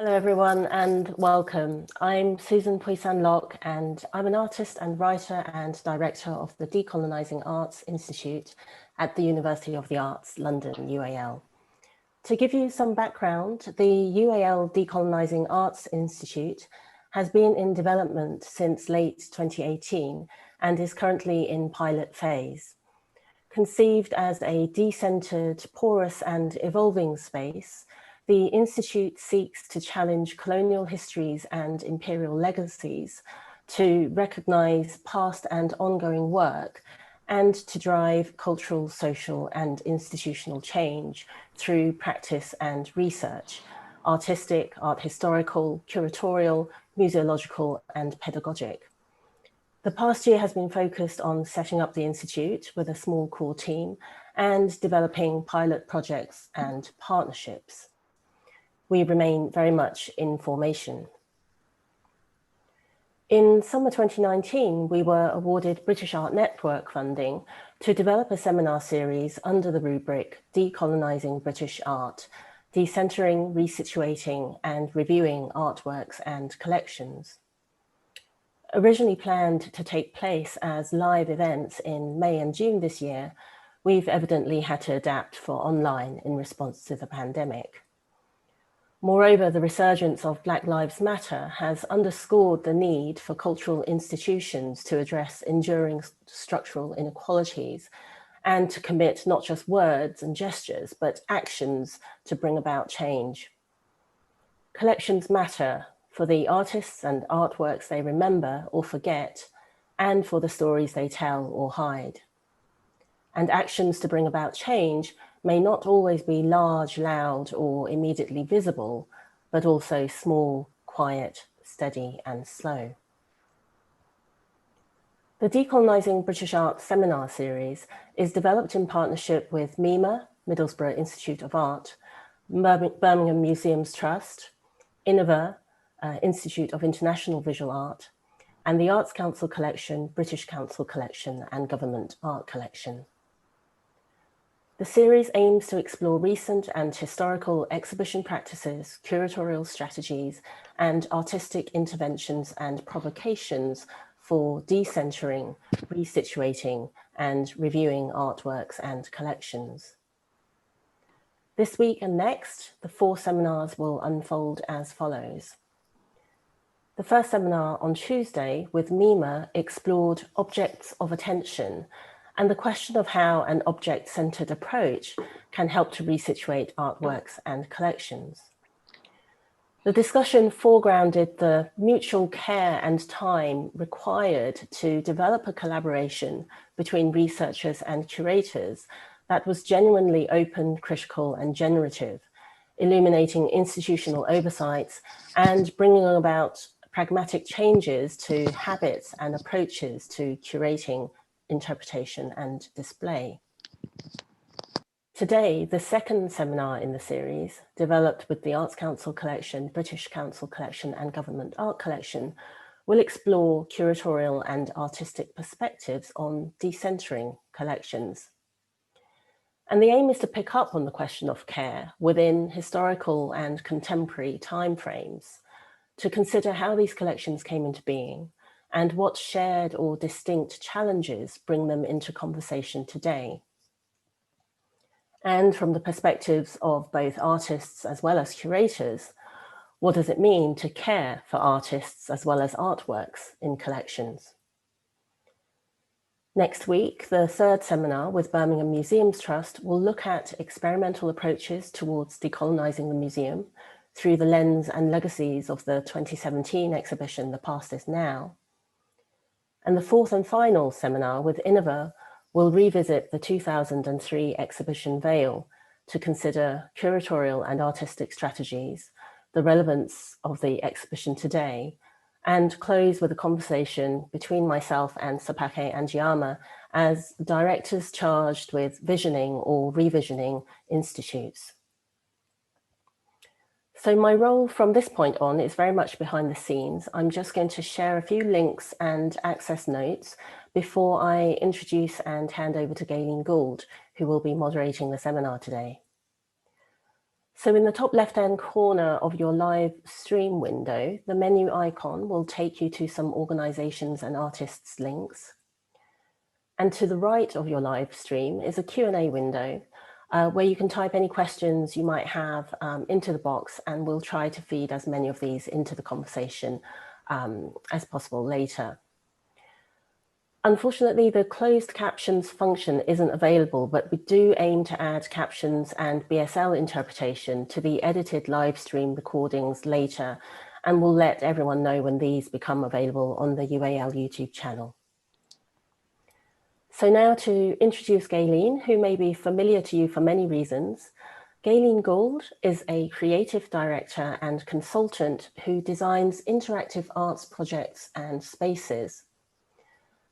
Hello everyone and welcome. I'm Susan Puisan-Locke and I'm an artist and writer and director of the Decolonizing Arts Institute at the University of the Arts, London, UAL. To give you some background, the UAL Decolonizing Arts Institute has been in development since late 2018 and is currently in pilot phase. Conceived as a decentered, porous and evolving space, the Institute seeks to challenge colonial histories and imperial legacies, to recognize past and ongoing work, and to drive cultural, social, and institutional change through practice and research, artistic, art historical, curatorial, museological, and pedagogic. The past year has been focused on setting up the Institute with a small core team and developing pilot projects and partnerships. We remain very much in formation. In summer 2019, we were awarded British Art Network funding to develop a seminar series under the rubric Decolonizing British Art, Decentering, Resituating and Reviewing Artworks and Collections. Originally planned to take place as live events in May and June this year, we've evidently had to adapt for online in response to the pandemic. Moreover, the resurgence of Black Lives Matter has underscored the need for cultural institutions to address enduring structural inequalities and to commit not just words and gestures, but actions to bring about change. Collections matter for the artists and artworks they remember or forget, and for the stories they tell or hide. And actions to bring about change may not always be large, loud, or immediately visible, but also small, quiet, steady, and slow. The Decolonizing British Art seminar series is developed in partnership with MIMA, Middlesbrough Institute of Art, Birmingham Museums Trust, Innova, Institute of International Visual Art, and the Arts Council Collection, British Council Collection, and Government Art Collection. The series aims to explore recent and historical exhibition practices, curatorial strategies, and artistic interventions and provocations for decentering, resituating, and reviewing artworks and collections. This week and next, the 4 seminars will unfold as follows. The first seminar on Tuesday with MIMA explored objects of attention and the question of how an object-centered approach can help to resituate artworks and collections. The discussion foregrounded the mutual care and time required to develop a collaboration between researchers and curators that was genuinely open, critical, and generative, illuminating institutional oversights and bringing about pragmatic changes to habits and approaches to curating, interpretation, and display. Today, the second seminar in the series, developed with the Arts Council Collection, British Council Collection, and Government Art Collection, will explore curatorial and artistic perspectives on decentering collections. And the aim is to pick up on the question of care within historical and contemporary timeframes, to consider how these collections came into being and what shared or distinct challenges bring them into conversation today. And from the perspectives of both artists as well as curators, what does it mean to care for artists as well as artworks in collections? Next week, the third seminar with Birmingham Museums Trust will look at experimental approaches towards decolonizing the museum through the lens and legacies of the 2017 exhibition, The Past is Now. And the fourth and final seminar with Innova will revisit the 2003 exhibition Veil to consider curatorial and artistic strategies, the relevance of the exhibition today, and close with a conversation between myself and Sapake Angiama as directors charged with visioning or revisioning institutes. So my role from this point on is very much behind the scenes. I'm just going to share a few links and access notes before I introduce and hand over to Gaylene Gould, who will be moderating the seminar today. So in the top left-hand corner of your live stream window, the menu icon will take you to some organizations and artists links. And to the right of your live stream is a Q&A window where you can type any questions you might have into the box, and we'll try to feed as many of these into the conversation as possible later. Unfortunately, the closed captions function isn't available, but we do aim to add captions and BSL interpretation to the edited live stream recordings later, and we'll let everyone know when these become available on the UAL YouTube channel. So now to introduce Gaylene, who may be familiar to you for many reasons. Gaylene Gould is a creative director and consultant who designs interactive arts projects and spaces.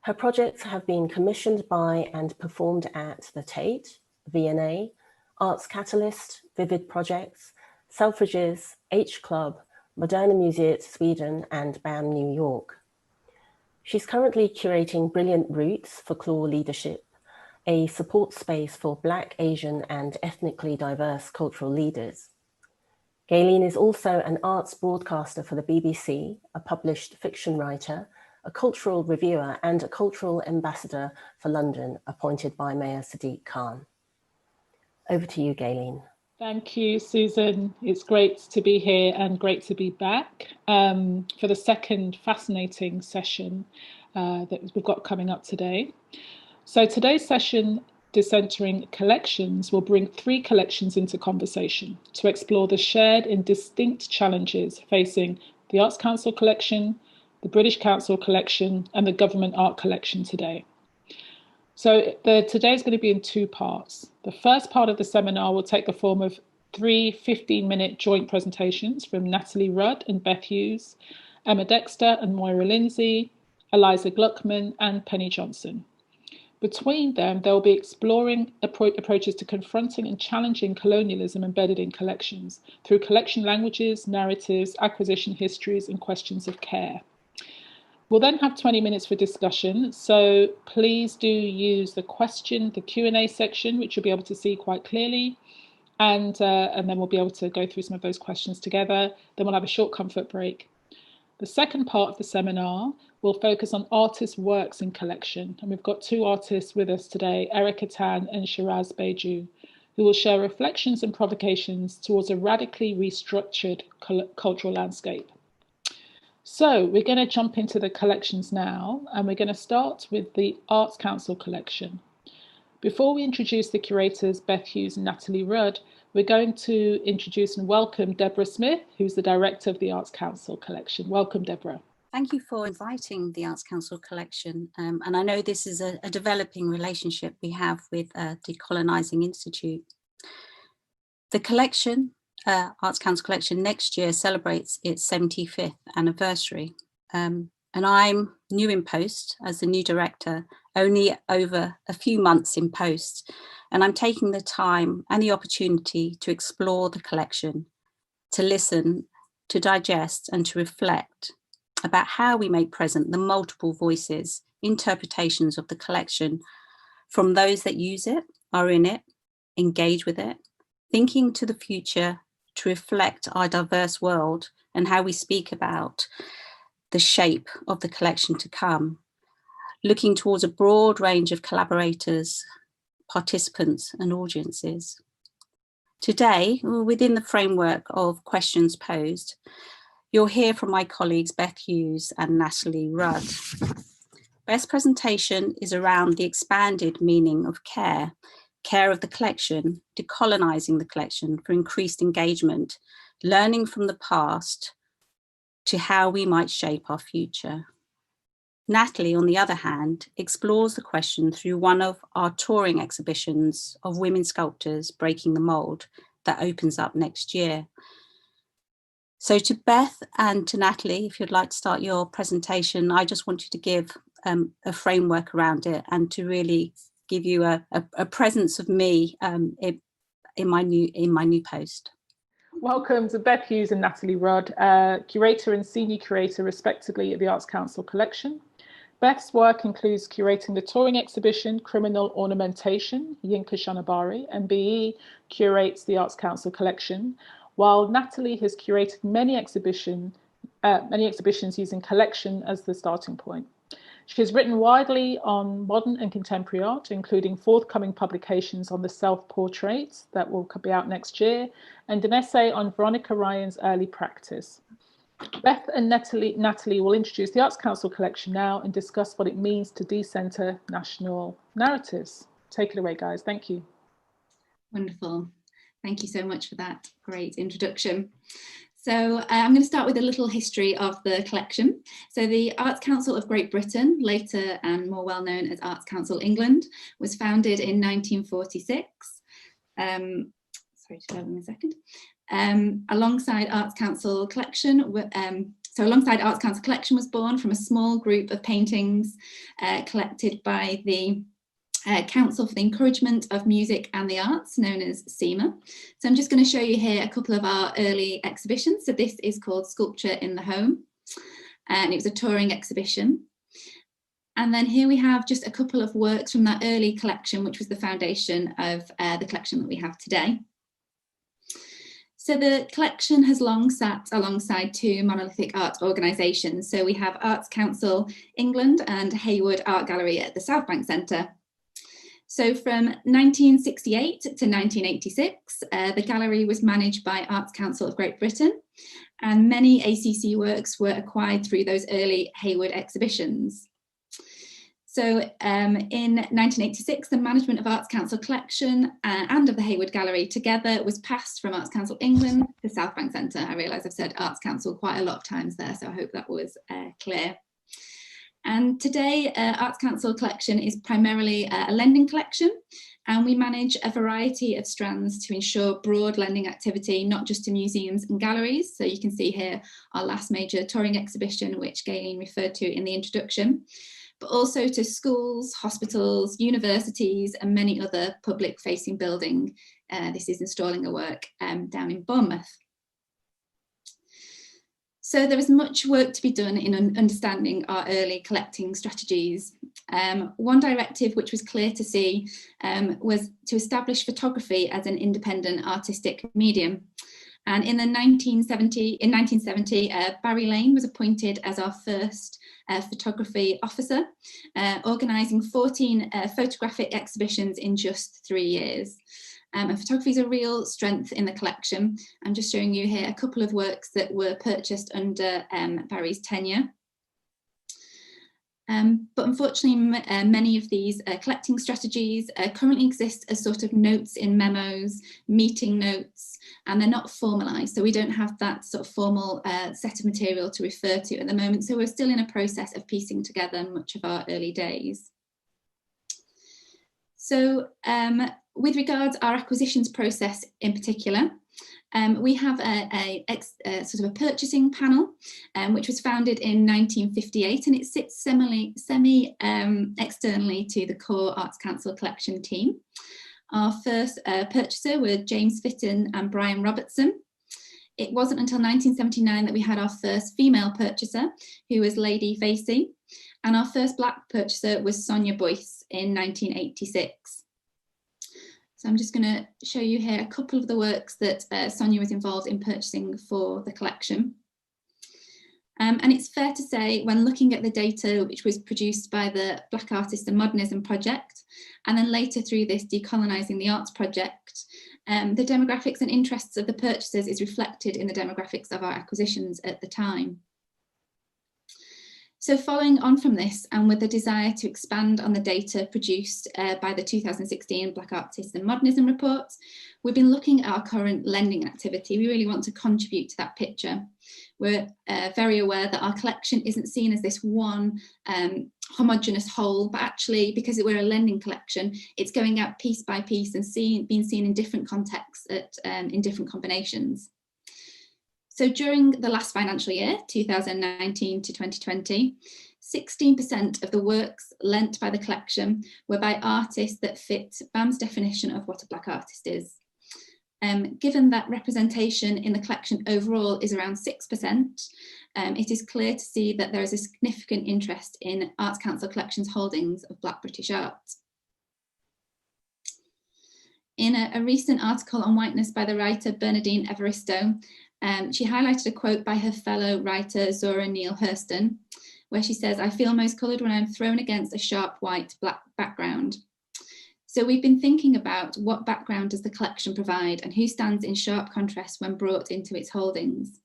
Her projects have been commissioned by and performed at the Tate, V&A, Arts Catalyst, Vivid Projects, Selfridges, H Club, Moderna Museet Sweden, and BAM New York. She's currently curating Brilliant Roots for Clare Leadership, a support space for Black, Asian, and ethnically diverse cultural leaders. Gaylene is also an arts broadcaster for the BBC, a published fiction writer, a cultural reviewer, and a cultural ambassador for London, appointed by Mayor Sadiq Khan. Over to you, Gaylene. Thank you, Susan. It's great to be here and great to be back for the second fascinating session that we've got coming up today. So today's session, Decentering Collections, will bring 3 collections into conversation to explore the shared and distinct challenges facing the Arts Council collection, the British Council collection, and the Government Art collection today. So today is going to be in 2 parts. The first part of the seminar will take the form of 3 15-minute joint presentations from Natalie Rudd and Beth Hughes, Emma Dexter and Moira Lindsay, Eliza Gluckman and Penny Johnson. Between them, they'll be exploring approaches to confronting and challenging colonialism embedded in collections through collection languages, narratives, acquisition histories, and questions of care. We'll then have 20 minutes for discussion, so please do use the Q&A section, which you'll be able to see quite clearly, and then we'll be able to go through some of those questions together. Then we'll have a short comfort break. The second part of the seminar will focus on artists' works in collection, and we've got 2 artists with us today, Erica Tan and Shiraz Beju, who will share reflections and provocations towards a radically restructured cultural landscape. So we're going to jump into the collections now, and we're going to start with the Arts Council collection. Before we introduce the curators, Beth Hughes and Natalie Rudd, we're going to introduce and welcome Deborah Smith, who's the director of the Arts Council collection. Welcome, Deborah. Thank you for inviting the Arts Council collection. And I know this is a developing relationship we have with Decolonizing Institute. The collection, Arts Council collection, next year celebrates its 75th anniversary. And I'm new in post as the new director, only over a few months in post. And I'm taking the time and the opportunity to explore the collection, to listen, to digest, and to reflect about how we make present the multiple voices, interpretations of the collection from those that use it, are in it, engage with it, thinking to the future to reflect our diverse world and how we speak about the shape of the collection to come, looking towards a broad range of collaborators, participants and audiences. Today, within the framework of questions posed, you'll hear from my colleagues Beth Hughes and Natalie Rudd. Beth's presentation is around the expanded meaning of care, care of the collection, decolonizing the collection for increased engagement, learning from the past to how we might shape our future. Natalie, on the other hand, explores the question through one of our touring exhibitions of women sculptors breaking the mould that opens up next year. So to Beth and to Natalie, if you'd like to start your presentation, I just wanted to give a framework around it and to really give you a presence of me in my new post. Welcome to Beth Hughes and Natalie Rudd, curator and senior curator respectively at the Arts Council collection. Beth's work includes curating the touring exhibition Criminal Ornamentation, Yinka Shanabari, and BE curates the Arts Council collection, while Natalie has curated many exhibitions using collection as the starting point. She has written widely on modern and contemporary art, including forthcoming publications on the self-portraits that will be out next year, and an essay on Veronica Ryan's early practice. Beth and Natalie will introduce the Arts Council collection now and discuss what it means to decenter national narratives. Take it away, guys. Thank you. Wonderful. Thank you so much for that great introduction. So I'm going to start with a little history of the collection. So the Arts Council of Great Britain, later and more well known as Arts Council England, was founded in 1946. Sorry, just bear with me a second. Alongside Arts Council Collection, alongside Arts Council Collection was born from a small group of paintings collected by the Council for the Encouragement of Music and the Arts, known as CEMA. So I'm just going to show you here a couple of our early exhibitions. So this is called Sculpture in the Home, and it was a touring exhibition. And then here we have just a couple of works from that early collection, which was the foundation of the collection that we have today. So the collection has long sat alongside two monolithic art organisations. So we have Arts Council England and Hayward Art Gallery at the South Bank Centre. So from 1968 to 1986, the gallery was managed by Arts Council of Great Britain, and many ACC works were acquired through those early Hayward exhibitions. So in 1986, the management of Arts Council Collection and of the Hayward Gallery together was passed from Arts Council England to South Bank Centre. I realise I've said Arts Council quite a lot of times there, so I hope that was clear. And today, Arts Council Collection is primarily a lending collection, and we manage a variety of strands to ensure broad lending activity, not just to museums and galleries. So you can see here our last major touring exhibition, which Gaylene referred to in the introduction, but also to schools, hospitals, universities, and many other public-facing buildings. This is installing a work down in Bournemouth. So there is much work to be done in understanding our early collecting strategies. One directive which was clear to see was to establish photography as an independent artistic medium. And in 1970, Barry Lane was appointed as our first photography officer, organising 14 photographic exhibitions in just 3 years. And photography is a real strength in the collection. I'm just showing you here a couple of works that were purchased under Barry's tenure. But unfortunately, many of these collecting strategies currently exist as sort of notes in memos, meeting notes, and they're not formalised. So we don't have that sort of formal set of material to refer to at the moment. So we're still in a process of piecing together much of our early days. So with regards our acquisitions process in particular, we have a sort of a purchasing panel, which was founded in 1958, and it sits semi-externally to the core Arts Council collection team. Our first purchaser were James Fitton and Brian Robertson. It wasn't until 1979 that we had our first female purchaser, who was Lady Facey, and our first black purchaser was Sonia Boyce in 1986. So I'm just going to show you here a couple of the works that Sonia was involved in purchasing for the collection. And it's fair to say, when looking at the data which was produced by the Black Artists and Modernism project, and then later through this Decolonising the Arts project, the demographics and interests of the purchasers is reflected in the demographics of our acquisitions at the time. So following on from this, and with the desire to expand on the data produced by the 2016 Black Artists and Modernism report, we've been looking at our current lending activity. We really want to contribute to that picture. We're very aware that our collection isn't seen as this one homogeneous whole, but actually, because we're a lending collection, it's going out piece by piece and being seen in different contexts in different combinations. So during the last financial year, 2019 to 2020, 16% of the works lent by the collection were by artists that fit BAM's definition of what a Black artist is. Given that representation in the collection overall is around 6%, it is clear to see that there is a significant interest in Arts Council Collections holdings of Black British art. In a recent article on whiteness by the writer Bernardine Evaristo, she highlighted a quote by her fellow writer Zora Neale Hurston, where she says, "I feel most coloured when I'm thrown against a sharp white black background." So we've been thinking about what background does the collection provide and who stands in sharp contrast when brought into its holdings.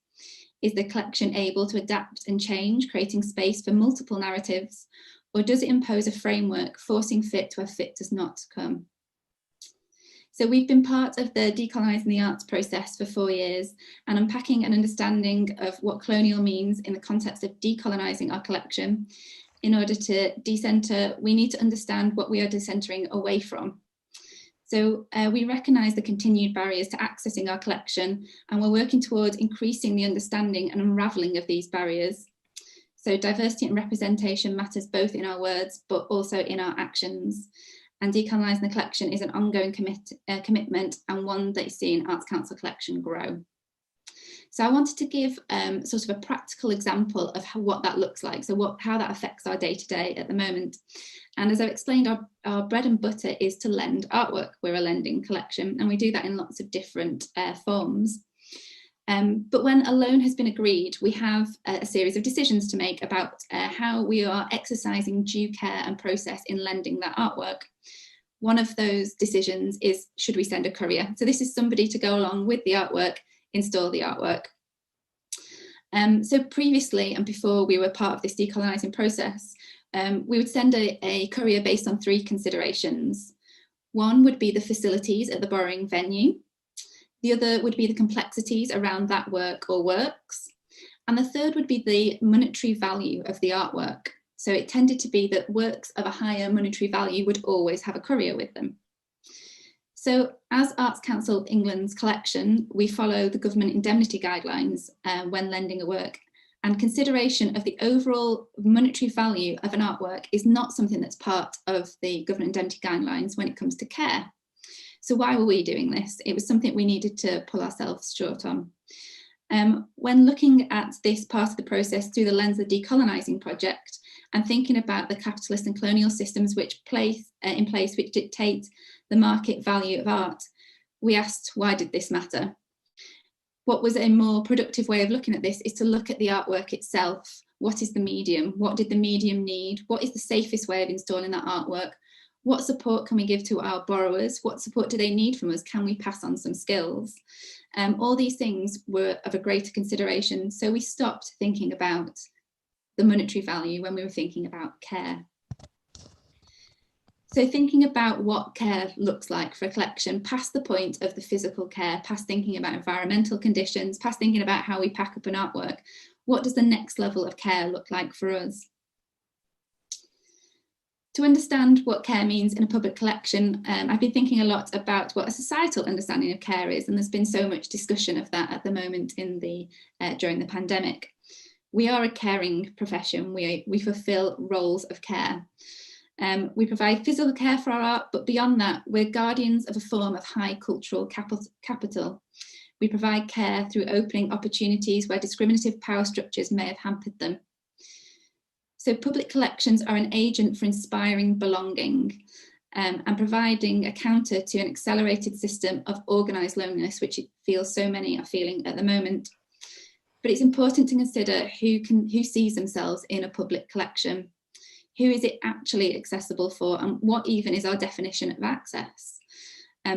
Is the collection able to adapt and change, creating space for multiple narratives, or does it impose a framework, forcing fit where fit does not come? So we've been part of the Decolonizing the Arts process for 4 years and unpacking an understanding of what colonial means in the context of decolonizing our collection. In order to decenter, we need to understand what we are decentering away from. So we recognise the continued barriers to accessing our collection, and we're working towards increasing the understanding and unravelling of these barriers. So diversity and representation matters both in our words, but also in our actions. And decolonising the collection is an ongoing commitment, and one that is seeing Arts Council collection grow. So I wanted to give sort of a practical example of what that looks like, so how that affects our day-to-day at the moment. And as I've explained, our bread and butter is to lend artwork. We're a lending collection, and we do that in lots of different forms. But when a loan has been agreed, we have a series of decisions to make about how we are exercising due care and process in lending that artwork. One of those decisions is, should we send a courier? So this is somebody to go along with the artwork, install the artwork. So previously, and before we were part of this decolonising process, we would send a courier based on 3 considerations. One would be the facilities at the borrowing venue. The other would be the complexities around that work or works. And the third would be the monetary value of the artwork. So it tended to be that works of a higher monetary value would always have a courier with them. So as Arts Council England's collection, we follow the government indemnity guidelines when lending a work, and consideration of the overall monetary value of an artwork is not something that's part of the government indemnity guidelines when it comes to care. So why were we doing this? It was something we needed to pull ourselves short on. When looking at this part of the process through the lens of the Decolonising project and thinking about the capitalist and colonial systems which in place which dictate the market value of art, we asked, why did this matter? What was a more productive way of looking at this is to look at the artwork itself. What is the medium? What did the medium need? What is the safest way of installing that artwork? What support can we give to our borrowers? What support do they need from us? Can we pass on some skills? All these things were of a greater consideration. So we stopped thinking about the monetary value when we were thinking about care. So thinking about what care looks like for a collection, past the point of the physical care, past thinking about environmental conditions, past thinking about how we pack up an artwork, what does the next level of care look like for us? To understand what care means in a public collection, I've been thinking a lot about what a societal understanding of care is, and there's been so much discussion of that at the moment during the pandemic. We are a caring profession. We fulfil roles of care. We provide physical care for our art, but beyond that, we're guardians of a form of high cultural capital. We provide care through opening opportunities where discriminative power structures may have hampered them. So public collections are an agent for inspiring belonging and providing a counter to an accelerated system of organised loneliness, which it feels so many are feeling at the moment. But it's important to consider who sees themselves in a public collection. Who is it actually accessible for, and what even is our definition of access?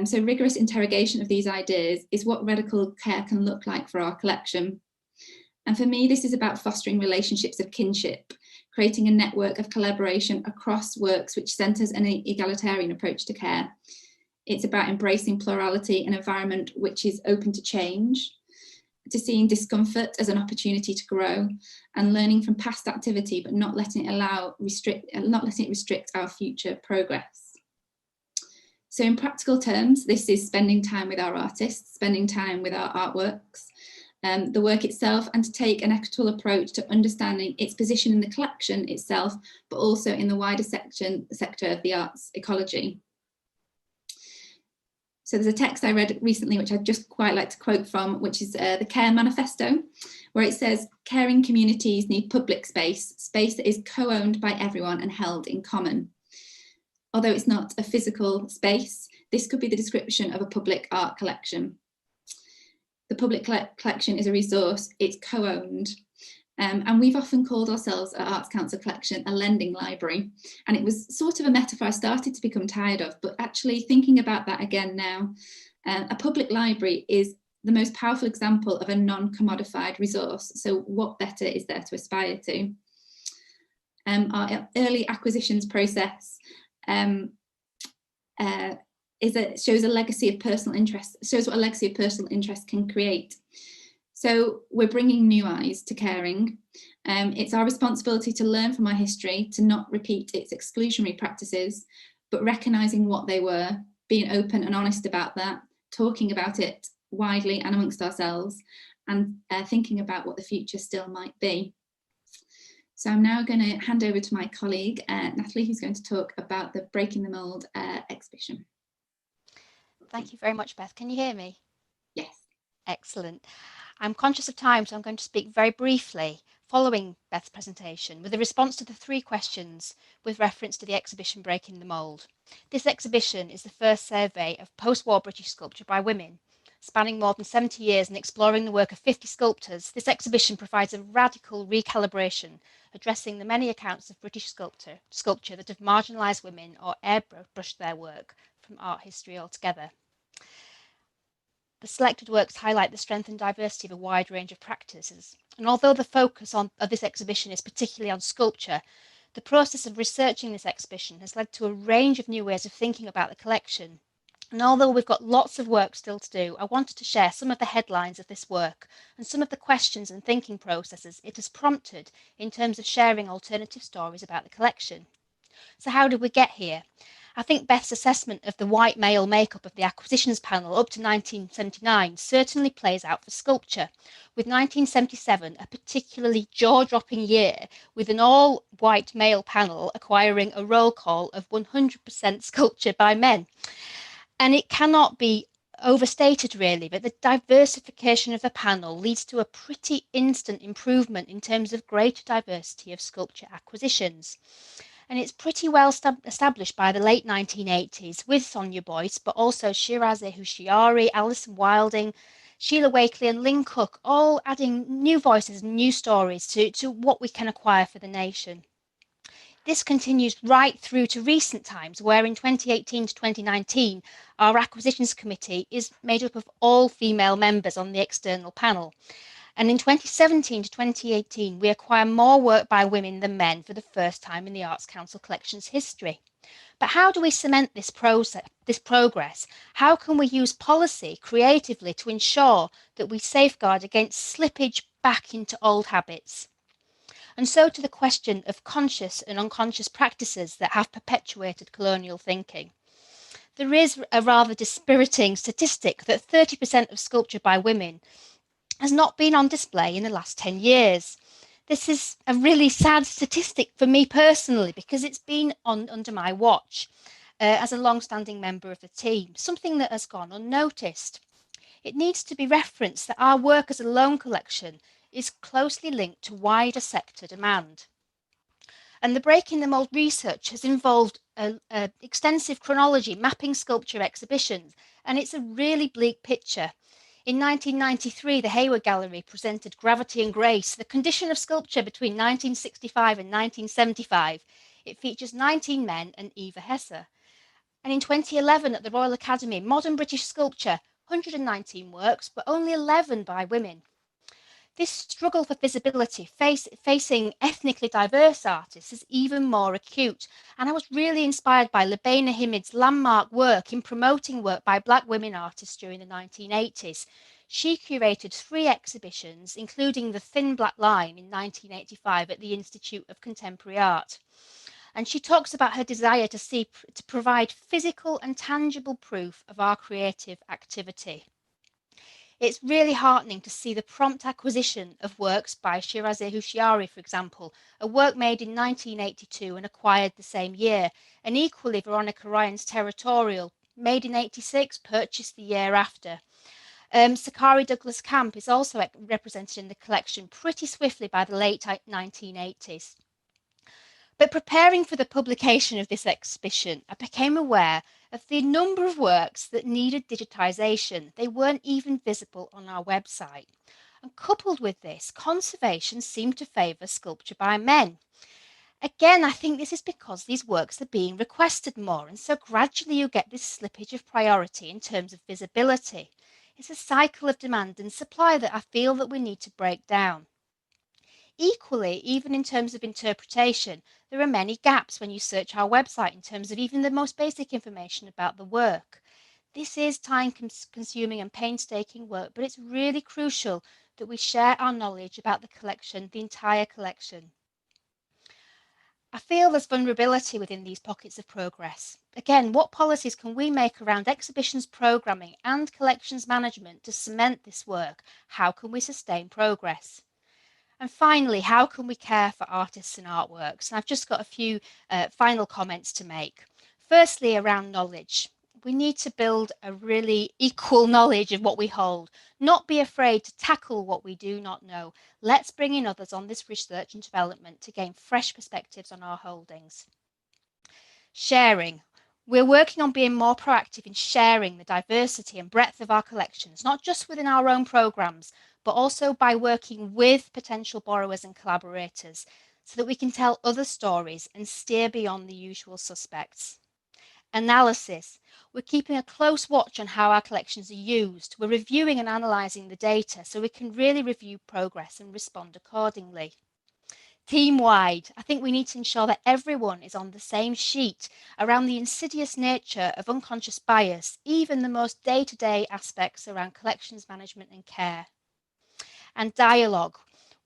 So rigorous interrogation of these ideas is what radical care can look like for our collection. And for me, this is about fostering relationships of kinship, creating a network of collaboration across works which centres an egalitarian approach to care. It's about embracing plurality, an environment which is open to change, to seeing discomfort as an opportunity to grow, and learning from past activity, but not letting it restrict our future progress. So in practical terms, this is spending time with our artists, spending time with our artworks, the work itself, and to take an equitable approach to understanding its position in the collection itself, but also in the wider sector of the arts ecology. So there's a text I read recently, which I'd just quite like to quote from, which is the Care Manifesto, where it says, caring communities need public space, space that is co-owned by everyone and held in common. Although it's not a physical space, this could be the description of a public art collection. The public collection is a resource, it's co-owned. And we've often called ourselves at Arts Council Collection a lending library. And it was sort of a metaphor I started to become tired of, but actually thinking about that again now, a public library is the most powerful example of a non-commodified resource. So what better is there to aspire to? Our early acquisitions process shows a legacy of personal interest, shows what a legacy of personal interest can create. So we're bringing new eyes to caring. It's our responsibility to learn from our history, to not repeat its exclusionary practices, but recognising what they were, being open and honest about that, talking about it widely and amongst ourselves, and thinking about what the future still might be. So I'm now going to hand over to my colleague, Natalie, who's going to talk about the Breaking the Mould exhibition. Thank you very much, Beth. Can you hear me? Yes. Excellent. I'm conscious of time, so I'm going to speak very briefly following Beth's presentation with a response to the 3 questions with reference to the exhibition Breaking the Mould. This exhibition is the first survey of post-war British sculpture by women. Spanning more than 70 years and exploring the work of 50 sculptors, this exhibition provides a radical recalibration, addressing the many accounts of British sculpture that have marginalised women or airbrushed their work from art history altogether. The selected works highlight the strength and diversity of a wide range of practices. And although the focus of this exhibition is particularly on sculpture, the process of researching this exhibition has led to a range of new ways of thinking about the collection. And although we've got lots of work still to do, I wanted to share some of the headlines of this work and some of the questions and thinking processes it has prompted in terms of sharing alternative stories about the collection. So how did we get here? I think Beth's assessment of the white male makeup of the acquisitions panel up to 1979 certainly plays out for sculpture, with 1977 a particularly jaw-dropping year, with an all-white male panel acquiring a roll call of 100% sculpture by men. And it cannot be overstated really, but the diversification of the panel leads to a pretty instant improvement in terms of greater diversity of sculpture acquisitions. And it's pretty well established by the late 1980s with Sonia Boyce, but also Shirazeh Hushiari, Alison Wilding, Sheila Wakely and Lynn Cook, all adding new voices and new stories to what we can acquire for the nation. This continues right through to recent times, where in 2018 to 2019, our acquisitions committee is made up of all female members on the external panel. And in 2017 to 2018, we acquire more work by women than men for the first time in the Arts Council Collection's history. But how do we cement this progress? How can we use policy creatively to ensure that we safeguard against slippage back into old habits? And so to the question of conscious and unconscious practices that have perpetuated colonial thinking. There is a rather dispiriting statistic that 30% of sculpture by women has not been on display in the last 10 years. This is a really sad statistic for me personally, because it's been under my watch as a long-standing member of the team, something that has gone unnoticed. It needs to be referenced that our work as a loan collection is closely linked to wider sector demand. And the Breaking the Mould research has involved an extensive chronology mapping sculpture exhibitions, and it's a really bleak picture. In 1993, the Hayward Gallery presented Gravity and Grace, the condition of sculpture between 1965 and 1975. It features 19 men and Eva Hesse. And in 2011 at the Royal Academy, Modern British Sculpture, 119 works, but only 11 by women. This struggle for visibility facing ethnically diverse artists is even more acute, and I was really inspired by Lubaina Hamid's landmark work in promoting work by Black women artists during the 1980s. She curated 3 exhibitions, including The Thin Black Line in 1985 at the Institute of Contemporary Art. And she talks about her desire to provide physical and tangible proof of our creative activity. It's really heartening to see the prompt acquisition of works by Shirazeh Hushiari, for example, a work made in 1982 and acquired the same year, and equally Veronica Ryan's Territorial made in '86, purchased the year after. Sakari Douglas Camp is also represented in the collection pretty swiftly by the late 1980s. But preparing for the publication of this exhibition, I became aware of the number of works that needed digitisation. They weren't even visible on our website. And coupled with this, conservation seemed to favour sculpture by men. Again, I think this is because these works are being requested more, and so gradually you get this slippage of priority in terms of visibility. It's a cycle of demand and supply that I feel that we need to break down. Equally, even in terms of interpretation, there are many gaps when you search our website in terms of even the most basic information about the work. This is time-consuming and painstaking work, but it's really crucial that we share our knowledge about the collection, the entire collection. I feel there's vulnerability within these pockets of progress. Again, what policies can we make around exhibitions programming and collections management to cement this work? How can we sustain progress? And finally, how can we care for artists and artworks? And I've just got a few final comments to make. Firstly, around knowledge. We need to build a really equal knowledge of what we hold, not be afraid to tackle what we do not know. Let's bring in others on this research and development to gain fresh perspectives on our holdings. Sharing. We're working on being more proactive in sharing the diversity and breadth of our collections, not just within our own programmes, but also by working with potential borrowers and collaborators so that we can tell other stories and steer beyond the usual suspects. Analysis. We're keeping a close watch on how our collections are used. We're reviewing and analysing the data so we can really review progress and respond accordingly. Team-wide, I think we need to ensure that everyone is on the same sheet around the insidious nature of unconscious bias, even the most day-to-day aspects around collections management and care. And dialogue.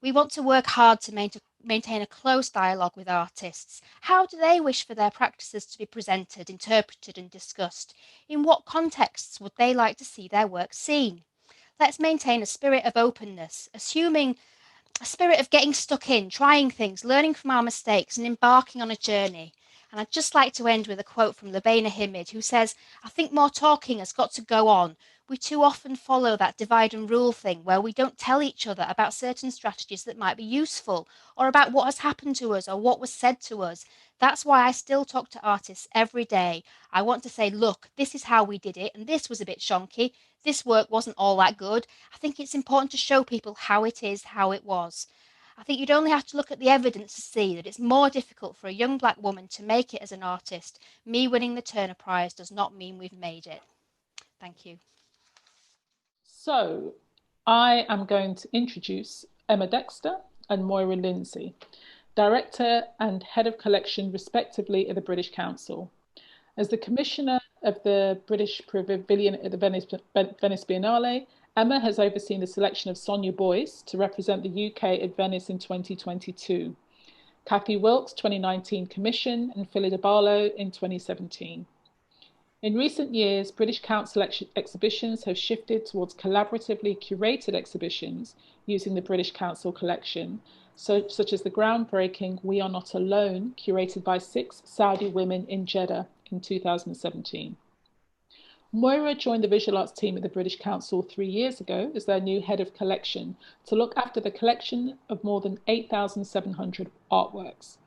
We want to work hard to maintain a close dialogue with artists. How do they wish for their practices to be presented, interpreted and discussed? In what contexts would they like to see their work seen? Let's maintain a spirit of openness, assuming a spirit of getting stuck in, trying things, learning from our mistakes and embarking on a journey. And I'd just like to end with a quote from Lubena Himid, who says, "I think more talking has got to go on. We too often follow that divide and rule thing where we don't tell each other about certain strategies that might be useful or about what has happened to us or what was said to us. That's why I still talk to artists every day. I want to say, look, this is how we did it and this was a bit shonky. This work wasn't all that good. I think it's important to show people how it is, how it was. I think you'd only have to look at the evidence to see that it's more difficult for a young black woman to make it as an artist. Me winning the Turner Prize does not mean we've made it." Thank you. So I am going to introduce Emma Dexter and Moira Lindsay, Director and Head of Collection respectively at the British Council. As the Commissioner of the British Pavilion at the Venice Biennale, Emma has overseen the selection of Sonia Boyce to represent the UK at Venice in 2022, Kathy Wilkes 2019 Commission and Philly DeBarlo in 2017. In recent years, British Council exhibitions have shifted towards collaboratively curated exhibitions using the British Council collection, such as the groundbreaking We Are Not Alone, curated by 6 Saudi women in Jeddah in 2017. Moira joined the visual arts team at the British Council 3 years ago as their new head of collection to look after the collection of more than 8,700 artworks.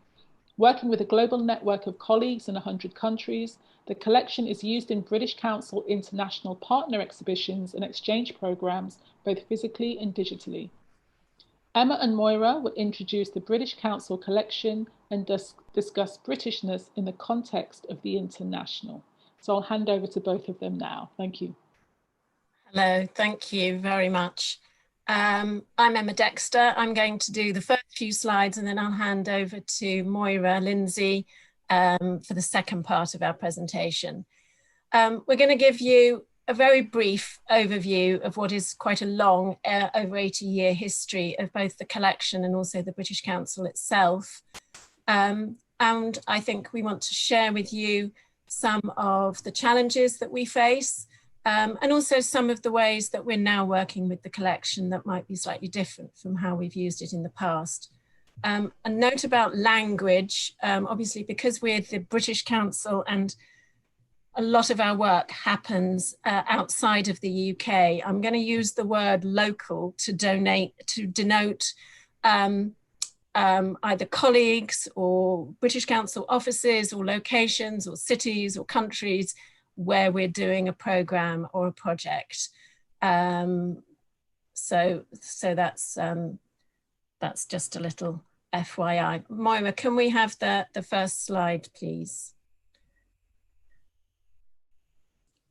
Working with a global network of colleagues in 100 countries, the collection is used in British Council international partner exhibitions and exchange programs, both physically and digitally. Emma and Moira will introduce the British Council collection and discuss Britishness in the context of the international. So I'll hand over to both of them now. Thank you. Hello, thank you very much. I'm Emma Dexter. I'm going to do the first few slides and then I'll hand over to Moira Lindsay for the second part of our presentation. We're going to give you a very brief overview of what is quite a long, over 80-year history of both the collection and also the British Council itself. And I think we want to share with you some of the challenges that we face, and also some of the ways that we're now working with the collection that might be slightly different from how we've used it in the past. A note about language, obviously because we're the British Council and a lot of our work happens outside of the UK. I'm going to use the word local to denote either colleagues or British Council offices or locations or cities or countries where we're doing a programme or a project. So that's just a little FYI. Moira, can we have the first slide, please?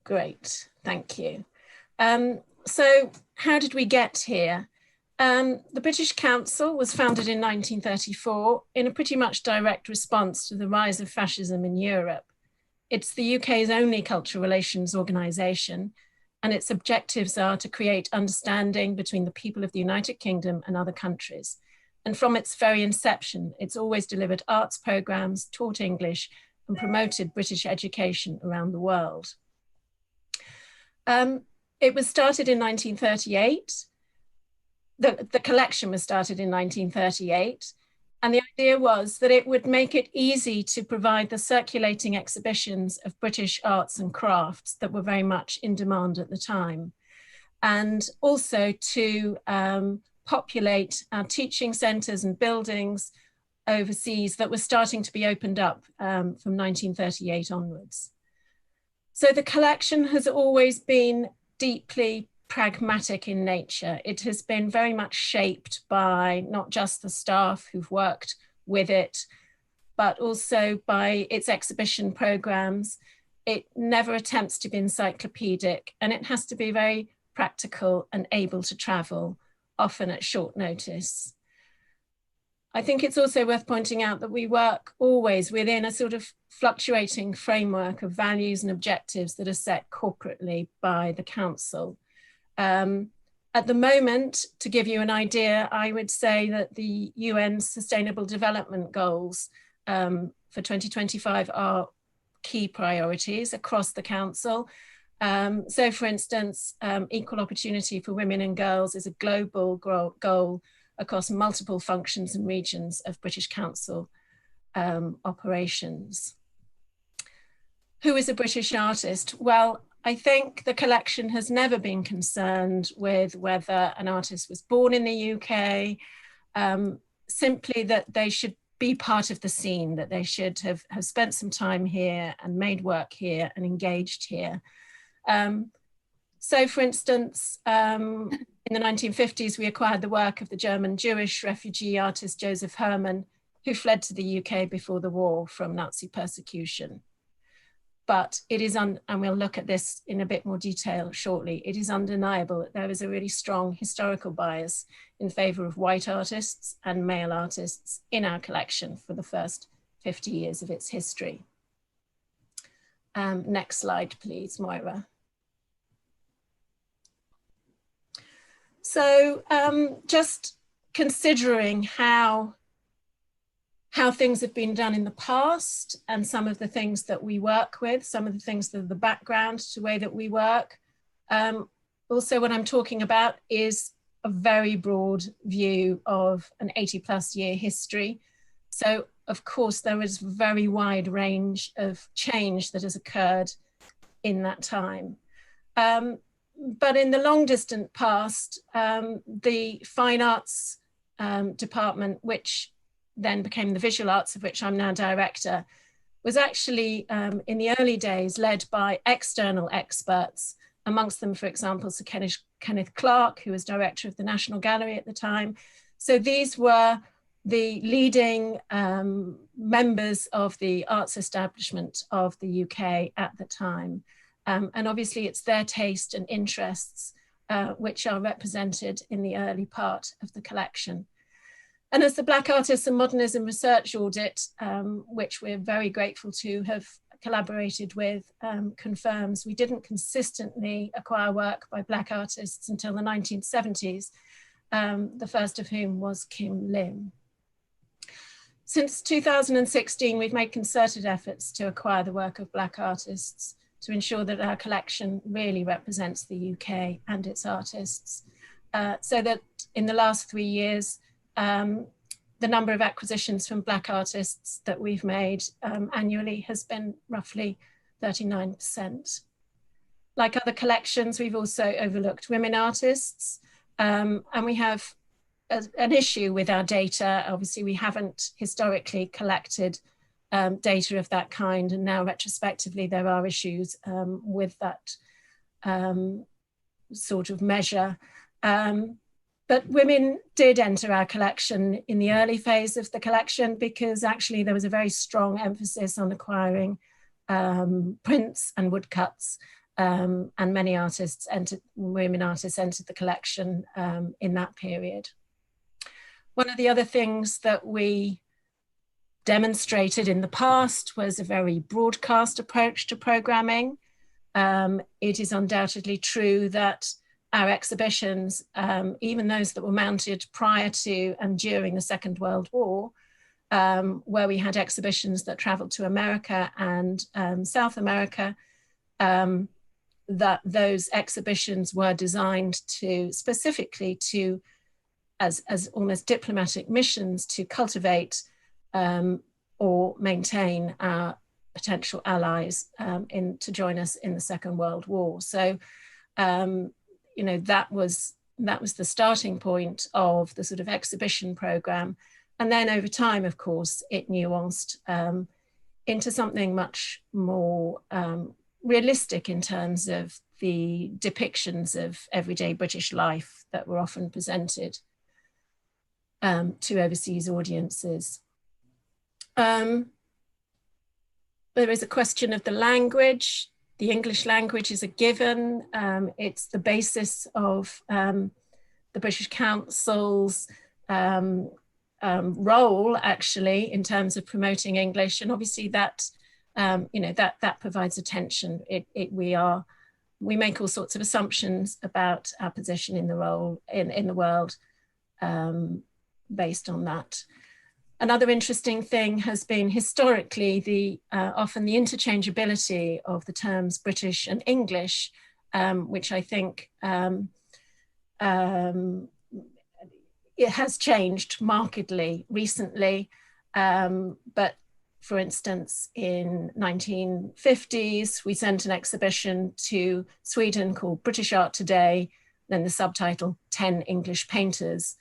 Great, thank you. So how did we get here? The British Council was founded in 1934 in a pretty much direct response to the rise of fascism in Europe. It's the UK's only cultural relations organisation, and its objectives are to create understanding between the people of the United Kingdom and other countries. And from its very inception, it's always delivered arts programmes, taught English, and promoted British education around the world. It was started in 1938. The collection was started in 1938. And the idea was that it would make it easy to provide the circulating exhibitions of British arts and crafts that were very much in demand at the time. And also to populate our teaching centres and buildings overseas that were starting to be opened up from 1938 onwards. So the collection has always been deeply pragmatic in nature. It has been very much shaped by not just the staff who've worked with it, but also by its exhibition programs. It never attempts to be encyclopedic, and it has to be very practical and able to travel, often at short notice. I think it's also worth pointing out that we work always within a sort of fluctuating framework of values and objectives that are set corporately by the council. At the moment, to give you an idea, I would say that the UN Sustainable Development Goals for 2025 are key priorities across the council. So for instance, equal opportunity for women and girls is a global goal across multiple functions and regions of British Council operations. Who is a British artist? Well, I think the collection has never been concerned with whether an artist was born in the UK, simply that they should be part of the scene, that they should have spent some time here and made work here and engaged here. So for instance, in the 1950s, we acquired the work of the German Jewish refugee artist Joseph Herman, who fled to the UK before the war from Nazi persecution. But it is, and we'll look at this in a bit more detail shortly, it is undeniable that there is a really strong historical bias in favour of white artists and male artists in our collection for the first 50 years of its history. Next slide, please, Moira. So just considering how things have been done in the past and some of the things that we work with, some of the things that are the background to the way that we work. Also what I'm talking about is a very broad view of an 80+ year history. So of course there is a very wide range of change that has occurred in that time. But in the long distant past, the fine arts department, which then became the visual arts, of which I'm now director, was actually in the early days led by external experts, amongst them, for example, Sir Kenneth Clarke, who was director of the National Gallery at the time. So these were the leading members of the arts establishment of the UK at the time. And obviously it's their taste and interests which are represented in the early part of the collection. And as the Black Artists and Modernism Research Audit, which we're very grateful to have collaborated with, confirms, we didn't consistently acquire work by Black artists until the 1970s, the first of whom was Kim Lim. Since 2016, we've made concerted efforts to acquire the work of Black artists to ensure that our collection really represents the UK and its artists. So that in the last 3 years, the number of acquisitions from Black artists that we've made annually has been roughly 39%. Like other collections, we've also overlooked women artists, and we have an issue with our data. Obviously, we haven't historically collected data of that kind, and now retrospectively there are issues with that sort of measure. But women did enter our collection in the early phase of the collection because actually there was a very strong emphasis on acquiring prints and woodcuts, and many artists women artists entered the collection in that period. One of the other things that we demonstrated in the past was a very broadcast approach to programming. It is undoubtedly true that our exhibitions, even those that were mounted prior to and during the Second World War, where we had exhibitions that traveled to America and South America, that those exhibitions were designed to specifically to, as almost diplomatic missions, to cultivate or maintain our potential allies to join us in the Second World War. So, you know, that was the starting point of the sort of exhibition program. And then over time, of course, it nuanced into something much more realistic in terms of the depictions of everyday British life that were often presented to overseas audiences. There is a question of the language. The English language is a given. It's the basis of the British Council's role, actually, in terms of promoting English. And obviously that, you know, that provides attention. We make all sorts of assumptions about our position in the role in the world based on that. Another interesting thing has been historically often the interchangeability of the terms British and English, which I think it has changed markedly recently. But for instance, in 1950s, we sent an exhibition to Sweden called British Art Today, then the subtitle 10 English Painters,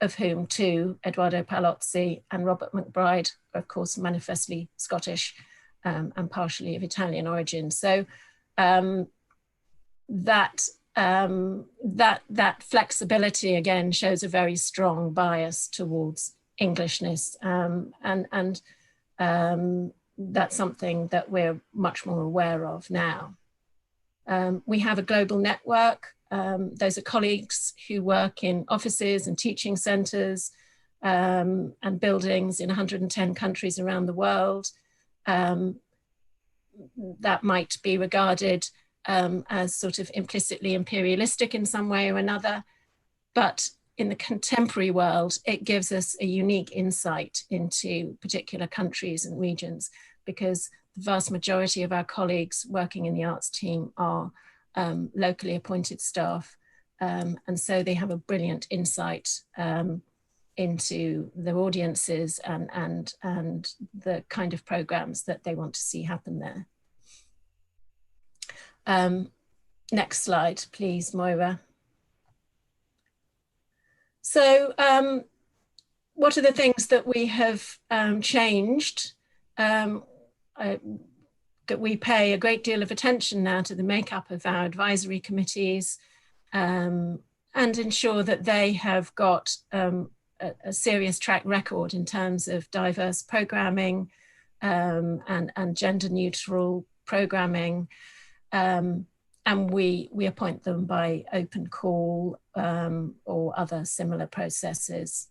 of whom 2, Eduardo Palozzi and Robert McBride, are of course manifestly Scottish and partially of Italian origin. So that flexibility again shows a very strong bias towards Englishness, and that's something that we're much more aware of now. We have a global network. Those are colleagues who work in offices and teaching centres and buildings in 110 countries around the world. That might be regarded as sort of implicitly imperialistic in some way or another, but in the contemporary world, it gives us a unique insight into particular countries and regions, because the vast majority of our colleagues working in the arts team are locally appointed staff, and so they have a brilliant insight into their audiences and the kind of programs that they want to see happen there. Next slide, please, Moira. So what are the things that we have changed? That we pay a great deal of attention now to the makeup of our advisory committees and ensure that they have got a serious track record in terms of diverse programming and gender neutral programming. And we appoint them by open call or other similar processes.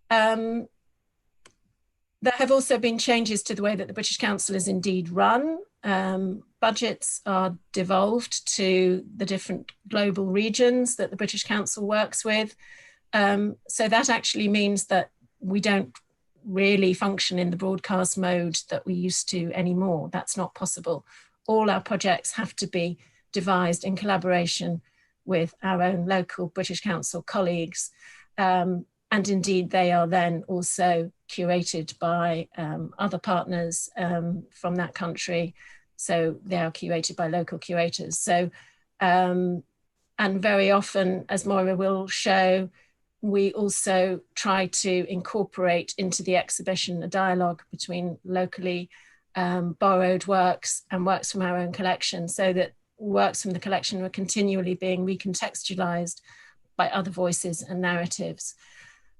There have also been changes to the way that the British Council is indeed run. Budgets are devolved to the different global regions that the British Council works with. So that actually means that we don't really function in the broadcast mode that we used to anymore. That's not possible. All our projects have to be devised in collaboration with our own local British Council colleagues. And and indeed they are then also curated by other partners from that country. So they are curated by local curators. So, and very often, as Moira will show, we also try to incorporate into the exhibition a dialogue between locally borrowed works and works from our own collection, so that works from the collection were continually being recontextualized by other voices and narratives.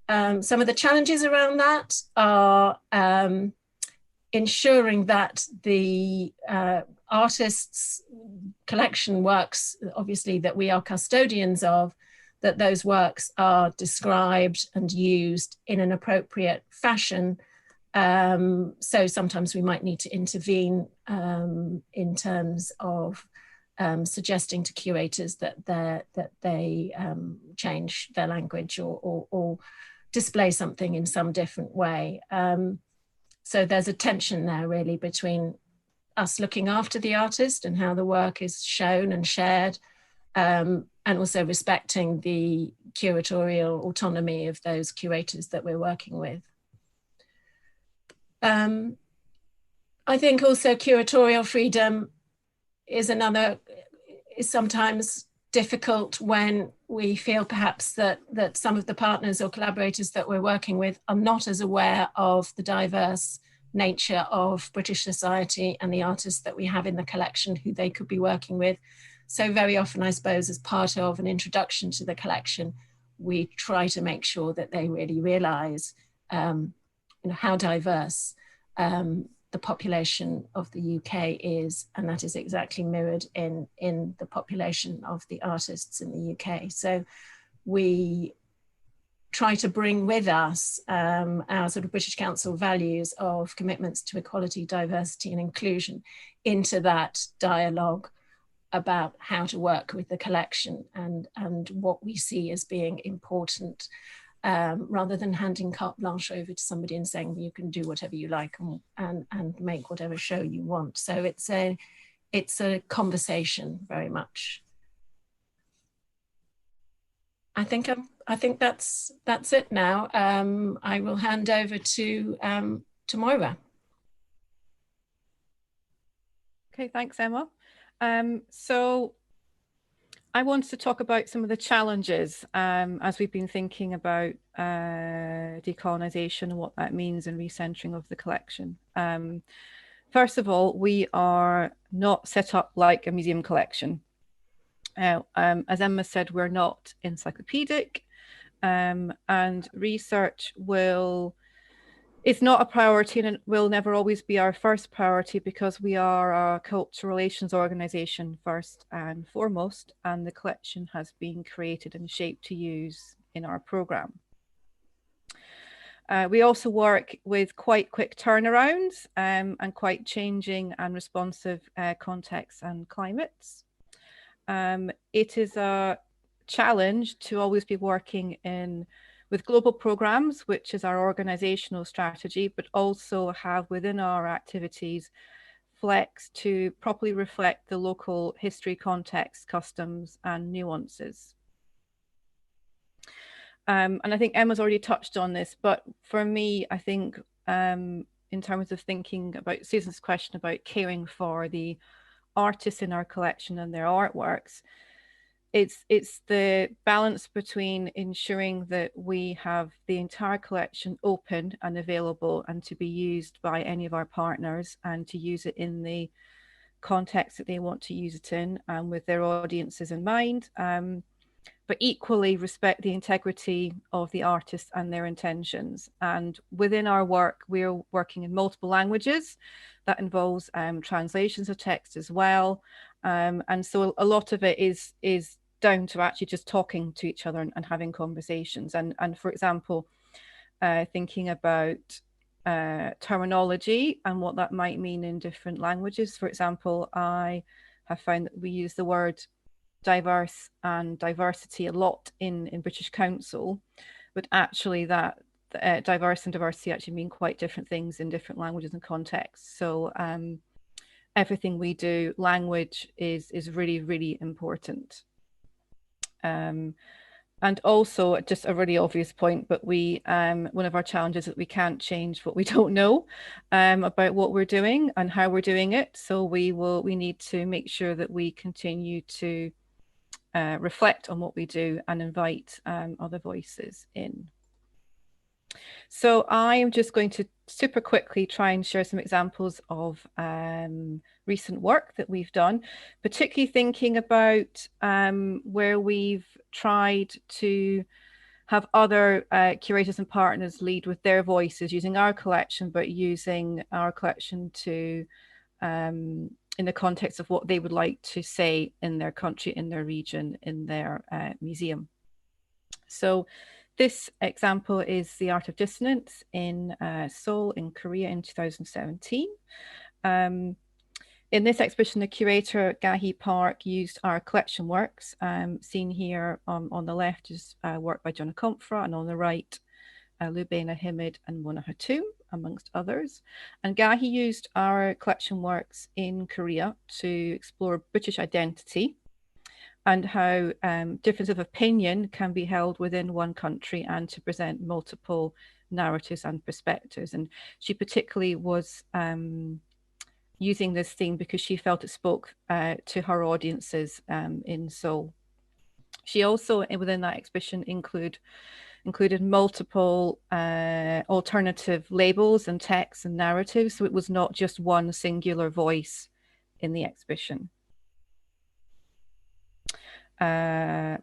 Some of the challenges around that are ensuring that the artists' collection works, obviously, that we are custodians of, that those works are described and used in an appropriate fashion. So sometimes we might need to intervene in terms of suggesting to curators that they change their language or display something in some different way. So there's a tension there really between us looking after the artist and how the work is shown and shared, and also respecting the curatorial autonomy of those curators that we're working with. I think also curatorial freedom is sometimes difficult when we feel perhaps that some of the partners or collaborators that we're working with are not as aware of the diverse nature of British society and the artists that we have in the collection who they could be working with. So very often, I suppose, as part of an introduction to the collection, we try to make sure that they really realise how diverse the population of the UK is, and that is exactly mirrored in the population of the artists in the UK. So we try to bring with us our sort of British Council values of commitments to equality, diversity and inclusion into that dialogue about how to work with the collection and what we see as being important, rather than handing carte blanche over to somebody and saying you can do whatever you like and make whatever show you want. So it's a conversation very much. I think that's it now. I will hand over to Moira. Okay, thanks, Emma. So I want to talk about some of the challenges as we've been thinking about decolonisation and what that means in recentering of the collection. First of all, we are not set up like a museum collection. As Emma said, we're not encyclopedic, and research is not a priority, and it will never always be our first priority, because we are a cultural relations organisation first and foremost, and the collection has been created and shaped to use in our programme. We also work with quite quick turnarounds and quite changing and responsive contexts and climates. It is a challenge to always be working with global programs, which is our organizational strategy, but also have within our activities flex to properly reflect the local history, context, customs and nuances. And I think Emma's already touched on this, but for me, I think in terms of thinking about Susan's question about caring for the artists in our collection and their artworks, it's the balance between ensuring that we have the entire collection open and available and to be used by any of our partners, and to use it in the context that they want to use it in and with their audiences in mind, but equally respect the integrity of the artists and their intentions. And within our work, we're working in multiple languages. That involves translations of text as well. And so a lot of it is down to actually just talking to each other and having conversations. And for example, thinking about terminology and what that might mean in different languages. For example, I have found that we use the word diverse and diversity a lot in British Council, but actually that diverse and diversity actually mean quite different things in different languages and contexts. So everything we do, language is really, really important. And And also, just a really obvious point, but one of our challenges is that we can't change what we don't know about what we're doing and how we're doing it. So we need to make sure that we continue to reflect on what we do and invite other voices in. So I am just going to super quickly try and share some examples of recent work that we've done, particularly thinking about where we've tried to have other curators and partners lead with their voices using our collection, but using our collection to in the context of what they would like to say in their country, in their region, in their museum. So this example is The Art of Dissonance in Seoul in Korea in 2017. In this exhibition, the curator, Gahi Park, used our collection works. Seen here on the left is work by Jonah Comfra, and on the right, Lubena Himid and Mona Hatum, amongst others. And Gahi used our collection works in Korea to explore British identity and how difference of opinion can be held within one country and to present multiple narratives and perspectives. And she particularly was using this theme because she felt it spoke to her audiences in Seoul. She also, within that exhibition, included multiple alternative labels and texts and narratives. So it was not just one singular voice in the exhibition.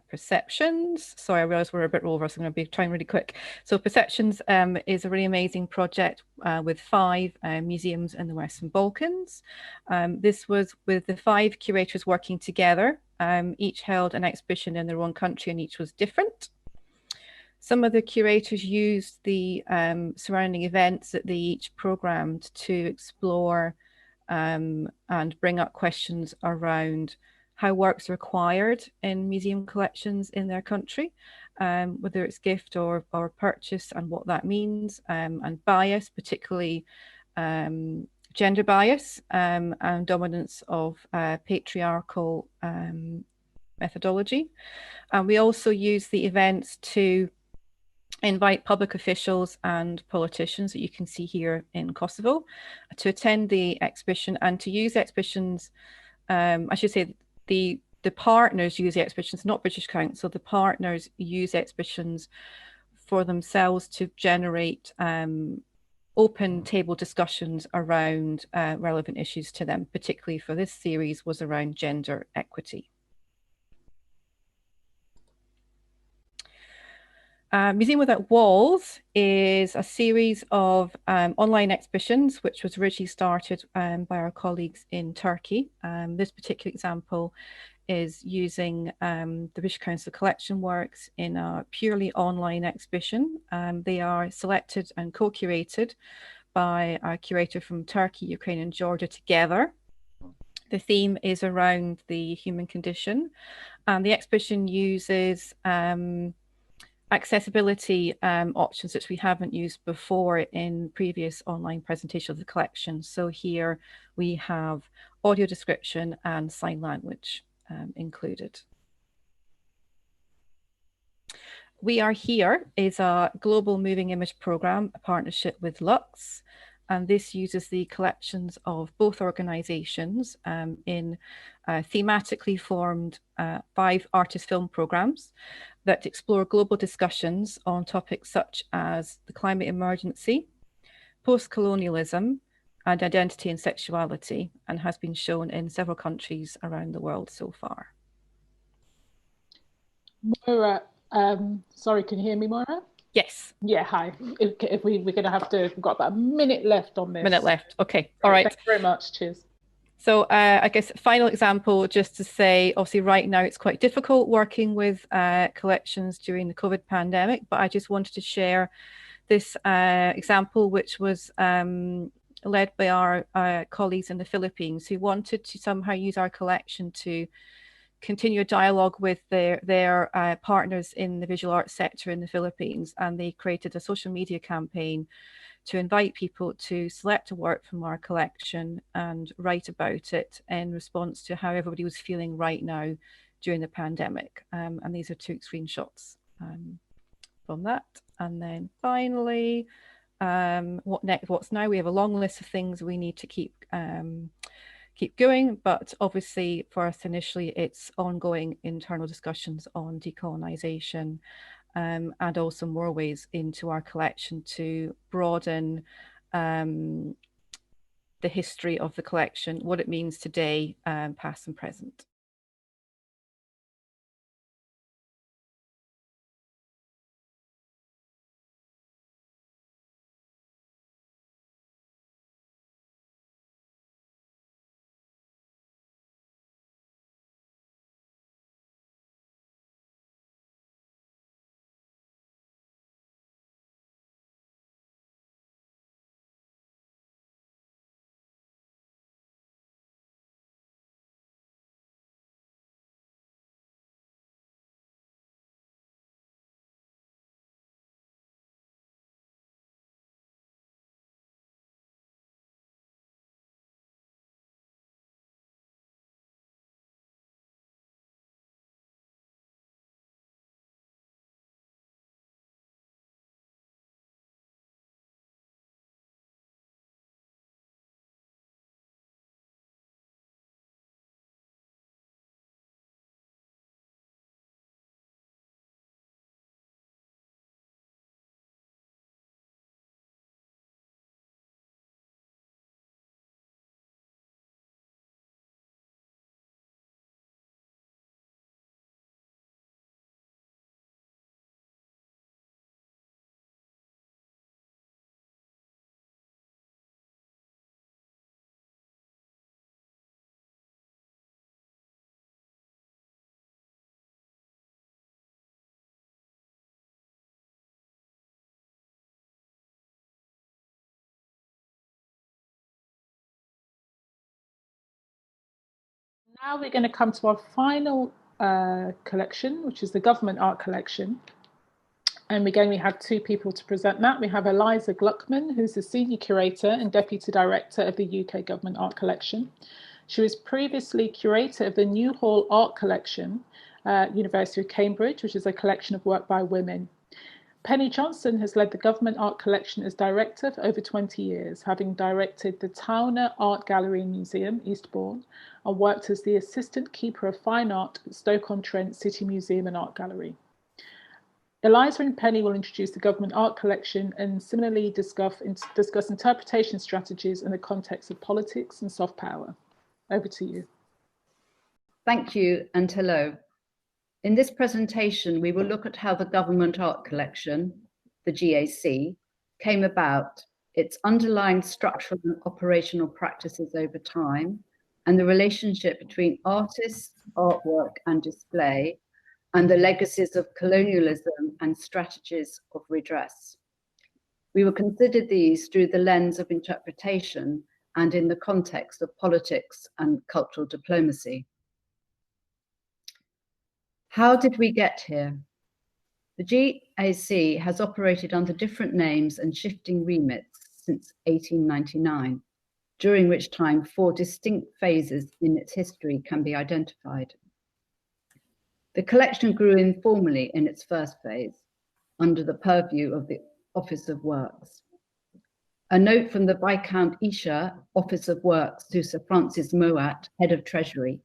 Perceptions. Sorry, I realize we're a bit over, so I'm going to be trying really quick. So Perceptions is a really amazing project with 5 museums in the Western Balkans. This was with the 5 curators working together. Each held an exhibition in their own country and each was different. Some of the curators used the surrounding events that they each programmed to explore and bring up questions around how works are acquired in museum collections in their country, whether it's gift or purchase and what that means, and bias, particularly gender bias and dominance of patriarchal methodology. And we also use the events to invite public officials and politicians that you can see here in Kosovo to attend the exhibition and to use exhibitions, I should say, the partners use the exhibitions, not British Council. The partners use exhibitions for themselves to generate open table discussions around relevant issues to them, particularly for this series was around gender equity. Museum Without Walls is a series of online exhibitions, which was originally started by our colleagues in Turkey. This particular example is using the British Council collection works in a purely online exhibition. They are selected and co-curated by a curator from Turkey, Ukraine, and Georgia together. The theme is around the human condition, and the exhibition uses accessibility options which we haven't used before in previous online presentations of the collection. So here we have audio description and sign language included. We Are Here is a global moving image program, a partnership with Lux, and this uses the collections of both organizations in thematically formed 5 artist film programs that explore global discussions on topics such as the climate emergency, post-colonialism, and identity and sexuality, and has been shown in several countries around the world so far. Moira, sorry, can you hear me, Moira? Yes. Yeah, hi. If we're going to have to, we've got about a minute left on this. Minute left, okay, all right. Thank you very much, cheers. So I guess final example, just to say, obviously right now it's quite difficult working with collections during the COVID pandemic, but I just wanted to share this example, which was led by our colleagues in the Philippines who wanted to somehow use our collection to continue a dialogue with their partners in the visual arts sector in the Philippines. And they created a social media campaign to invite people to select a work from our collection and write about it in response to how everybody was feeling right now during the pandemic. And these are 2 screenshots from that. And then finally, what's now? We have a long list of things we need to keep going, but obviously for us initially it's ongoing internal discussions on decolonisation, and also more ways into our collection to broaden the history of the collection, what it means today, past and present. Now we're going to come to our final collection, which is the Government Art Collection. And again, we have two people to present that. We have Eliza Gluckman, who's the Senior Curator and Deputy Director of the UK Government Art Collection. She was previously Curator of the New Hall Art Collection, University of Cambridge, which is a collection of work by women. Penny Johnson has led the Government Art Collection as Director for over 20 years, having directed the Towner Art Gallery and Museum, Eastbourne, and worked as the Assistant Keeper of Fine Art at Stoke-on-Trent City Museum and Art Gallery. Eliza and Penny will introduce the Government Art Collection and similarly discuss interpretation strategies in the context of politics and soft power. Over to you. Thank you and hello. In this presentation, we will look at how the Government Art Collection, the GAC, came about, its underlying structural and operational practices over time, and the relationship between artists, artwork and display, and the legacies of colonialism and strategies of redress. We will consider these through the lens of interpretation and in the context of politics and cultural diplomacy. How did we get here? The GAC has operated under different names and shifting remits since 1899, during which time 4 distinct phases in its history can be identified. The collection grew informally in its first phase, under the purview of the Office of Works. A note from the Viscount Esher, Office of Works, to Sir Francis Mowat, Head of Treasury,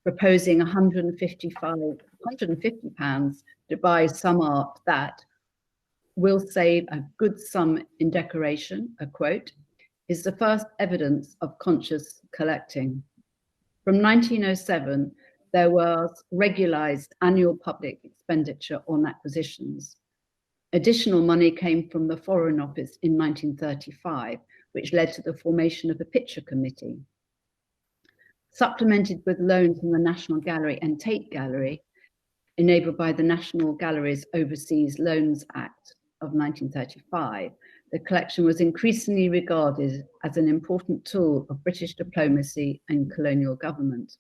proposing £150 to buy some art that will save a good sum in decoration, a quote, is the first evidence of conscious collecting. From 1907, there was regularised annual public expenditure on acquisitions. Additional money came from the Foreign Office in 1935, which led to the formation of the Picture Committee. Supplemented with loans from the National Gallery and Tate Gallery, enabled by the National Gallery's Overseas Loans Act of 1935, the collection was increasingly regarded as an important tool of British diplomacy and colonial government.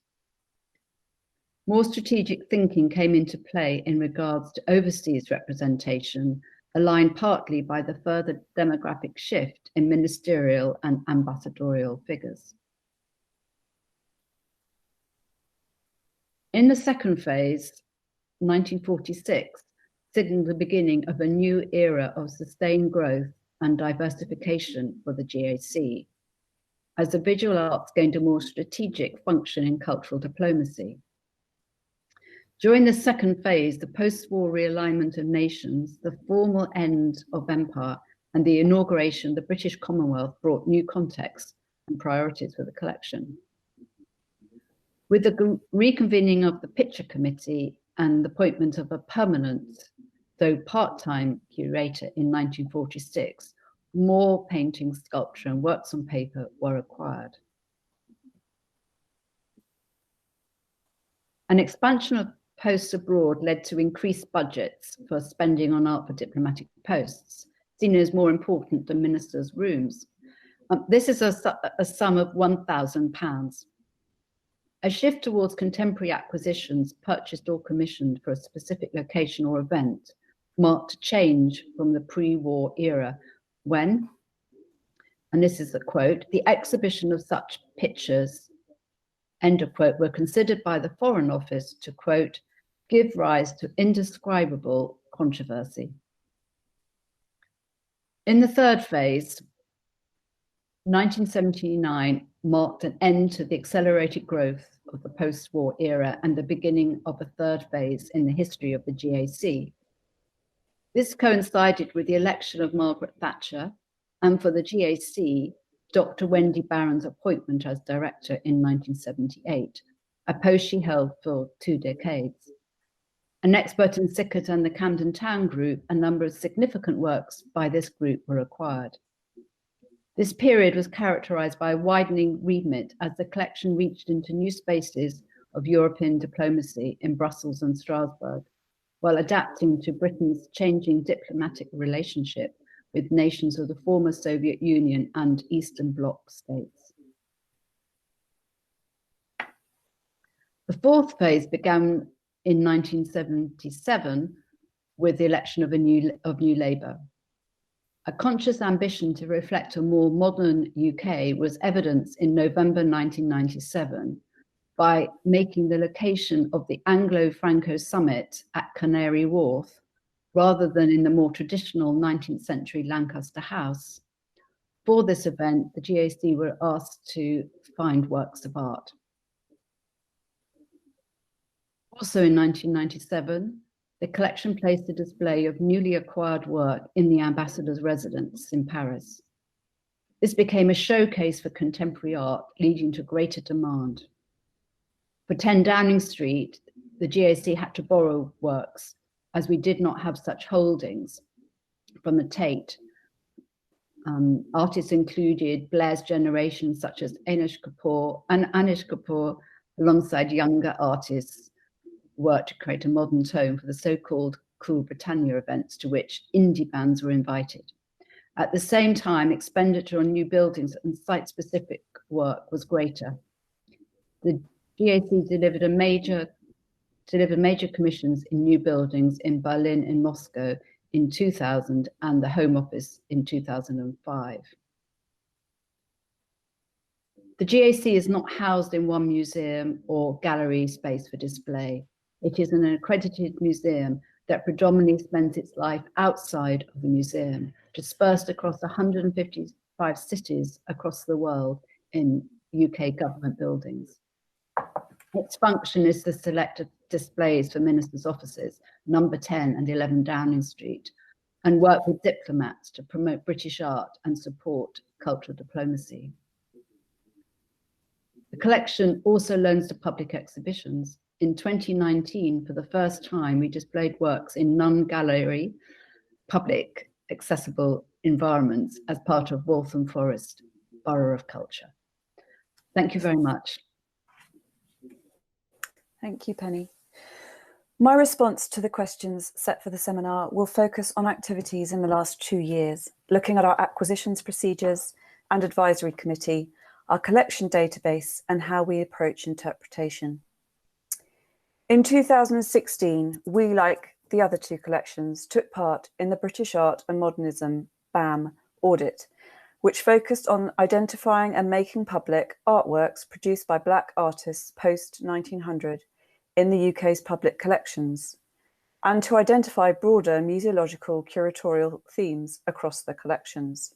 More strategic thinking came into play in regards to overseas representation, aligned partly by the further demographic shift in ministerial and ambassadorial figures. In the second phase, 1946, signalled the beginning of a new era of sustained growth and diversification for the GAC, as the visual arts gained a more strategic function in cultural diplomacy. During the second phase, the post-war realignment of nations, the formal end of empire, and the inauguration of the British Commonwealth brought new contexts and priorities for the collection. With the reconvening of the Picture Committee and the appointment of a permanent, though part-time curator in 1946, more painting, sculpture, and works on paper were required. An expansion of posts abroad led to increased budgets for spending on art for diplomatic posts, seen as more important than ministers' rooms. This is a sum of £1,000. A shift towards contemporary acquisitions purchased or commissioned for a specific location or event marked a change from the pre-war era when, and this is a quote, the exhibition of such pictures, end of quote, were considered by the Foreign Office to, quote, give rise to indescribable controversy. In the third phase, 1979 marked an end to the accelerated growth of the post-war era and the beginning of a third phase in the history of the GAC. This coincided with the election of Margaret Thatcher and for the GAC, Dr. Wendy Barron's appointment as director in 1978, a post she held for 2 decades. An expert in Sickert and the Camden Town Group, a number of significant works by this group were acquired. This period was characterized by a widening remit as the collection reached into new spaces of European diplomacy in Brussels and Strasbourg, while adapting to Britain's changing diplomatic relationship with nations of the former Soviet Union and Eastern Bloc states. The fourth phase began in 1977 with the election of new Labour. A conscious ambition to reflect a more modern UK was evidenced in November 1997 by making the location of the Anglo-Franco summit at Canary Wharf rather than in the more traditional 19th century Lancaster House. For this event, the GAC were asked to find works of art. Also in 1997, the collection placed a display of newly acquired work in the ambassador's residence in Paris. This became a showcase for contemporary art, leading to greater demand. For 10 Downing Street, the GAC had to borrow works as we did not have such holdings from the Tate. Artists included Blair's generation, such as Anish Kapoor, alongside younger artists, worked to create a modern tone for the so-called Cool Britannia events to which indie bands were invited. At the same time, expenditure on new buildings and site-specific work was greater. The GAC delivered major commissions in new buildings in Berlin and Moscow in 2000 and the Home Office in 2005. The GAC is not housed in one museum or gallery space for display. It is an accredited museum that predominantly spends its life outside of the museum, dispersed across 155 cities across the world in UK government buildings. Its function is to select displays for ministers' offices, number 10 and 11 Downing Street, and work with diplomats to promote British art and support cultural diplomacy. The collection also loans to public exhibitions. In 2019, for the first time, we displayed works in non-gallery, public, accessible environments as part of Waltham Forest Borough of Culture. Thank you very much. Thank you, Penny. My response to the questions set for the seminar will focus on activities in the last 2 years, looking at our acquisitions procedures and advisory committee, our collection database, and how we approach interpretation. In 2016, we, like the other 2 collections, took part in the British Art and Modernism BAM audit, which focused on identifying and making public artworks produced by Black artists post-1900 in the UK's public collections. and to identify broader museological curatorial themes across the collections.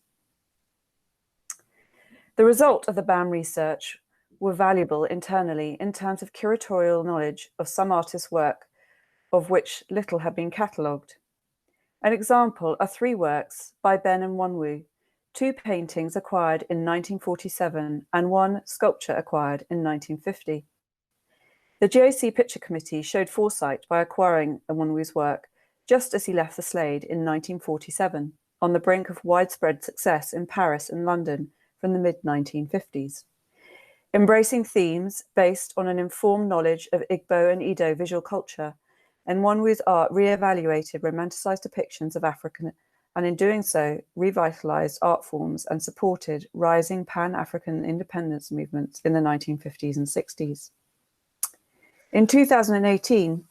The result of the BAM research were valuable internally in terms of curatorial knowledge of some artists' work of which little had been catalogued. An example are 3 works by Ben and Wanwu, 2 paintings acquired in 1947 and 1 sculpture acquired in 1950. The GAC Picture Committee showed foresight by acquiring Wanwu's work just as he left the Slade in 1947, on the brink of widespread success in Paris and London from the mid-1950s. Embracing themes based on an informed knowledge of Igbo and Edo visual culture, and Wanwu's art re-evaluated romanticized depictions of African, and in doing so, revitalized art forms and supported rising Pan-African independence movements in the 1950s and 60s. In 2018,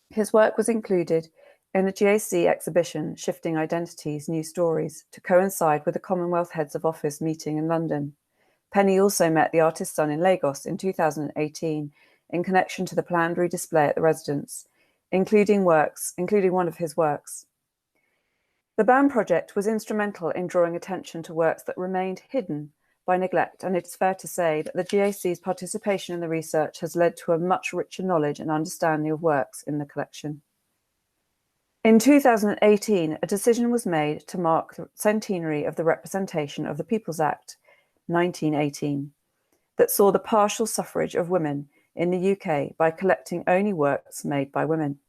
his work was included in the GAC exhibition Shifting Identities, New Stories, to coincide with the Commonwealth Heads of Office meeting in London. Penny also met the artist's son in Lagos in 2018 in connection to the planned redisplay at the residence, including one of his works. The BAM project was instrumental in drawing attention to works that remained hidden by neglect, and it's fair to say that the GAC's participation in the research has led to a much richer knowledge and understanding of works in the collection. In 2018, a decision was made to mark the centenary of the Representation of the People's Act 1918 that saw the partial suffrage of women in the UK by collecting only works made by women.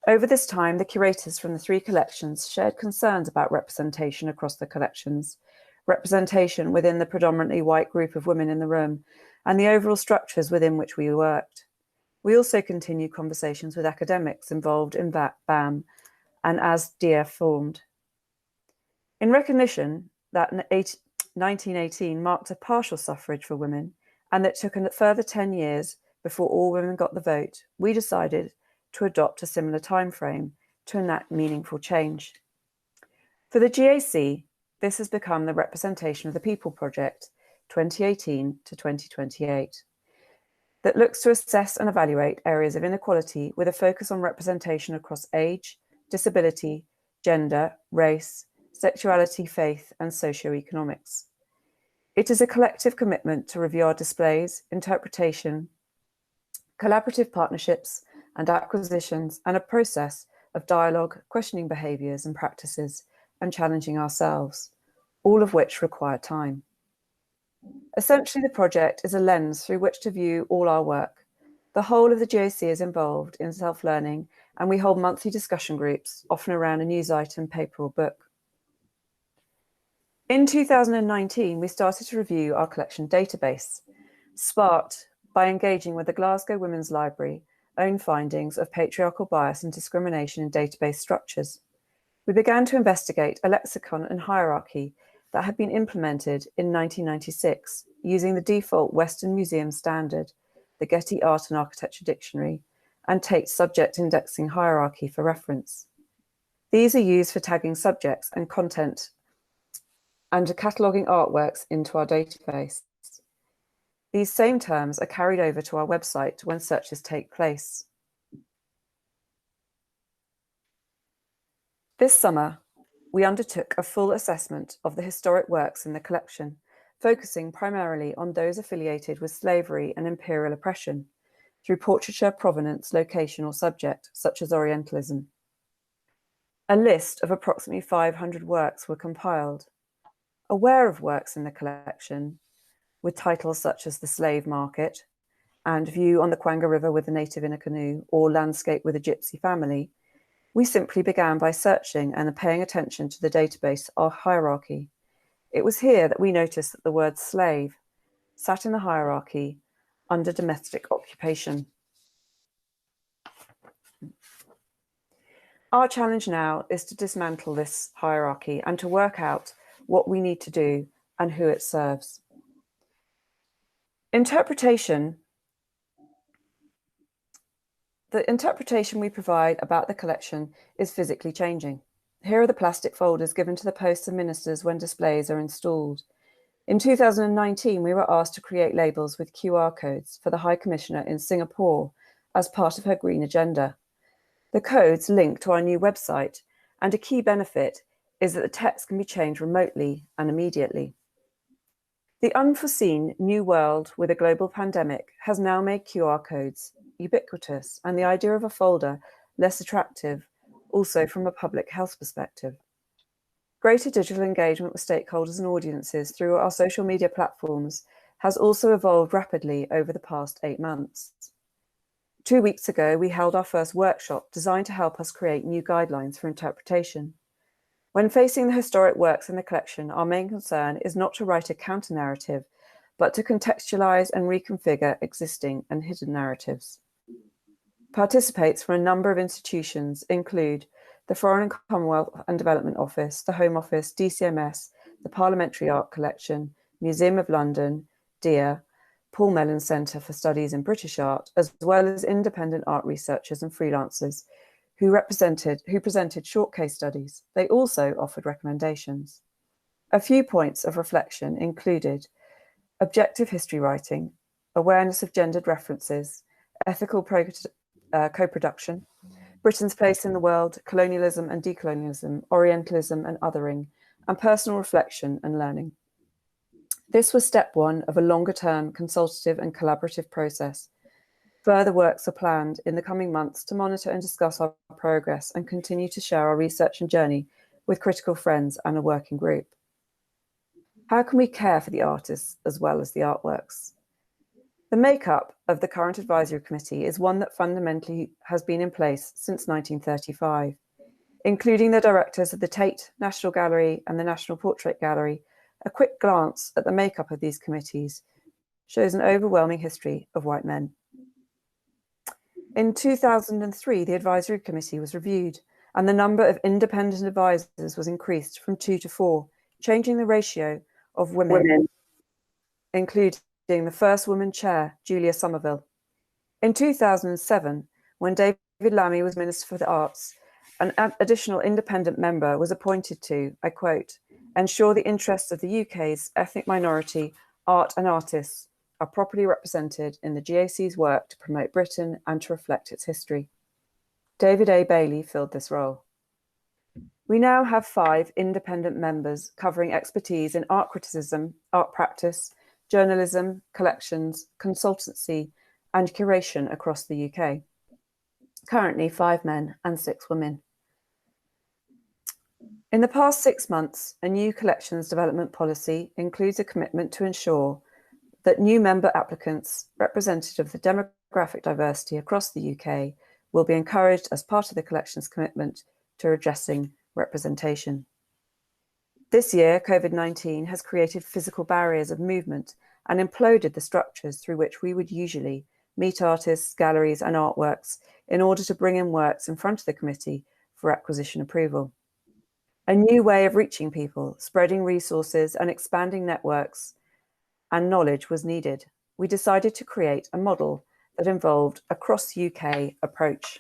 Over this time, the curators from the 3 collections shared concerns about representation across the collections, representation within the predominantly white group of women in the room, and the overall structures within which we worked. We also continued conversations with academics involved in BAM and as DIA formed. In recognition that 1918 marked a partial suffrage for women and that took a further 10 years before all women got the vote, we decided to adopt a similar timeframe to enact meaningful change. For the GAC, this has become the Representation of the People Project 2018 to 2028. That looks to assess and evaluate areas of inequality with a focus on representation across age, disability, gender, race, sexuality, faith, and socioeconomics. It is a collective commitment to review our displays, interpretation, collaborative partnerships and acquisitions, and a process of dialogue, questioning behaviours and practices, and challenging ourselves, all of which require time. Essentially, the project is a lens through which to view all our work. The whole of the GAC is involved in self-learning, and we hold monthly discussion groups, often around a news item, paper or book. In 2019, we started to review our collection database, sparked by engaging with the Glasgow Women's Library own findings of patriarchal bias and discrimination in database structures. We began to investigate a lexicon and hierarchy that had been implemented in 1996 using the default Western Museum standard, the Getty Art and Architecture Dictionary, and Tate's subject indexing hierarchy for reference. These are used for tagging subjects and content and cataloguing artworks into our database. These same terms are carried over to our website when searches take place. This summer, we undertook a full assessment of the historic works in the collection, focusing primarily on those affiliated with slavery and imperial oppression through portraiture, provenance, location, or subject, such as Orientalism. A list of approximately 500 works were compiled. Aware of works in the collection, with titles such as The Slave Market and View on the Kwanga River with a Native in a Canoe or Landscape with a Gypsy Family, we simply began by searching and paying attention to the database or hierarchy. It was here that we noticed that the word slave sat in the hierarchy under domestic occupation. Our challenge now is to dismantle this hierarchy and to work out what we need to do and who it serves. Interpretation. The interpretation we provide about the collection is physically changing. Here are the plastic folders given to the posts and ministers when displays are installed. In 2019, we were asked to create labels with QR codes for the High Commissioner in Singapore as part of her green agenda. The codes link to our new website, and a key benefit is that the text can be changed remotely and immediately. The unforeseen new world with a global pandemic has now made QR codes ubiquitous and the idea of a folder less attractive, also from a public health perspective. Greater digital engagement with stakeholders and audiences through our social media platforms has also evolved rapidly over the past 8 months. 2 weeks ago, we held our first workshop designed to help us create new guidelines for interpretation. When facing the historic works in the collection, our main concern is not to write a counter-narrative, but to contextualize and reconfigure existing and hidden narratives. Participants from a number of institutions include the Foreign and Commonwealth and Development Office, the Home Office, DCMS, the Parliamentary Art Collection, Museum of London, DEA, Paul Mellon Centre for Studies in British Art, as well as independent art researchers and freelancers who presented short case studies. They also offered recommendations. A few points of reflection included objective history writing, awareness of gendered references, ethical co-production, Britain's place in the world, colonialism and decolonialism, Orientalism and othering, and personal reflection and learning. This was step one of a longer-term consultative and collaborative process. Further works are planned in the coming months to monitor and discuss our progress and continue to share our research and journey with critical friends and a working group. How can we care for the artists as well as the artworks? The makeup of the current advisory committee is one that fundamentally has been in place since 1935, including the directors of the Tate National Gallery and the National Portrait Gallery. A quick glance at the makeup of these committees shows an overwhelming history of white men. In 2003, the advisory committee was reviewed and the number of independent advisors was increased from 2 to 4, changing the ratio of women, including the first woman chair, Julia Somerville. In 2007, when David Lammy was Minister for the Arts, an additional independent member was appointed to, I quote, ensure the interests of the UK's ethnic minority, art and artists are properly represented in the GAC's work to promote Britain and to reflect its history. David A. Bailey filled this role. We now have 5 independent members covering expertise in art criticism, art practice, journalism, collections, consultancy, and curation across the UK. Currently 5 men and 6 women. In the past 6 months, a new collections development policy includes a commitment to ensure that new member applicants representative of the demographic diversity across the UK will be encouraged as part of the collections commitment to addressing representation. This year, COVID-19 has created physical barriers of movement and imploded the structures through which we would usually meet artists, galleries and artworks in order to bring in works in front of the committee for acquisition approval. A new way of reaching people, spreading resources and expanding networks and knowledge was needed. We decided to create a model that involved a cross-UK approach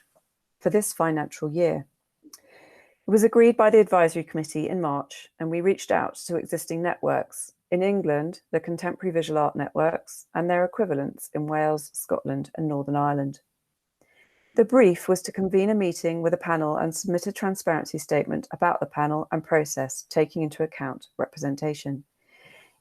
for this financial year. It was agreed by the advisory committee in March, and we reached out to existing networks. In England, the Contemporary Visual Art Networks and their equivalents in Wales, Scotland and Northern Ireland. The brief was to convene a meeting with a panel and submit a transparency statement about the panel and process, taking into account representation.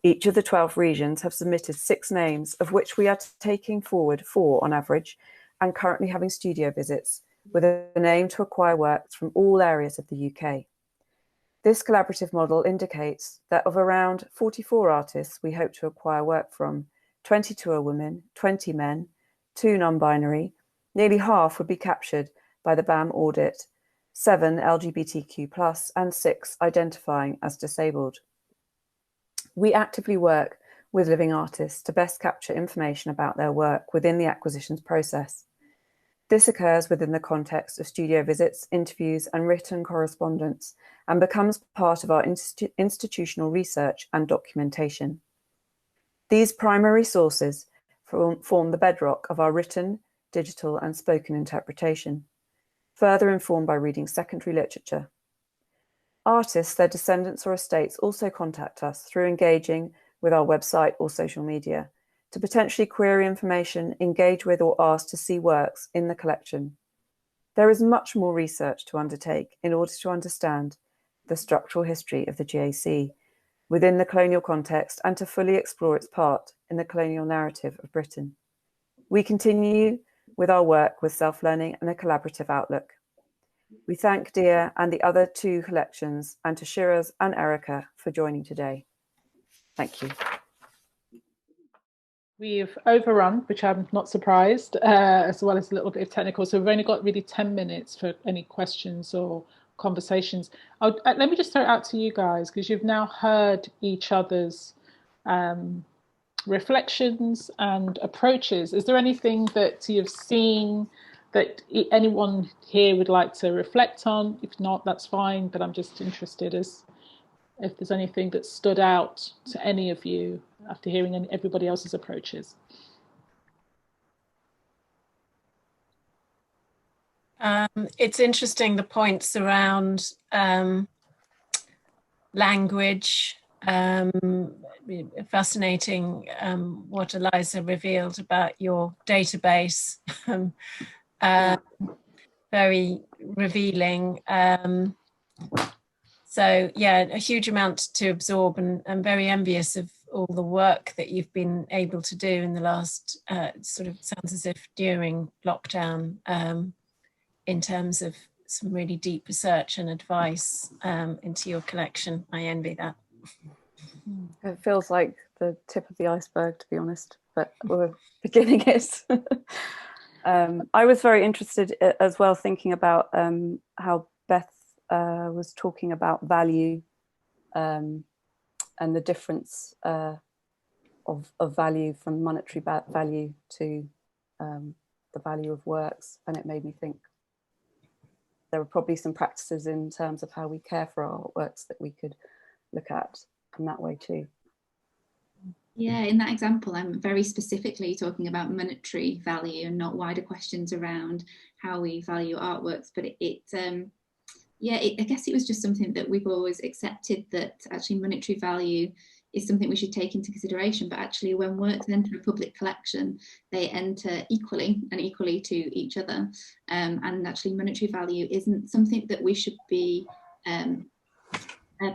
Each of the 12 regions have submitted 6 names, of which we are taking forward 4 on average, and currently having studio visits, with an aim to acquire works from all areas of the UK. This collaborative model indicates that of around 44 artists we hope to acquire work from, 22 are women, 20 men, 2 non-binary, nearly half would be captured by the BAM audit, 7 LGBTQ+, and 6 identifying as disabled. We actively work with living artists to best capture information about their work within the acquisitions process. This occurs within the context of studio visits, interviews, and written correspondence, and becomes part of our institutional research and documentation. These primary sources form the bedrock of our written, digital, and spoken interpretation, further informed by reading secondary literature. Artists, their descendants or estates also contact us through engaging with our website or social media to potentially query information, engage with or ask to see works in the collection. There is much more research to undertake in order to understand the structural history of the GAC within the colonial context and to fully explore its part in the colonial narrative of Britain. We continue with our work with self-learning and a collaborative outlook. We thank Dia and the other two collections, and to Shiraz and Erica for joining today. Thank you. We've overrun, which I'm not surprised, as well as a little bit of technical. So we've only got really 10 minutes for any questions or conversations. Let me just throw it out to you guys, because you've now heard each other's reflections and approaches. Is there anything that you've seen that anyone here would like to reflect on? If not, that's fine, but I'm just interested as if there's anything that stood out to any of you after hearing everybody else's approaches. It's interesting, the points around language, fascinating what Eliza revealed about your database, very revealing. So yeah, a huge amount to absorb, and I'm very envious of all the work that you've been able to do in the last, sort of sounds as if during lockdown, in terms of some really deep research and advice into your collection. I envy that. It feels like the tip of the iceberg, to be honest, but we're beginning it. I was very interested as well, thinking about how Beth was talking about value and the difference of value from monetary value to the value of works, and it made me think there are probably some practices in terms of how we care for our works that we could look at in that way too. Yeah, in that example, I'm very specifically talking about monetary value and not wider questions around how we value artworks. But I guess it was just something that we've always accepted, that actually monetary value is something we should take into consideration. But actually, when works enter a public collection, they enter equally to each other. And actually, monetary value isn't something that we should be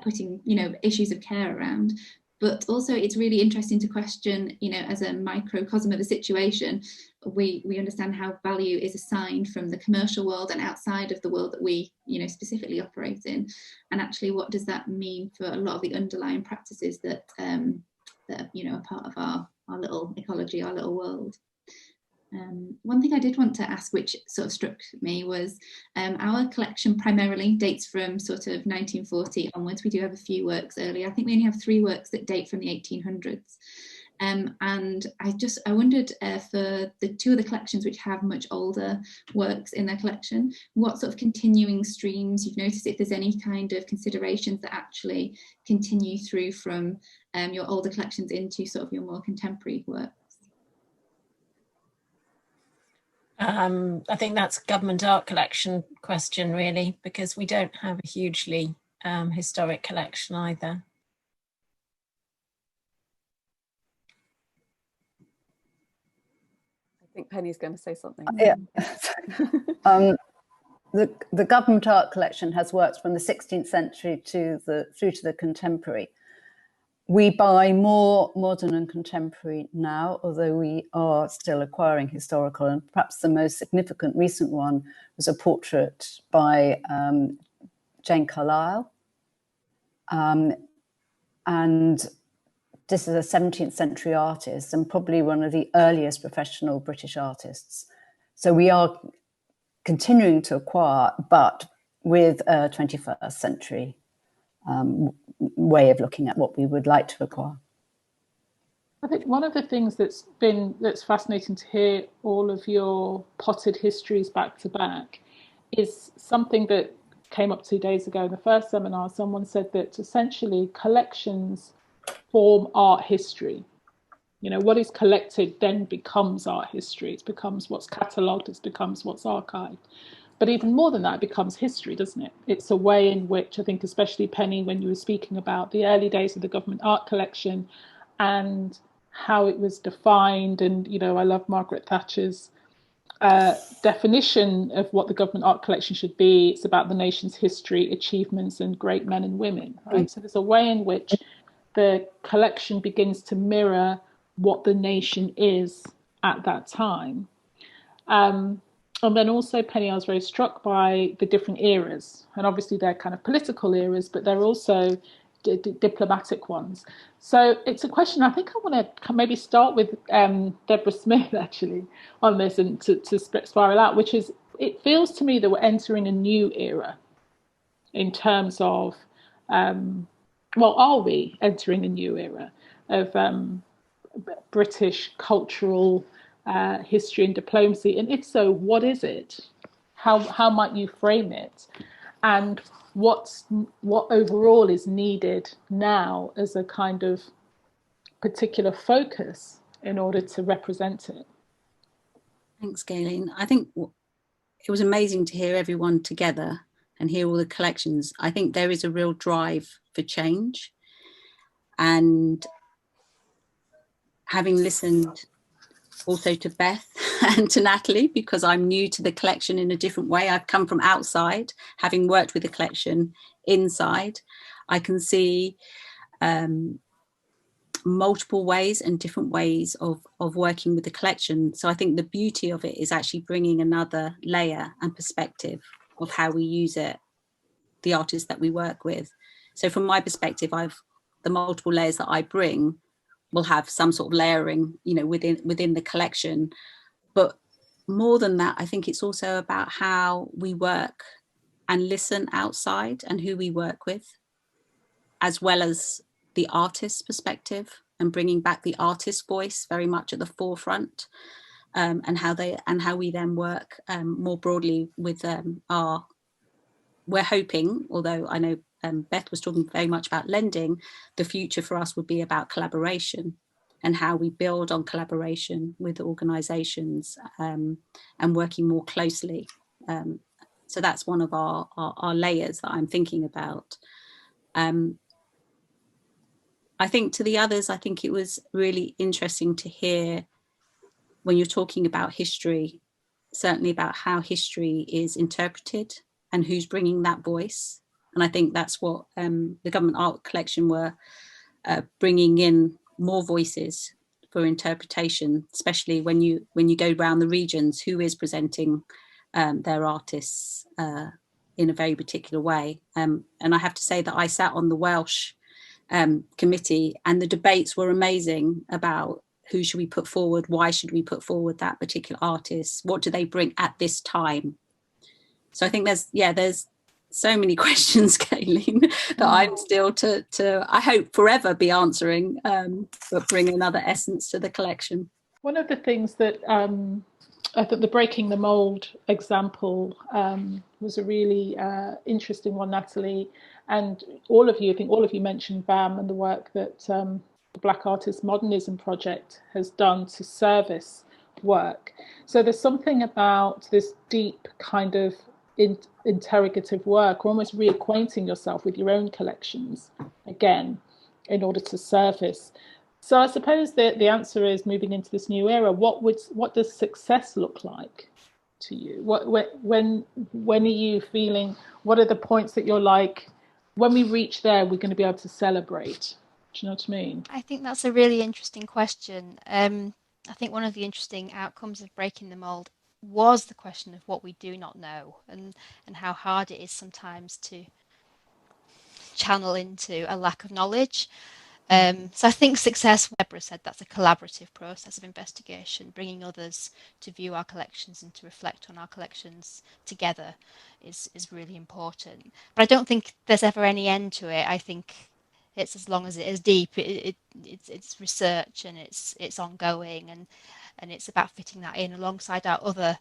putting, issues of care around. But also, it's really interesting to question, as a microcosm of the situation, we understand how value is assigned from the commercial world and outside of the world that we, specifically operate in. And actually, what does that mean for a lot of the underlying practices that are part of our little ecology, our little world? One thing I did want to ask, which sort of struck me, was our collection primarily dates from sort of 1940 onwards. We do have a few works earlier. I think we only have 3 works that date from the 1800s. And I wondered for the 2 of the collections which have much older works in their collection, what sort of continuing streams you've noticed, if there's any kind of considerations that actually continue through from your older collections into sort of your more contemporary work. I think that's a government art collection question, really, because we don't have a hugely historic collection either. I think Penny's going to say something. Yeah. The government art collection has works from the 16th century through to the contemporary. We buy more modern and contemporary now, although we are still acquiring historical, and perhaps the most significant recent one was a portrait by Jane Carlyle. And this is a 17th century artist and probably one of the earliest professional British artists. So we are continuing to acquire, but with a 21st century way of looking at what we would like to acquire. I think one of the things that's fascinating to hear all of your potted histories back to back is something that came up 2 days ago in the first seminar. Someone said that essentially collections form art history. What is collected then becomes art history. It becomes what's catalogued, it becomes what's archived. But even more than that, it becomes history, doesn't it? It's a way in which, I think, especially Penny, when you were speaking about the early days of the government art collection and how it was defined. And, I love Margaret Thatcher's definition of what the government art collection should be. It's about the nation's history, achievements, and great men and women, right? So there's a way in which the collection begins to mirror what the nation is at that time. And then also, Penny, I was very struck by the different eras. And obviously they're kind of political eras, but they're also diplomatic ones. So it's a question, I think I want to maybe start with Deborah Smith, actually, on this, and to spiral out, which is, it feels to me that we're entering a new era in terms of, well, are we entering a new era of British cultural history and diplomacy? And if so, what is it? How might you frame it? And what overall is needed now as a kind of particular focus in order to represent it? Thanks, Gaylene. I think it was amazing to hear everyone together and hear all the collections. I think there is a real drive for change. And having listened also to Beth and to Natalie, because I'm new to the collection in a different way. I've come from outside, having worked with the collection inside. I can see multiple ways and different ways of working with the collection. So I think the beauty of it is actually bringing another layer and perspective of how we use it, the artists that we work with. So from my perspective, the multiple layers that I bring will have some sort of layering, you know, within the collection. But more than that, I think it's also about how we work and listen outside and who we work with, as well as the artist's perspective, and bringing back the artist's voice very much at the forefront, and how we then work more broadly with we're hoping, although I know Beth was talking very much about lending, the future for us would be about collaboration and how we build on collaboration with organisations and working more closely. So that's one of our layers that I'm thinking about. I think to the others, I think it was really interesting to hear when you're talking about history, certainly about how history is interpreted and who's bringing that voice. And I think that's what the government art collection were bringing in, more voices for interpretation, especially when you go around the regions, who is presenting their artists in a very particular way. And I have to say that I sat on the Welsh committee, and the debates were amazing about who should we put forward, why should we put forward that particular artist, what do they bring at this time. So I think there's so many questions, Gaylene, that I'm still to I hope forever be answering, but bring another essence to the collection. One of the things that I thought the breaking the mould example was a really interesting one, Natalie, and all of you mentioned BAM and the work that the Black Artist Modernism Project has done to service work. So there's something about this deep kind of interrogative work, almost reacquainting yourself with your own collections again in order to service. So I suppose the answer is, moving into this new era, what does success look like to you? When are you feeling, what are the points that you're like, when we reach there, we're going to be able to celebrate? Do you know what I mean? I think that's a really interesting question. I think one of the interesting outcomes of breaking the mould was the question of what we do not know, and how hard it is sometimes to channel into a lack of knowledge. So I think success, Deborah said, that's a collaborative process of investigation, bringing others to view our collections and to reflect on our collections together is really important. But I don't think there's ever any end to it. I think it's, as long as it is deep, it's research, and it's ongoing, and it's about fitting that in alongside our other,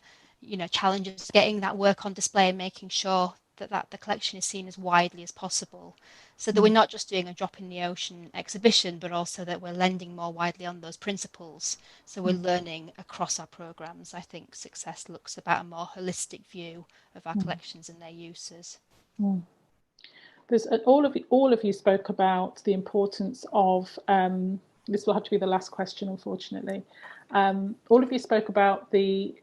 challenges, getting that work on display and making sure that the collection is seen as widely as possible, so that we're not just doing a drop in the ocean exhibition, but also that we're lending more widely on those principles, so we're learning across our programs. I think success looks about a more holistic view of our collections and their uses. There's all of you spoke about the importance of this will have to be the last question, unfortunately. All of you spoke about the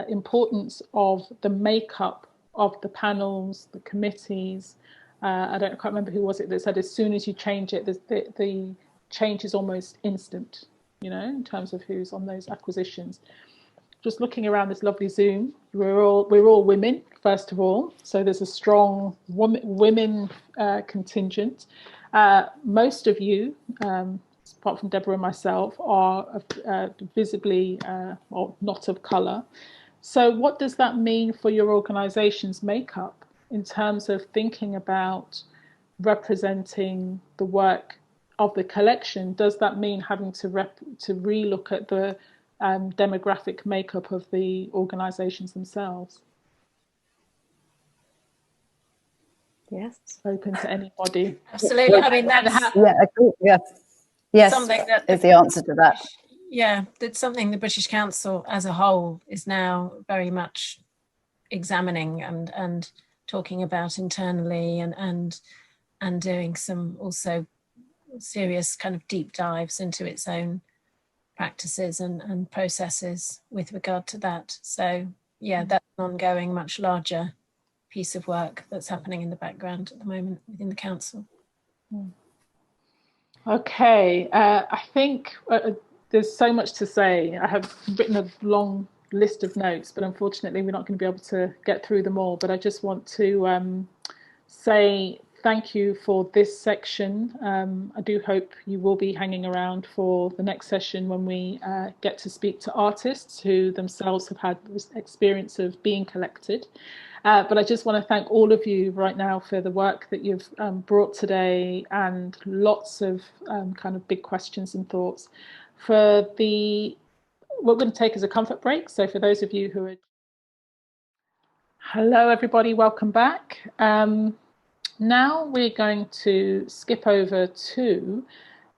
importance of the makeup of the panels, the committees. I can't remember who was it that said as soon as you change it, the change is almost instant, you know, in terms of who's on those acquisitions. Just looking around this lovely Zoom, we're all women, first of all. So there's a strong women contingent. Most of you, apart from Deborah and myself, are visibly or not of colour. So what does that mean for your organisation's makeup in terms of thinking about representing the work of the collection? Does that mean having to relook at the demographic makeup of the organisations themselves? Yes. Open to anybody. Absolutely. I mean, that's yes, something that is the answer to that. Yeah, that's something the British Council as a whole is now very much examining and talking about internally, and doing some also serious kind of deep dives into its own practices and processes with regard to that. So yeah, that's an ongoing, much larger piece of work that's happening in the background at the moment within the council. Okay, I think there's so much to say. I have written a long list of notes, but unfortunately we're not going to be able to get through them all. But I just want to say thank you for this section. I do hope you will be hanging around for the next session when we get to speak to artists who themselves have had this experience of being collected. But I just want to thank all of you right now for the work that you've brought today, and lots of kind of big questions and thoughts. We're going to take as a comfort break. So for those of you who are... Hello, everybody, welcome back. Now we're going to skip over to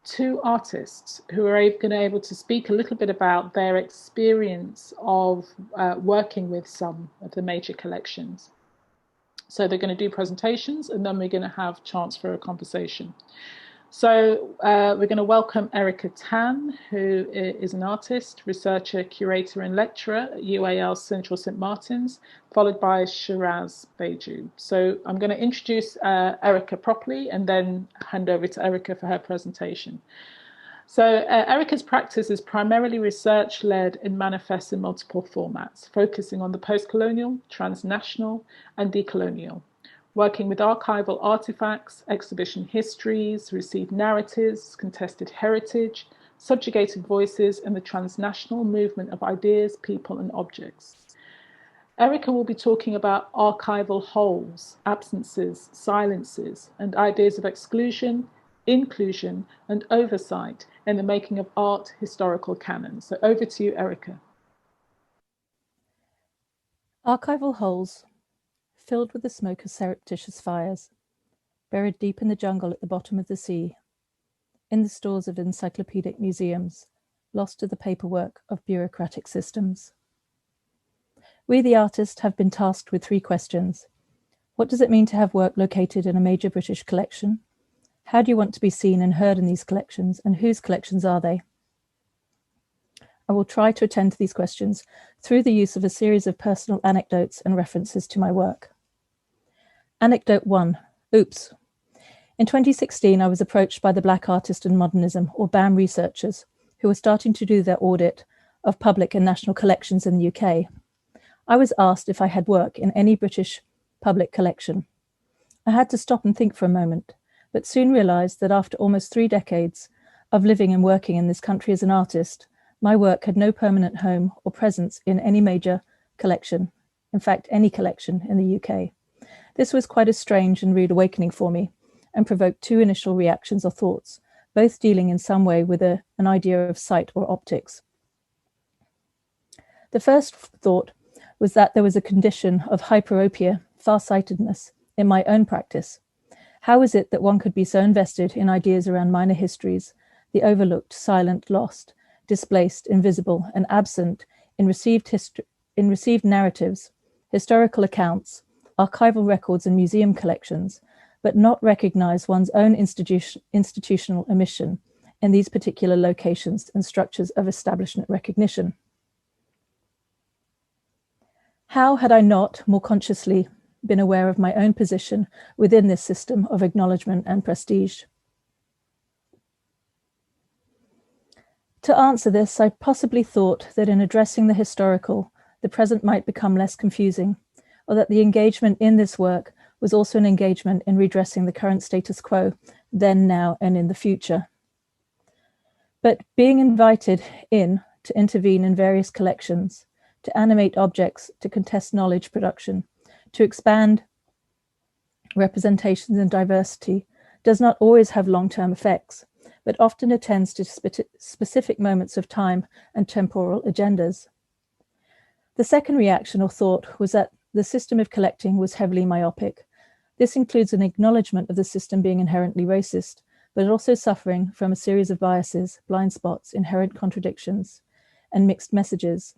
two artists who are able to speak a little bit about their experience of working with some of the major collections. So they're going to do presentations, and then we're going to have a chance for a conversation. So we're going to welcome Erica Tan, who is an artist, researcher, curator and lecturer at UAL Central St Martin's, followed by Shiraz Beju. So I'm going to introduce Erica properly and then hand over to Erica for her presentation. So Erica's practice is primarily research-led and manifests in multiple formats, focusing on the post-colonial, transnational and decolonial, working with archival artifacts, exhibition histories, received narratives, contested heritage, subjugated voices, and the transnational movement of ideas, people, and objects. Erica will be talking about archival holes, absences, silences, and ideas of exclusion, inclusion, and oversight in the making of art historical canon. So over to you, Erica. Archival holes, filled with the smoke of surreptitious fires, buried deep in the jungle at the bottom of the sea, in the stores of encyclopedic museums, lost to the paperwork of bureaucratic systems. We, the artists, have been tasked with three questions. What does it mean to have work located in a major British collection? How do you want to be seen and heard in these collections, and whose collections are they? I will try to attend to these questions through the use of a series of personal anecdotes and references to my work. Anecdote 1. Oops. In 2016, I was approached by the Black Artist and Modernism, or BAM researchers, who were starting to do their audit of public and national collections in the UK. I was asked if I had work in any British public collection. I had to stop and think for a moment, but soon realised that after almost 3 decades of living and working in this country as an artist, my work had no permanent home or presence in any major collection, in fact, any collection in the UK. This was quite a strange and rude awakening for me, and provoked 2 initial reactions or thoughts, both dealing in some way with an idea of sight or optics. The first thought was that there was a condition of hyperopia, farsightedness, in my own practice. How is it that one could be so invested in ideas around minor histories, the overlooked, silent, lost, displaced, invisible, and absent in received narratives, historical accounts, archival records and museum collections, but not recognize one's own institutional omission in these particular locations and structures of establishment recognition? How had I not more consciously been aware of my own position within this system of acknowledgement and prestige? To answer this, I possibly thought that in addressing the historical, the present might become less confusing, or that the engagement in this work was also an engagement in redressing the current status quo, then, now, and in the future. But being invited in to intervene in various collections, to animate objects, to contest knowledge production, to expand representations and diversity, does not always have long-term effects, but often attends to specific moments of time and temporal agendas. The second reaction or thought was that the system of collecting was heavily myopic. This includes an acknowledgement of the system being inherently racist, but also suffering from a series of biases, blind spots, inherent contradictions, and mixed messages.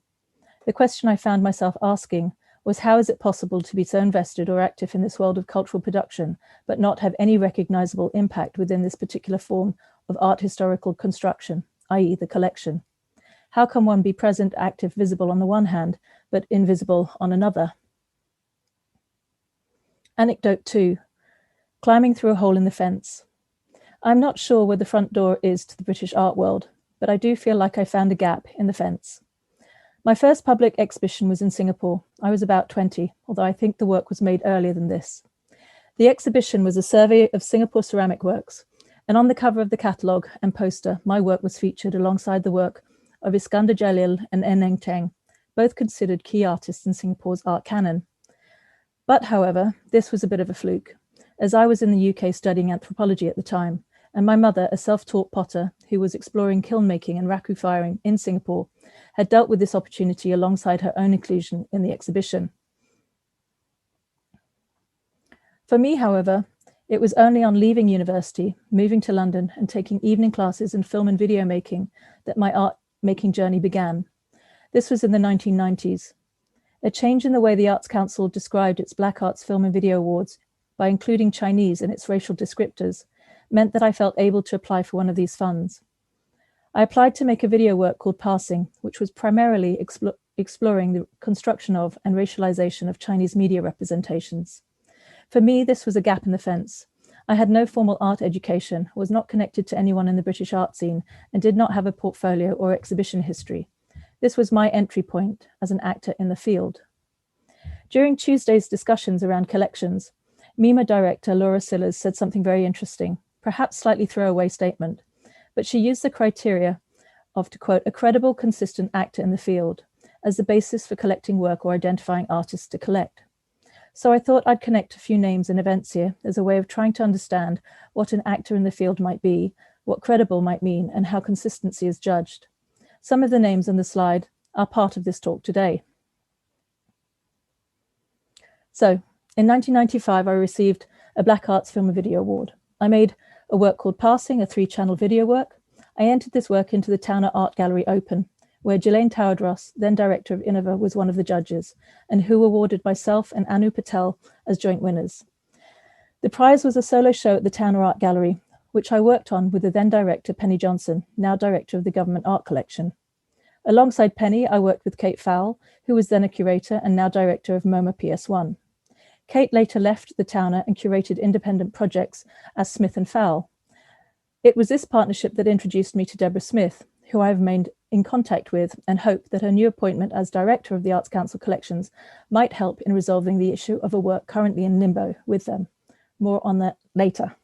The question I found myself asking was, how is it possible to be so invested or active in this world of cultural production, but not have any recognizable impact within this particular form of art historical construction, i.e. the collection? How can one be present, active, visible on the one hand, but invisible on another? Anecdote 2, climbing through a hole in the fence. I'm not sure where the front door is to the British art world, but I do feel like I found a gap in the fence. My first public exhibition was in Singapore. I was about 20, although I think the work was made earlier than this. The exhibition was a survey of Singapore ceramic works, and on the cover of the catalogue and poster, my work was featured alongside the work of Iskandar Jalil and Neng Teng, both considered key artists in Singapore's art canon. But, however, this was a bit of a fluke, as I was in the UK studying anthropology at the time, and my mother, a self-taught potter who was exploring kiln making and raku firing in Singapore, had dealt with this opportunity alongside her own inclusion in the exhibition. For me, however, it was only on leaving university, moving to London and taking evening classes in film and video making that my art making journey began. This was in the 1990s. A change in the way the Arts Council described its Black Arts Film and Video Awards by including Chinese in its racial descriptors meant that I felt able to apply for one of these funds. I applied to make a video work called Passing, which was primarily exploring the construction of and racialization of Chinese media representations. For me, this was a gap in the fence. I had no formal art education, was not connected to anyone in the British art scene, and did not have a portfolio or exhibition history. This was my entry point as an actor in the field. During Tuesday's discussions around collections, MIMA director Laura Sillars said something very interesting, perhaps slightly throwaway statement, but she used the criteria of, to quote, a credible, consistent actor in the field as the basis for collecting work or identifying artists to collect. So I thought I'd connect a few names and events here as a way of trying to understand what an actor in the field might be, what credible might mean, and how consistency is judged. Some of the names on the slide are part of this talk today. So, in 1995, I received a Black Arts Film and Video Award. I made a work called Passing, a 3-channel video work. I entered this work into the Towner Art Gallery Open, where Ghislaine Towdross, then director of Innova, was one of the judges, and who awarded myself and Anu Patel as joint winners. The prize was a solo show at the Towner Art Gallery, which I worked on with the then director Penny Johnson, now director of the Government Art Collection. Alongside Penny, I worked with Kate Fowle, who was then a curator and now director of MoMA PS1. Kate later left the Towner and curated independent projects as Smith and Fowle. It was this partnership that introduced me to Deborah Smith, who I have remained in contact with and hope that her new appointment as director of the Arts Council Collections might help in resolving the issue of a work currently in limbo with them. More on that later.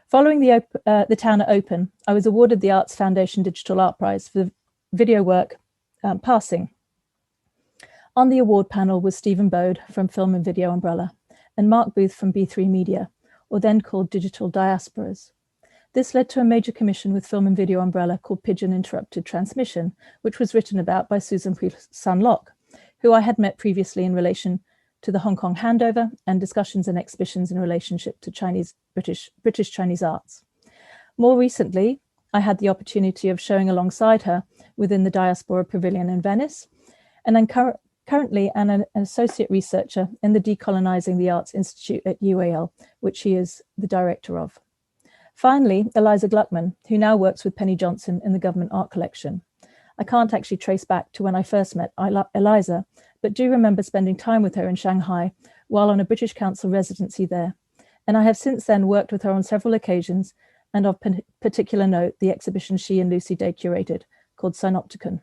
Following the Towner Open, I was awarded the Arts Foundation Digital Art Prize for the video work Passing. On the award panel was Stephen Bode from Film and Video Umbrella and Mark Booth from B3 Media, or then called Digital Diasporas. This led to a major commission with Film and Video Umbrella called Pigeon Interrupted Transmission, which was written about by Susan Sun Lok, who I had met previously in relation to the Hong Kong handover and discussions and exhibitions in relationship to British Chinese arts. More recently, I had the opportunity of showing alongside her within the Diaspora Pavilion in Venice, and I'm currently an associate researcher in the Decolonizing the Arts Institute at UAL, which she is the director of. Finally, Eliza Gluckman, who now works with Penny Johnson in the Government Art Collection. I can't actually trace back to when I first met Eliza, but do remember spending time with her in Shanghai while on a British Council residency there. And I have since then worked with her on several occasions, and of particular note, the exhibition she and Lucy Day curated, called Synopticon.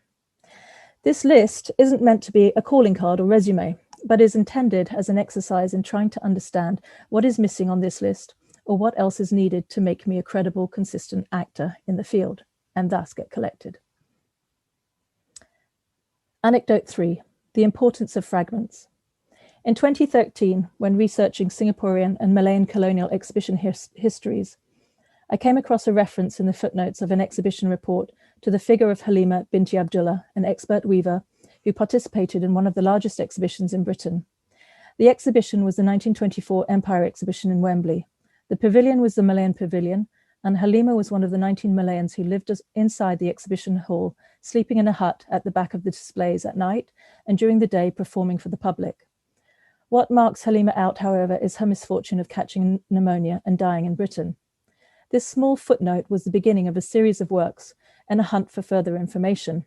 This list isn't meant to be a calling card or resume, but is intended as an exercise in trying to understand what is missing on this list, or what else is needed to make me a credible, consistent actor in the field, and thus get collected. Anecdote 3, the importance of fragments. In 2013, when researching Singaporean and Malayan colonial exhibition histories, I came across a reference in the footnotes of an exhibition report to the figure of Halima binti Abdullah, an expert weaver who participated in one of the largest exhibitions in Britain. The exhibition was the 1924 Empire exhibition in Wembley. The pavilion was the Malayan pavilion, and Halima was one of the 19 Malayans who lived inside the exhibition hall, sleeping in a hut at the back of the displays at night and during the day performing for the public. What marks Halima out, however, is her misfortune of catching pneumonia and dying in Britain. This small footnote was the beginning of a series of works and a hunt for further information.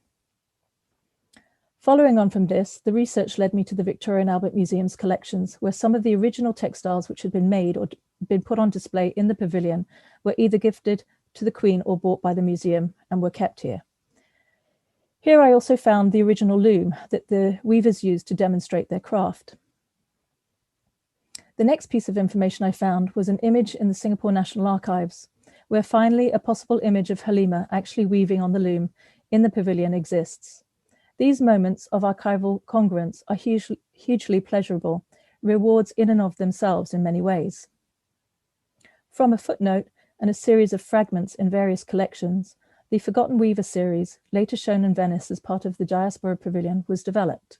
Following on from this, the research led me to the Victoria and Albert Museum's collections, where some of the original textiles which had been made or been put on display in the pavilion were either gifted to the Queen or bought by the museum and were kept here. Here I also found the original loom that the weavers used to demonstrate their craft. The next piece of information I found was an image in the Singapore National Archives, where finally a possible image of Halima actually weaving on the loom in the pavilion exists. These moments of archival congruence are hugely pleasurable, rewards in and of themselves in many ways. From a footnote and a series of fragments in various collections, the Forgotten Weaver series, later shown in Venice as part of the Diaspora Pavilion, was developed.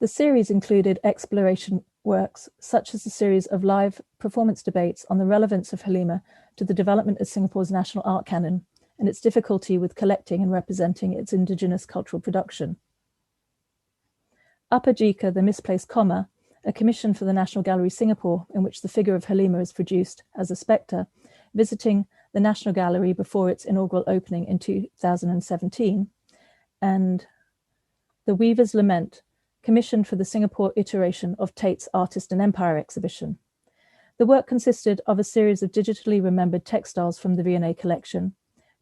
The series included exploration works, such as a series of live performance debates on the relevance of Halima to the development of Singapore's national art canon and its difficulty with collecting and representing its indigenous cultural production. Upper Jika, the Misplaced Comma, a commission for the National Gallery Singapore, in which the figure of Halima is produced as a spectre, visiting the National Gallery before its inaugural opening in 2017, and The Weaver's Lament, commissioned for the Singapore iteration of Tate's Artist and Empire exhibition. The work consisted of a series of digitally remembered textiles from the V&A collection,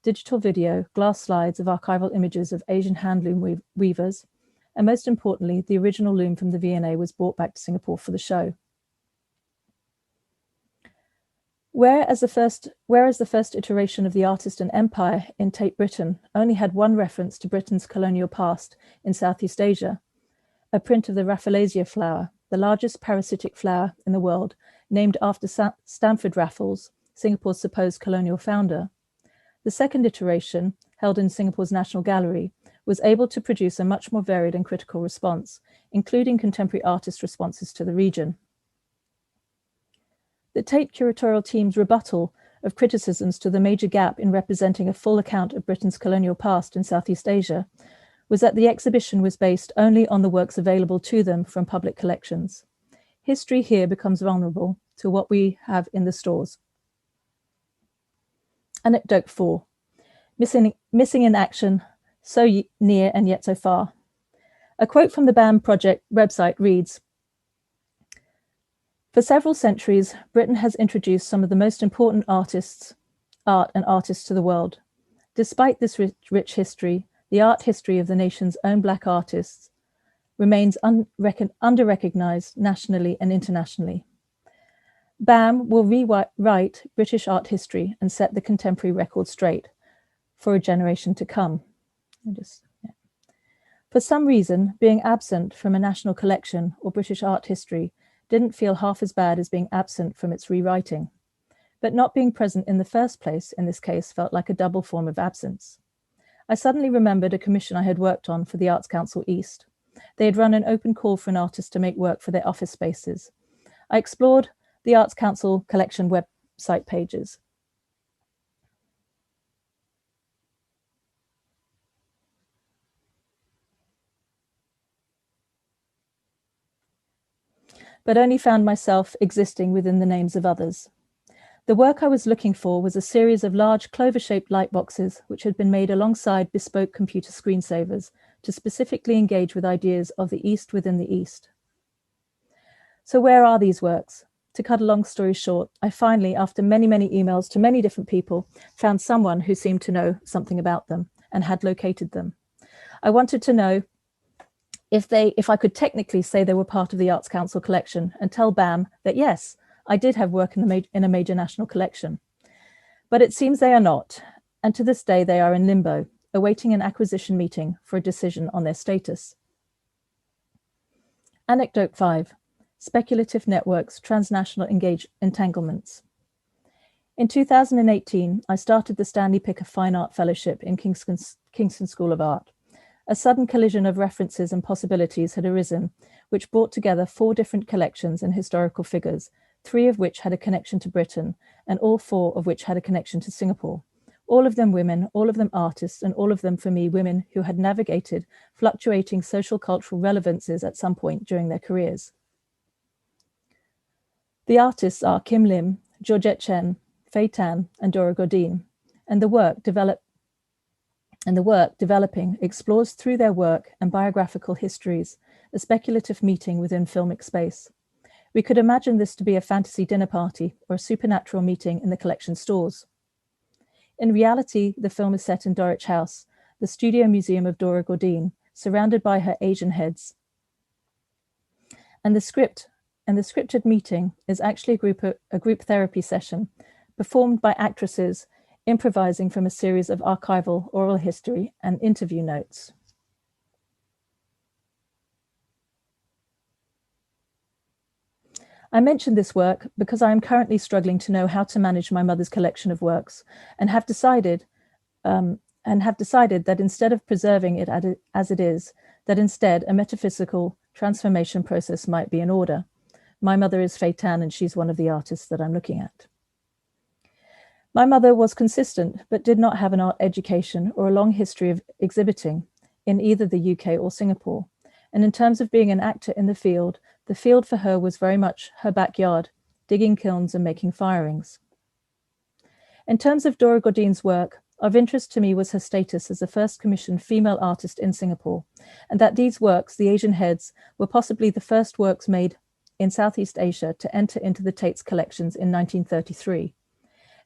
digital video, glass slides of archival images of Asian handloom weavers, and most importantly, the original loom from the V&A was brought back to Singapore for the show. Whereas the first iteration of the Artist and Empire in Tate Britain only had one reference to Britain's colonial past in Southeast Asia, a print of the Rafflesia flower, the largest parasitic flower in the world, named after Stamford Raffles, Singapore's supposed colonial founder. The second iteration, held in Singapore's National Gallery, was able to produce a much more varied and critical response, including contemporary artist responses to the region. The Tate curatorial team's rebuttal of criticisms to the major gap in representing a full account of Britain's colonial past in Southeast Asia was that the exhibition was based only on the works available to them from public collections. History here becomes vulnerable to what we have in the stores. Anecdote 4, missing in action, so near and yet so far. A quote from the BAM project website reads, "For several centuries, Britain has introduced some of the most important art and artists to the world. Despite this rich history, the art history of the nation's own Black artists remains under-recognized nationally and internationally. BAM will rewrite British art history and set the contemporary record straight for a generation to come." For some reason, being absent from a national collection or British art history didn't feel half as bad as being absent from its rewriting. But not being present in the first place, in this case, felt like a double form of absence. I suddenly remembered a commission I had worked on for the Arts Council East. They had run an open call for an artist to make work for their office spaces. I explored the Arts Council collection website pages. But only found myself existing within the names of others. The work I was looking for was a series of large clover-shaped light boxes which had been made alongside bespoke computer screensavers to specifically engage with ideas of the East within the East. So where are these works? To cut a long story short, I finally, after many, many emails to many different people, found someone who seemed to know something about them and had located them. I wanted to know if I could technically say they were part of the Arts Council collection and tell BAM that yes, I did have work in a major national collection. But it seems they are not, and to this day they are in limbo, awaiting an acquisition meeting for a decision on their status. Anecdote 5. Speculative networks, transnational entanglements. In 2018, I started the Stanley Picker Fine Art Fellowship in Kingston School of Art. A sudden collision of references and possibilities had arisen, which brought together 4 different collections and historical figures, 3 of which had a connection to Britain, and all 4 of which had a connection to Singapore. All of them women, all of them artists, and all of them, for me, women who had navigated fluctuating social cultural relevances at some point during their careers. The artists are Kim Lim, Georgette Chen, Fei Tan, and Dora Godin, and the work developing explores through their work and biographical histories a speculative meeting within filmic space. We could imagine this to be a fantasy dinner party or a supernatural meeting in the collection stores. In reality, the film is set in Dulwich House, the studio museum of Dora Godin, surrounded by her Asian heads. And the scripted meeting is actually a group therapy session performed by actresses improvising from a series of archival oral history and interview notes. I mentioned this work because I am currently struggling to know how to manage my mother's collection of works and have decided that instead of preserving it as it is, that instead a metaphysical transformation process might be in order. My mother is Fei Tan and she's one of the artists that I'm looking at. My mother was consistent, but did not have an art education or a long history of exhibiting in either the UK or Singapore. And in terms of being an actor in the field for her was very much her backyard, digging kilns and making firings. In terms of Dora Godin's work, of interest to me was her status as the first commissioned female artist in Singapore, and that these works, the Asian heads, were possibly the first works made in Southeast Asia to enter into the Tate's collections in 1933.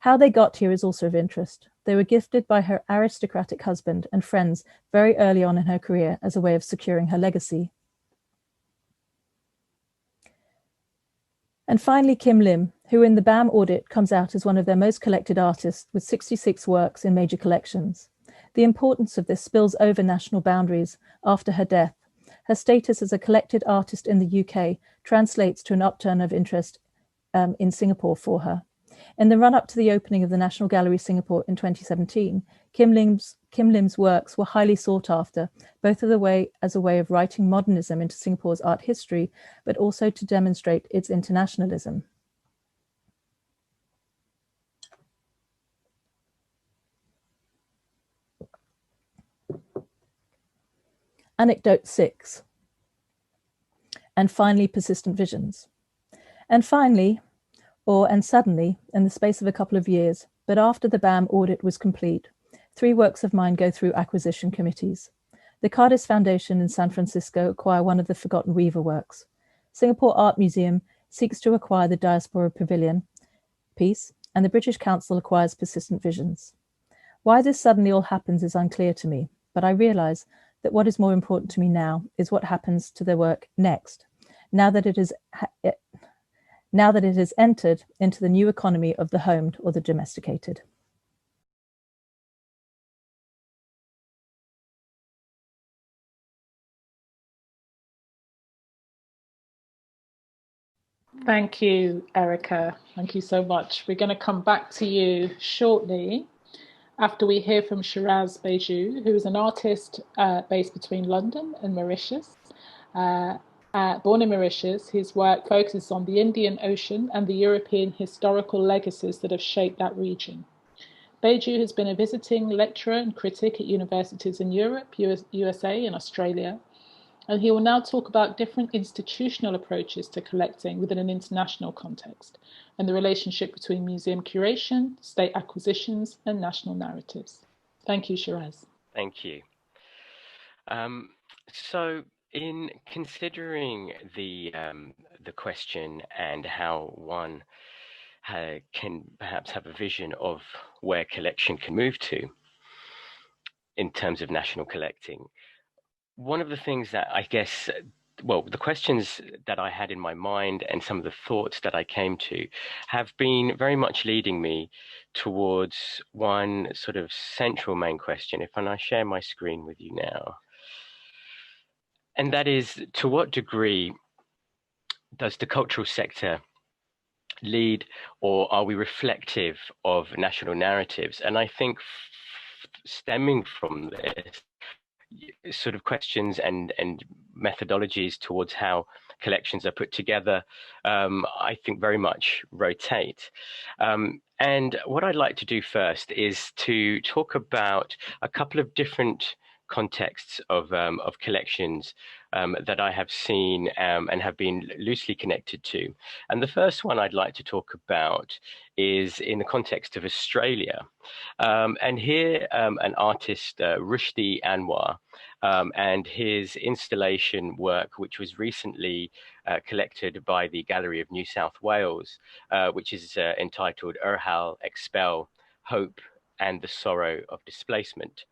How they got here is also of interest. They were gifted by her aristocratic husband and friends very early on in her career as a way of securing her legacy. And finally, Kim Lim, who in the BAM audit comes out as one of their most collected artists with 66 works in major collections. The importance of this spills over national boundaries after her death. Her status as a collected artist in the UK translates to an upturn of interest in Singapore for her. In the run-up to the opening of the National Gallery Singapore in 2017, Kim Lim's works were highly sought after, both as a way of writing modernism into Singapore's art history, but also to demonstrate its internationalism. Anecdote 6. And finally, persistent visions. And finally, and suddenly, in the space of a couple of years, but after the BAM audit was complete, 3 works of mine go through acquisition committees. The Cardis Foundation in San Francisco acquire one of the Forgotten Weaver works. Singapore Art Museum seeks to acquire the Diaspora Pavilion piece, and the British Council acquires Persistent Visions. Why this suddenly all happens is unclear to me, but I realise that what is more important to me now is what happens to the work next, now that it has entered into the new economy of the homed or the domesticated. Thank you, Erica. Thank you so much. We're going to come back to you shortly after we hear from Shiraz Beju, who is an artist based between London and Mauritius. Born in Mauritius, his work focuses on the Indian Ocean and the European historical legacies that have shaped that region. Beju has been a visiting lecturer and critic at universities in Europe, USA, and Australia, and he will now talk about different institutional approaches to collecting within an international context and the relationship between museum curation, state acquisitions, and national narratives. Thank you, Shiraz. Thank you. So in considering the question and how one can perhaps have a vision of where collection can move to in terms of national collecting, one of the things that I guess, well, the questions that I had in my mind and some of the thoughts that I came to have been very much leading me towards one sort of central main question, if I share my screen with you now. And that is, to what degree does the cultural sector lead, or are we reflective of national narratives? And I think stemming from this sort of questions and methodologies towards how collections are put together, I think very much rotate. And what I'd like to do first is to talk about a couple of different contexts of collections that I have seen and have been loosely connected to. And the first one I'd like to talk about is in the context of Australia. And here an artist, Rushdie Anwar, and his installation work, which was recently collected by the Gallery of New South Wales, which is entitled Urhal, Expel, Hope and the Sorrow of Displacement.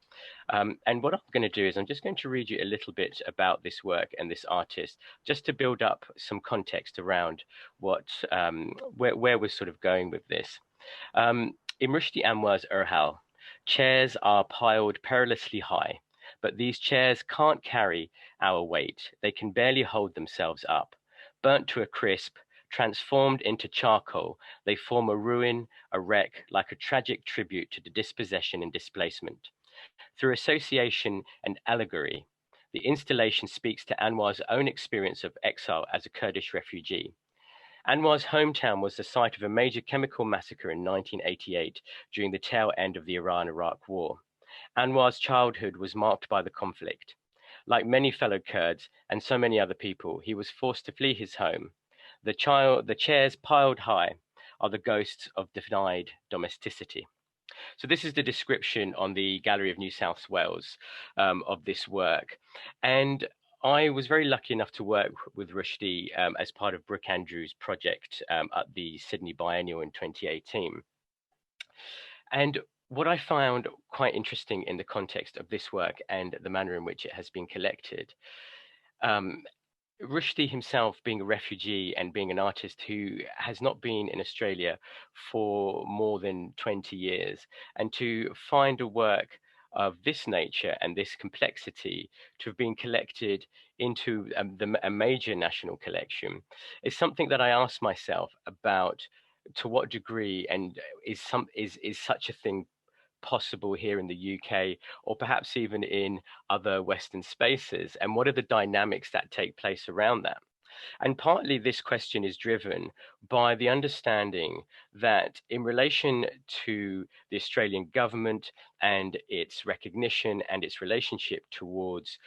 And what I'm going to do is I'm just going to read you a little bit about this work and this artist, just to build up some context around what where we're sort of going with this. In Rushdie Anwar's Urhal, chairs are piled perilously high, but these chairs can't carry our weight. They can barely hold themselves up. Burnt to a crisp, transformed into charcoal, they form a ruin, a wreck, like a tragic tribute to the dispossession and displacement. Through association and allegory, the installation speaks to Anwar's own experience of exile as a Kurdish refugee. Anwar's hometown was the site of a major chemical massacre in 1988 during the tail end of the Iran-Iraq War. Anwar's childhood was marked by the conflict. Like many fellow Kurds and so many other people, he was forced to flee his home. The chairs piled high are the ghosts of denied domesticity. So this is the description on the Gallery of New South Wales of this work. And I was very lucky enough to work with Rushdie as part of Brooke Andrews' project at the Sydney Biennial in 2018. And what I found quite interesting in the context of this work and the manner in which it has been collected, Rushdie himself being a refugee and being an artist who has not been in Australia for more than 20 years, and to find a work of this nature and this complexity to have been collected into a major national collection is something that I asked myself about, to what degree and is such a thing possible here in the UK, or perhaps even in other Western spaces, and what are the dynamics that take place around that? And partly this question is driven by the understanding that in relation to the Australian government and its recognition and its relationship towards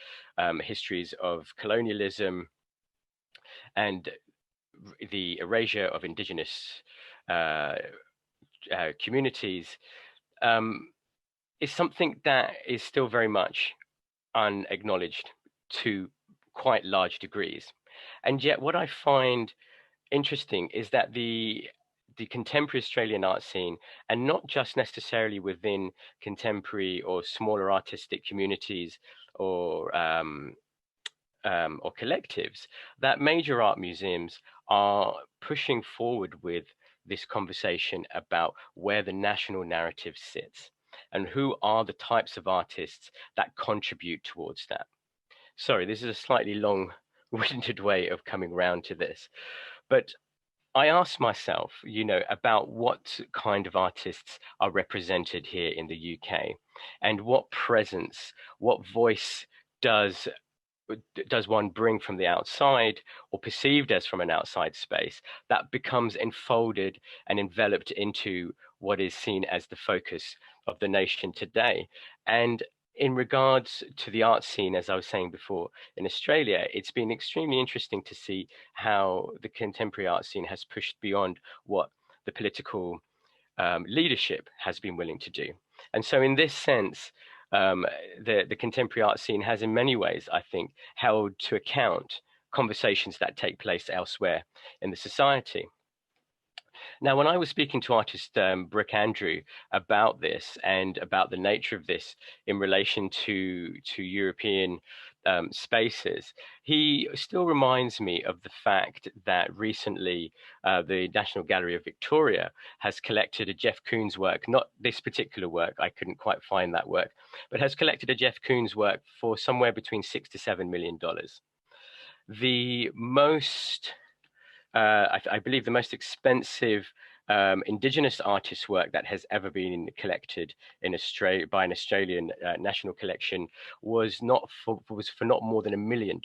histories of colonialism and the erasure of Indigenous communities, is something that is still very much unacknowledged to quite large degrees. And yet what I find interesting is that the contemporary Australian art scene, and not just necessarily within contemporary or smaller artistic communities or collectives, that major art museums are pushing forward with this conversation about where the national narrative sits and who are the types of artists that contribute towards that. Sorry, this is a slightly long-winded way of coming around to this, but I asked myself, about what kind of artists are represented here in the UK, and what presence, what voice does one bring from the outside, or perceived as from an outside space, that becomes enfolded and enveloped into what is seen as the focus of the nation today. And in regards to the art scene, as I was saying before, in Australia, it's been extremely interesting to see how the contemporary art scene has pushed beyond what the political leadership has been willing to do. And so in this sense, the contemporary art scene has in many ways, I think, held to account conversations that take place elsewhere in the society. Now, when I was speaking to artist Brooke Andrew about this and about the nature of this in relation to European spaces, he still reminds me of the fact that recently the National Gallery of Victoria has collected a Jeff Koons work, not this particular work, I couldn't quite find that work, but has collected a Jeff Koons work for somewhere between $6 to $7 million. The most I believe the most expensive indigenous artist work that has ever been collected in Australia by an Australian national collection was for not more than $1 million.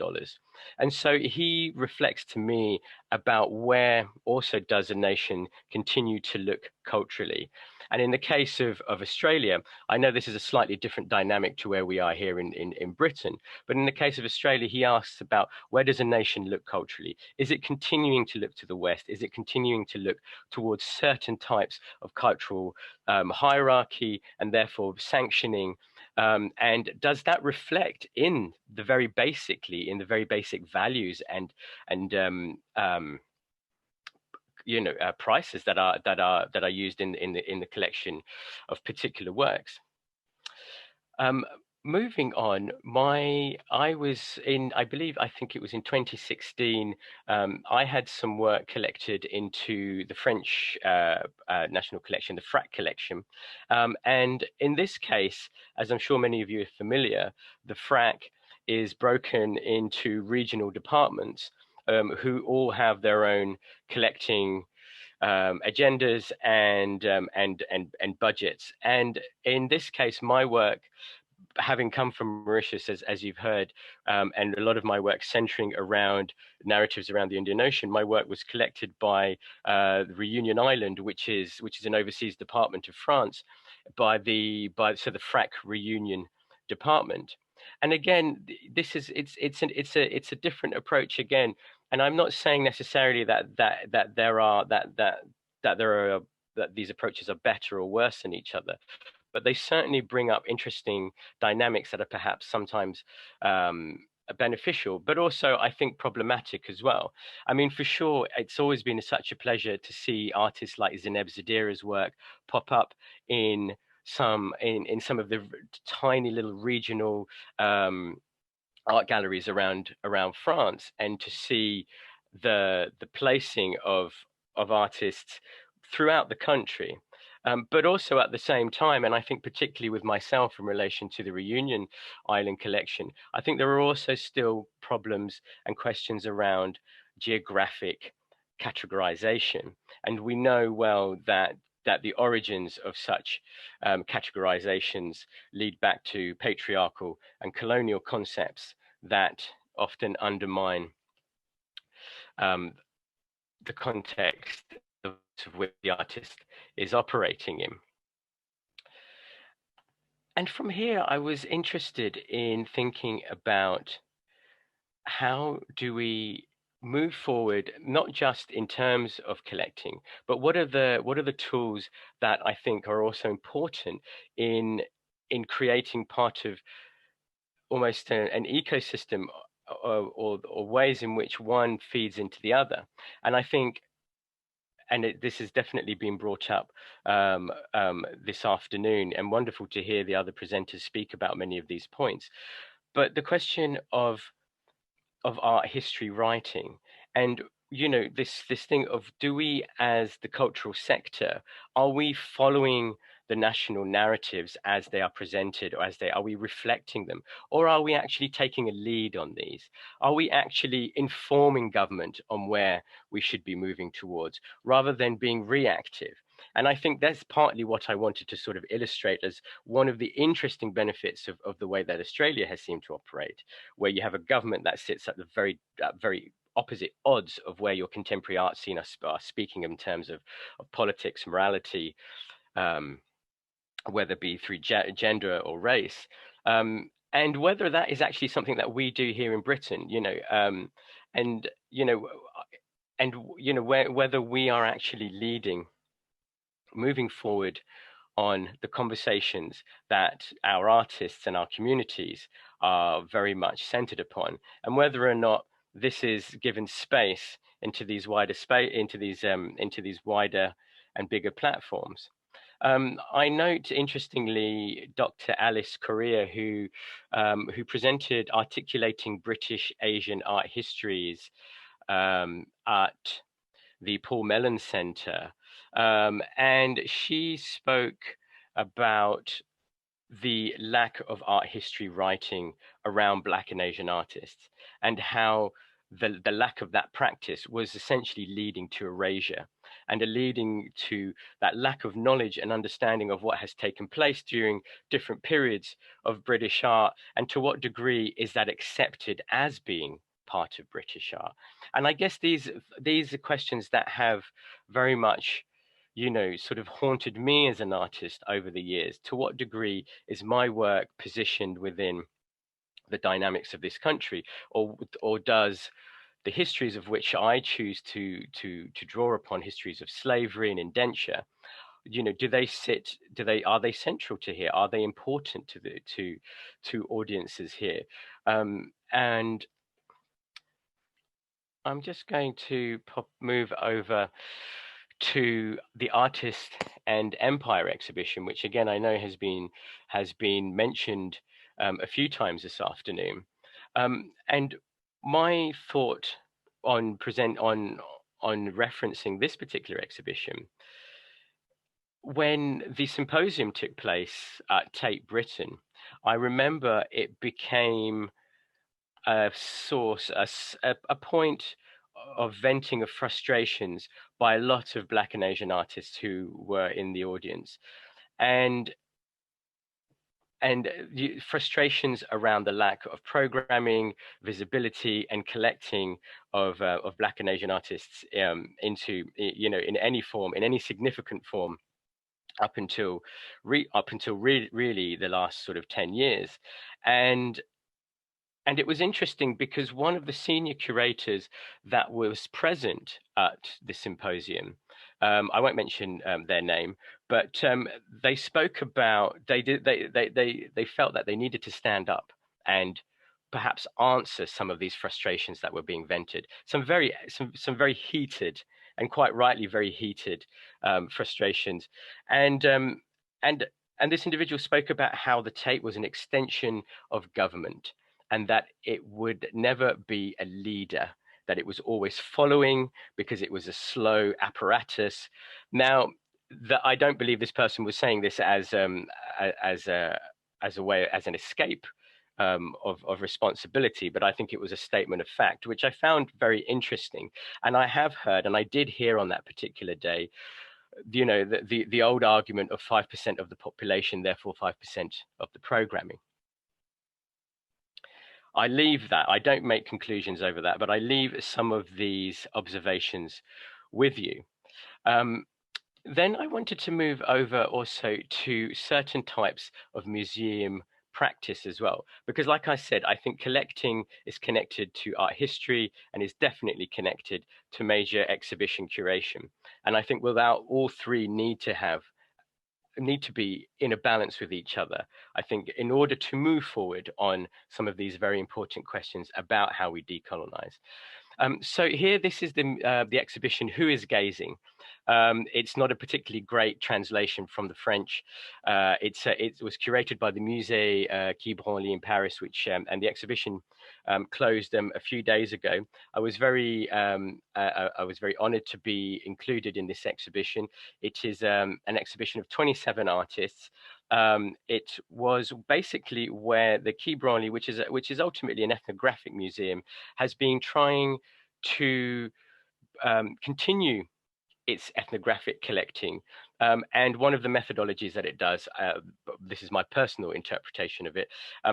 And so he reflects to me about where also does a nation continue to look culturally. And in the case of Australia, I know this is a slightly different dynamic to where we are here in Britain, but in the case of Australia, he asks about where does a nation look culturally? Is it continuing to look to the West? Is it continuing to look towards certain types of cultural hierarchy and therefore sanctioning? And does that reflect in the very basic values and prices that are used in the collection of particular works? Moving on, I think it was in 2016, I had some work collected into the French National Collection, the FRAC collection. And in this case, as I'm sure many of you are familiar, the FRAC is broken into regional departments who all have their own collecting agendas and budgets. And in this case, my work, having come from Mauritius, as you've heard, and a lot of my work centering around narratives around the Indian Ocean, my work was collected by the Reunion Island, which is an overseas department of France, by the FRAC Reunion Department. And again, it's a different approach again. And I'm not saying necessarily that these approaches are better or worse than each other, but they certainly bring up interesting dynamics that are perhaps sometimes beneficial, but also I think problematic as well. I mean, for sure, it's always been such a pleasure to see artists like Zineb Zadira's work pop up in some of the tiny little regional art galleries around France, and to see the placing of artists throughout the country. But also at the same time, and I think particularly with myself in relation to the Reunion Island collection, I think there are also still problems and questions around geographic categorization. And we know well that the origins of such categorizations lead back to patriarchal and colonial concepts that often undermine the context of which the artist is operating in. And from here, I was interested in thinking about how do we move forward, not just in terms of collecting, but what are the tools that I think are also important in creating part of almost an ecosystem or ways in which one feeds into the other. And I think, and this has definitely been brought up this afternoon, and wonderful to hear the other presenters speak about many of these points. But the question of art history writing, and this thing of, do we as the cultural sector, are we following the national narratives as they are presented, or are we reflecting them, or are we actually taking a lead on these? Are we actually informing government on where we should be moving towards, rather than being reactive? And I think that's partly what I wanted to sort of illustrate as one of the interesting benefits of the way that Australia has seemed to operate, where you have a government that sits at the very opposite odds of where your contemporary art scene are speaking in terms of politics, morality, whether it be through gender or race, and whether that is actually something that we do here in Britain, whether we are actually leading, moving forward on the conversations that our artists and our communities are very much centered upon, and whether or not this is given space into these wider into these wider and bigger platforms. I note, interestingly, Dr. Alice Correa, who presented Articulating British Asian Art Histories at the Paul Mellon Centre, and she spoke about the lack of art history writing around Black and Asian artists, and how the lack of that practice was essentially leading to erasure, and leading to that lack of knowledge and understanding of what has taken place during different periods of British art, and to what degree is that accepted as being part of British art. And I guess these are questions that have very much, you know, sort of haunted me as an artist over the years. To what degree is my work positioned within the dynamics of this country, or does the histories of which I choose to draw upon, histories of slavery and indenture, you know, are they central to here? Are they important to audiences here? And I'm just going to move over to the Artist and Empire exhibition, which again I know has been mentioned a few times this afternoon. And my thought on referencing this particular exhibition, when the symposium took place at Tate Britain, I remember it became a source, a point of venting of frustrations by a lot of Black and Asian artists who were in the audience, and frustrations around the lack of programming, visibility, and collecting of Black and Asian artists into, you know, in any form, in any significant form, up until really the last sort of 10 years. And it was interesting because one of the senior curators that was present at the symposium, I won't mention their name, but they spoke about, they felt that they needed to stand up and perhaps answer some of these frustrations that were being vented. Some very heated, and quite rightly very heated, frustrations. And this individual spoke about how the Tate was an extension of government, and that it would never be a leader, that it was always following because it was a slow apparatus. Now, I don't believe this person was saying this as an escape of responsibility, but I think it was a statement of fact, which I found very interesting. And I have heard, and I did hear on that particular day, you know, the old argument of 5% of the population, therefore 5% of the programming. I leave that. I don't make conclusions over that, but I leave some of these observations with you. Then I wanted to move over also to certain types of museum practice as well, because like I said, I think collecting is connected to art history and is definitely connected to major exhibition curation. And I think without all three need to be in a balance with each other, I think, in order to move forward on some of these very important questions about how we decolonize. So here, this is the exhibition, Who is Gazing? It's not a particularly great translation from the French. It was curated by the Musée Quai Branly in Paris, which and the exhibition closed a few days ago. I was very honored to be included in this exhibition. It is an exhibition of 27 artists. It was basically where the Quai Branly, which is ultimately an ethnographic museum, has been trying to continue its ethnographic collecting. And one of the methodologies that it does, this is my personal interpretation of it,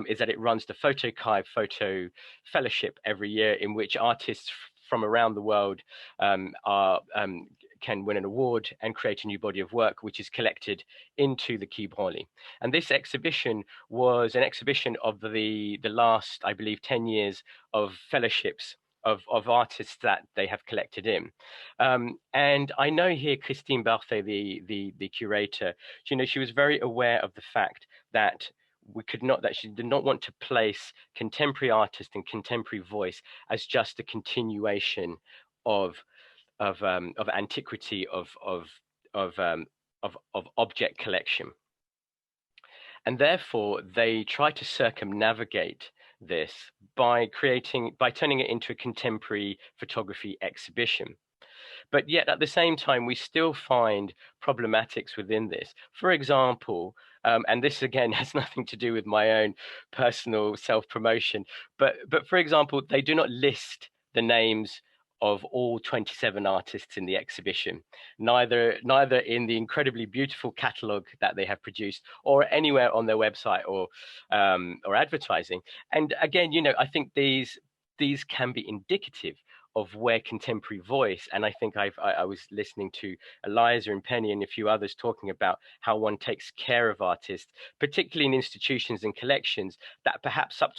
is that it runs the Photoarchive Photo Fellowship every year, in which artists from around the world can win an award and create a new body of work, which is collected into the Quai Branly. And this exhibition was an exhibition of the last, I believe, 10 years of fellowships of artists that they have collected in. And I know here Christine Barthet, the curator, she was very aware of the fact that she did not want to place contemporary artist and contemporary voice as just a continuation of antiquity, of object collection. And therefore they try to circumnavigate this by turning it into a contemporary photography exhibition. But yet at the same time, we still find problematics within this. For example, and this again has nothing to do with my own personal self-promotion, but for example, they do not list the names of all 27 artists in the exhibition, neither in the incredibly beautiful catalogue that they have produced or anywhere on their website or advertising. And again, I think these can be indicative of where contemporary voice, and I think I was listening to Eliza and Penny and a few others talking about how one takes care of artists, particularly in institutions and collections that perhaps up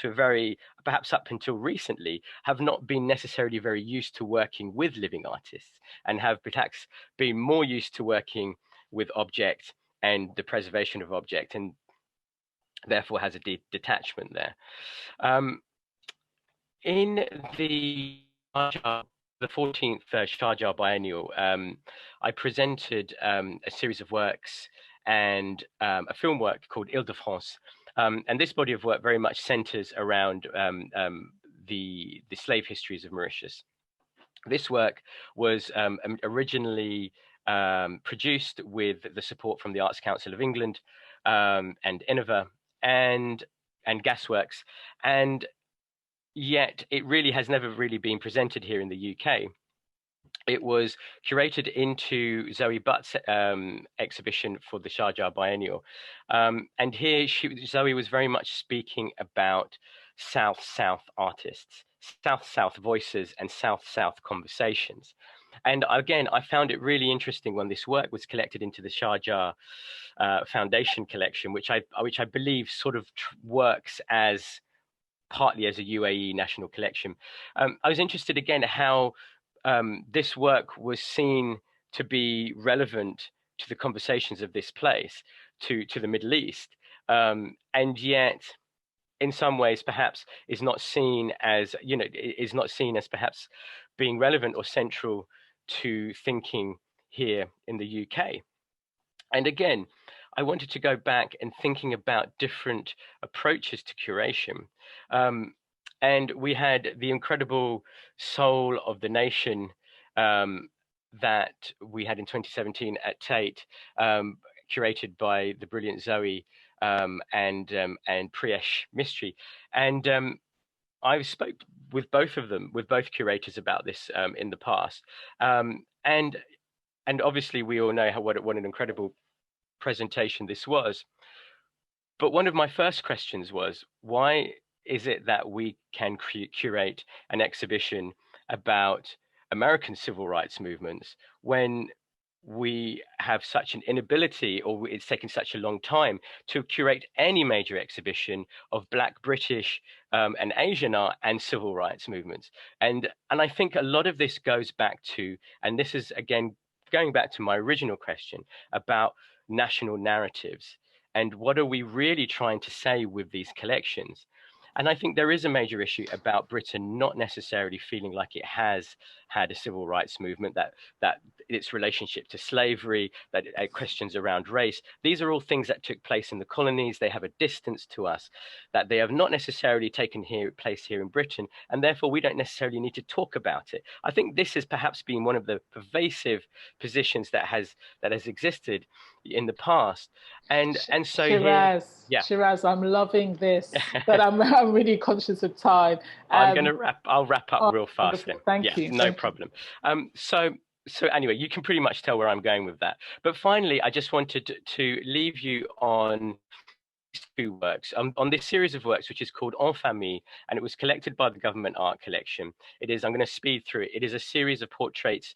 until recently have not been necessarily very used to working with living artists, and have perhaps been more used to working with object and the preservation of object, and therefore has a detachment there. In the 14th Sharjah Biennial, I presented a series of works and a film work called Ile-de-France. And this body of work very much centers around the slave histories of Mauritius. This work was originally produced with the support from the Arts Council of England and Innova and Gasworks, and yet it really has never really been presented here in the UK. It was curated into Zoe Butt's exhibition for the Sharjah Biennial. And here Zoe was very much speaking about South-South artists, South-South voices and South-South conversations. And again, I found it really interesting when this work was collected into the Sharjah Foundation collection, which I believe sort of works partly as a UAE national collection. I was interested again how this work was seen to be relevant to the conversations of this place, to the Middle East, and yet in some ways perhaps is not seen as perhaps being relevant or central to thinking here in the UK. And again, I wanted to go back and thinking about different approaches to curation. And we had the incredible Soul of the Nation that we had in 2017 at Tate, curated by the brilliant Zoe and Priyesh Mistry. And I've spoke with both curators about this in the past. And obviously we all know what an incredible presentation this was. But one of my first questions was, why is it that we can curate an exhibition about American civil rights movements when we have such an inability, or it's taken such a long time to curate any major exhibition of Black, British and Asian art and civil rights movements? And I think a lot of this goes back to, and this is again going back to my original question about national narratives and what are we really trying to say with these collections. And I think there is a major issue about Britain not necessarily feeling like it has had a civil rights movement, that its relationship to slavery, that questions around race. These are all things that took place in the colonies. They have a distance to us that they have not necessarily taken place here in Britain, and therefore we don't necessarily need to talk about it. I think this has perhaps been one of the pervasive positions that has existed in the past. And so Shiraz, I'm loving this, but I'm really conscious of time. I'll wrap up real fast then. Thank you. No problem. So anyway, you can pretty much tell where I'm going with that. But finally, I just wanted to leave you on two works, on this series of works, which is called En Famille, and it was collected by the Government Art Collection. It is, I'm going to speed through it. It is a series of portraits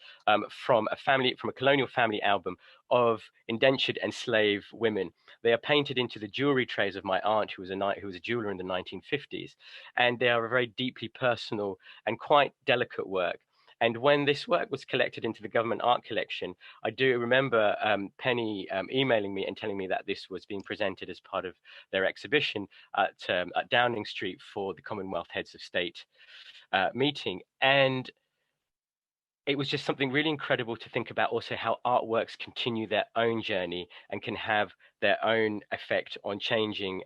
from a colonial family album of indentured and slave women. They are painted into the jewelry trays of my aunt, who was a jeweler in the 1950s, and they are a very deeply personal and quite delicate work. And when this work was collected into the government art collection, I do remember Penny emailing me and telling me that this was being presented as part of their exhibition at Downing Street for the Commonwealth Heads of State meeting. And it was just something really incredible to think about also how artworks continue their own journey and can have their own effect on changing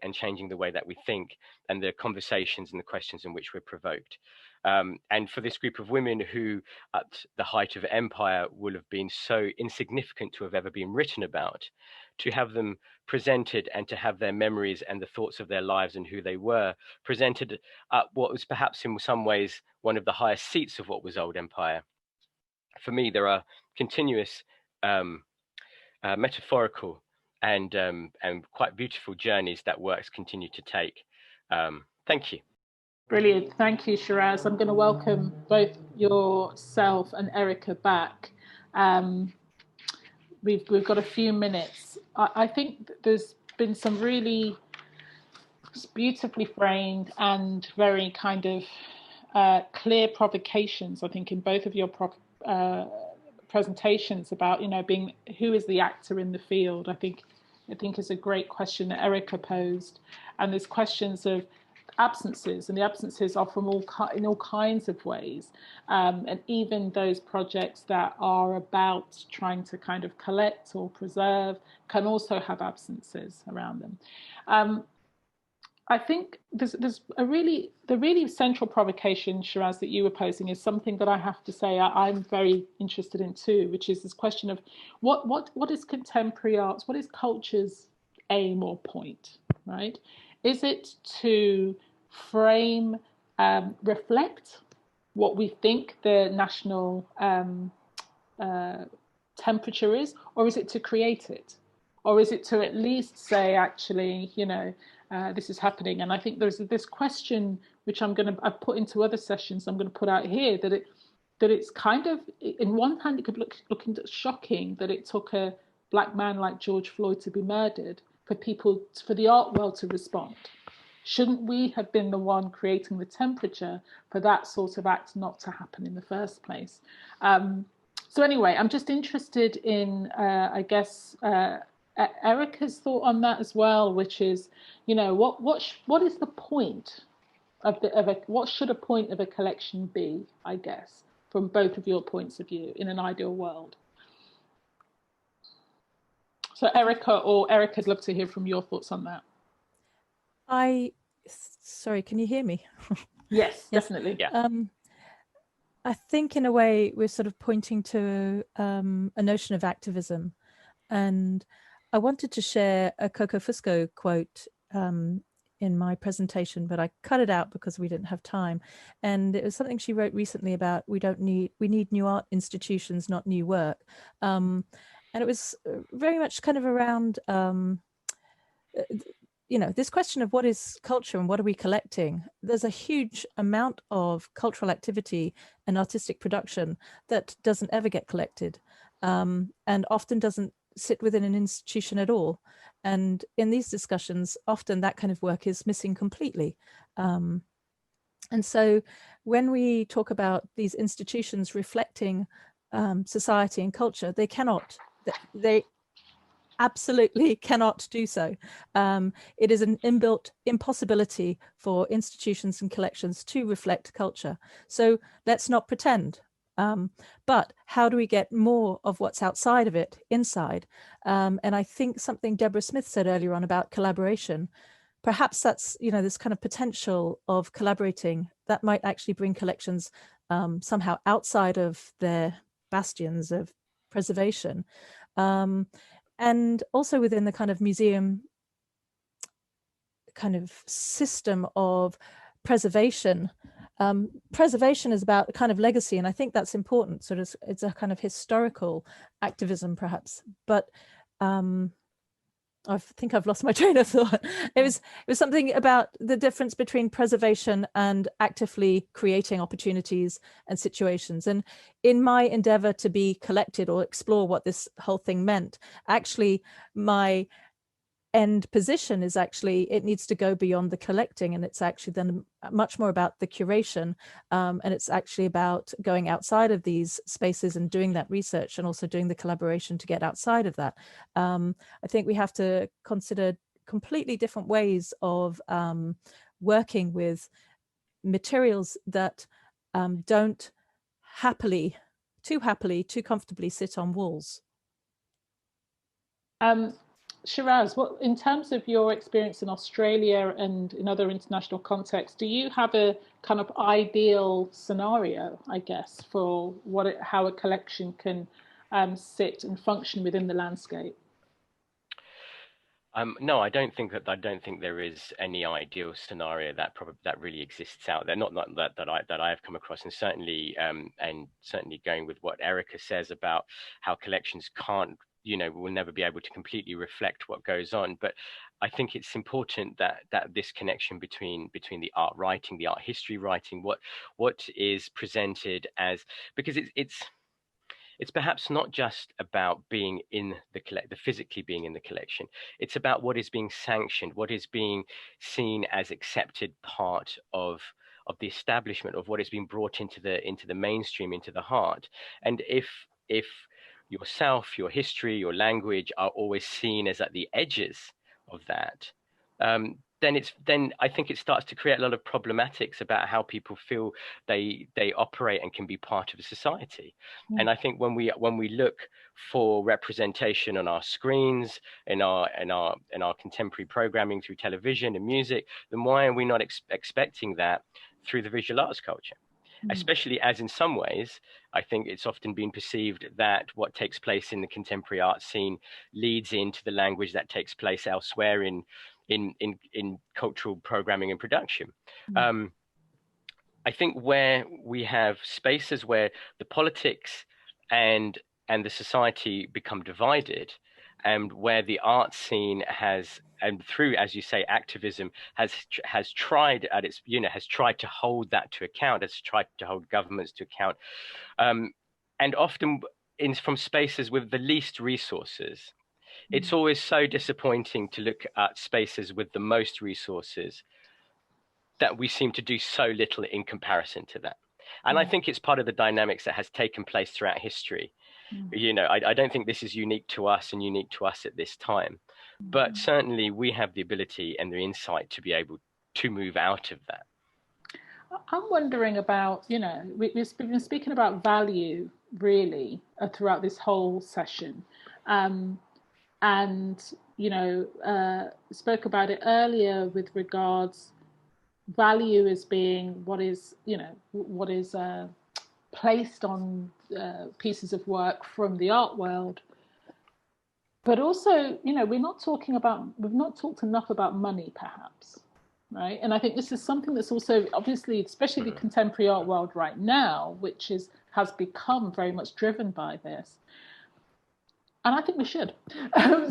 the way that we think and the conversations and the questions in which we're provoked. And for this group of women who at the height of empire will have been so insignificant to have ever been written about, to have them presented and to have their memories and the thoughts of their lives and who they were presented at what was perhaps in some ways one of the highest seats of what was old empire. For me, there are continuous metaphorical and quite beautiful journeys that works continue to take. Thank you. Brilliant. Thank you, Shiraz. I'm going to welcome both yourself and Erica back. We've got a few minutes. I think there's been some really beautifully framed and very kind of clear provocations, I think, in both of your presentations about, being who is the actor in the field. I think is a great question that Erica posed, and there's questions of absences, and the absences are from in all kinds of ways, and even those projects that are about trying to kind of collect or preserve can also have absences around them. I think there's the really central provocation, Shiraz, that you were posing is something that I have to say I'm very interested in too, which is this question of what is contemporary arts, what is culture's aim or point, right? Is it to frame, reflect what we think the national temperature is, or is it to create it? Or is it to at least say, actually, this is happening? And I think there's this question, which I've put into other sessions, I'm going to put out here, that it's kind of, in one hand, it could look shocking that it took a black man like George Floyd to be murdered for the art world to respond. Shouldn't we have been the one creating the temperature for that sort of act not to happen in the first place? So anyway, I'm just interested in, I guess, Erica's thought on that as well, which is, what is the point what should a point of a collection be, I guess, from both of your points of view in an ideal world? So Erica'd love to hear from your thoughts on that. Sorry, can you hear me? Yes, definitely. Yeah. I think in a way we're sort of pointing to a notion of activism, and I wanted to share a Coco Fusco quote in my presentation, but I cut it out because we didn't have time. And it was something she wrote recently about we need new art institutions, not new work. And it was very much kind of around this question of what is culture and what are we collecting. There's a huge amount of cultural activity and artistic production that doesn't ever get collected, and often doesn't sit within an institution at all. And in these discussions, often that kind of work is missing completely. And so when we talk about these institutions reflecting society and culture, they absolutely cannot do so. It is an inbuilt impossibility for institutions and collections to reflect culture. So let's not pretend. But how do we get more of what's outside of it inside? And I think something Deborah Smith said earlier on about collaboration, perhaps that's, this kind of potential of collaborating that might actually bring collections somehow outside of their bastions of preservation. And also within the kind of museum kind of system of preservation. Preservation is about a kind of legacy, and I think that's important. Sort of, it's a kind of historical activism, perhaps. But I think I've lost my train of thought. It was something about the difference between preservation and actively creating opportunities and situations. And in my endeavor to be collected or explore what this whole thing meant, actually my end position is actually it needs to go beyond the collecting, and it's actually then much more about the curation, and it's actually about going outside of these spaces and doing that research and also doing the collaboration to get outside of that. I think we have to consider completely different ways of working with materials that don't too comfortably sit on walls. Shiraz, what, in terms of your experience in Australia and in other international contexts, do you have a kind of ideal scenario, I guess, for how a collection can sit and function within the landscape? No, I don't think there is any ideal scenario that really exists out there. Not that I have come across, and certainly going with what Erica says about how collections can't, will never be able to completely reflect what goes on. But I think it's important that this connection between the art writing, the art history writing, what is presented as, because it's perhaps not just about being in the physically being in the collection. It's about what is being sanctioned, what is being seen as accepted part of the establishment, of what is being brought into the mainstream, into the heart. And if yourself, your history, your language are always seen as at the edges of that, then I think it starts to create a lot of problematics about how people feel they operate and can be part of a society. And I think when we look for representation on our screens, in our contemporary programming through television and music, then why are we not expecting that through the visual arts culture? Especially as in some ways, I think it's often been perceived that what takes place in the contemporary art scene leads into the language that takes place elsewhere in cultural programming and production. I think where we have spaces where the politics and the society become divided, and where the art scene has, and through, as you say, activism has tried at its, has tried to hold that to account, has tried to hold governments to account, and often from spaces with the least resources. It's always so disappointing to look at spaces with the most resources that we seem to do so little in comparison to that. And I think it's part of the dynamics that has taken place throughout history. I don't think this is unique to us and unique to us at this time, but certainly we have the ability and the insight to be able to move out of that. I'm wondering about, we've been speaking about value really throughout this whole session. And spoke about it earlier with regards value as being what is placed on pieces of work from the art world, but also we've not talked enough about money, perhaps, right? And I think this is something that's also obviously, especially the contemporary art world right now, which has become very much driven by this. And I think we should.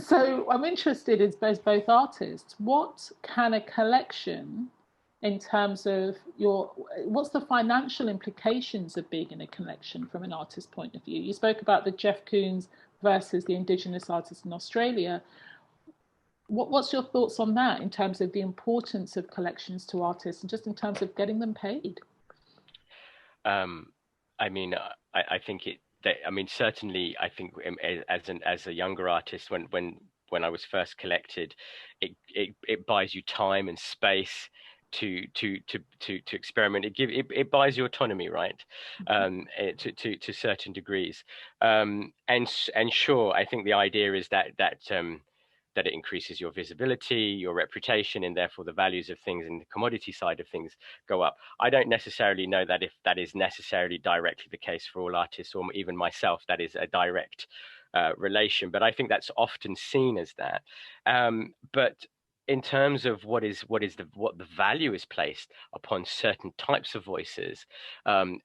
So I'm interested as both artists, what can a collection, in terms of what's the financial implications of being in a collection from an artist's point of view? You spoke about the Jeff Koons versus the Indigenous artists in Australia. What's your thoughts on that in terms of the importance of collections to artists and just in terms of getting them paid? I think certainly, I think as a younger artist, when I was first collected, it buys you time and space to experiment. It buys you autonomy, right? To certain degrees. And sure, I think the idea is that it increases your visibility, your reputation, and therefore the values of things and the commodity side of things go up. I don't necessarily know that if that is necessarily directly the case for all artists, or even myself, that is a direct relation, but I think that's often seen as that. But in terms of what the value is placed upon certain types of voices, and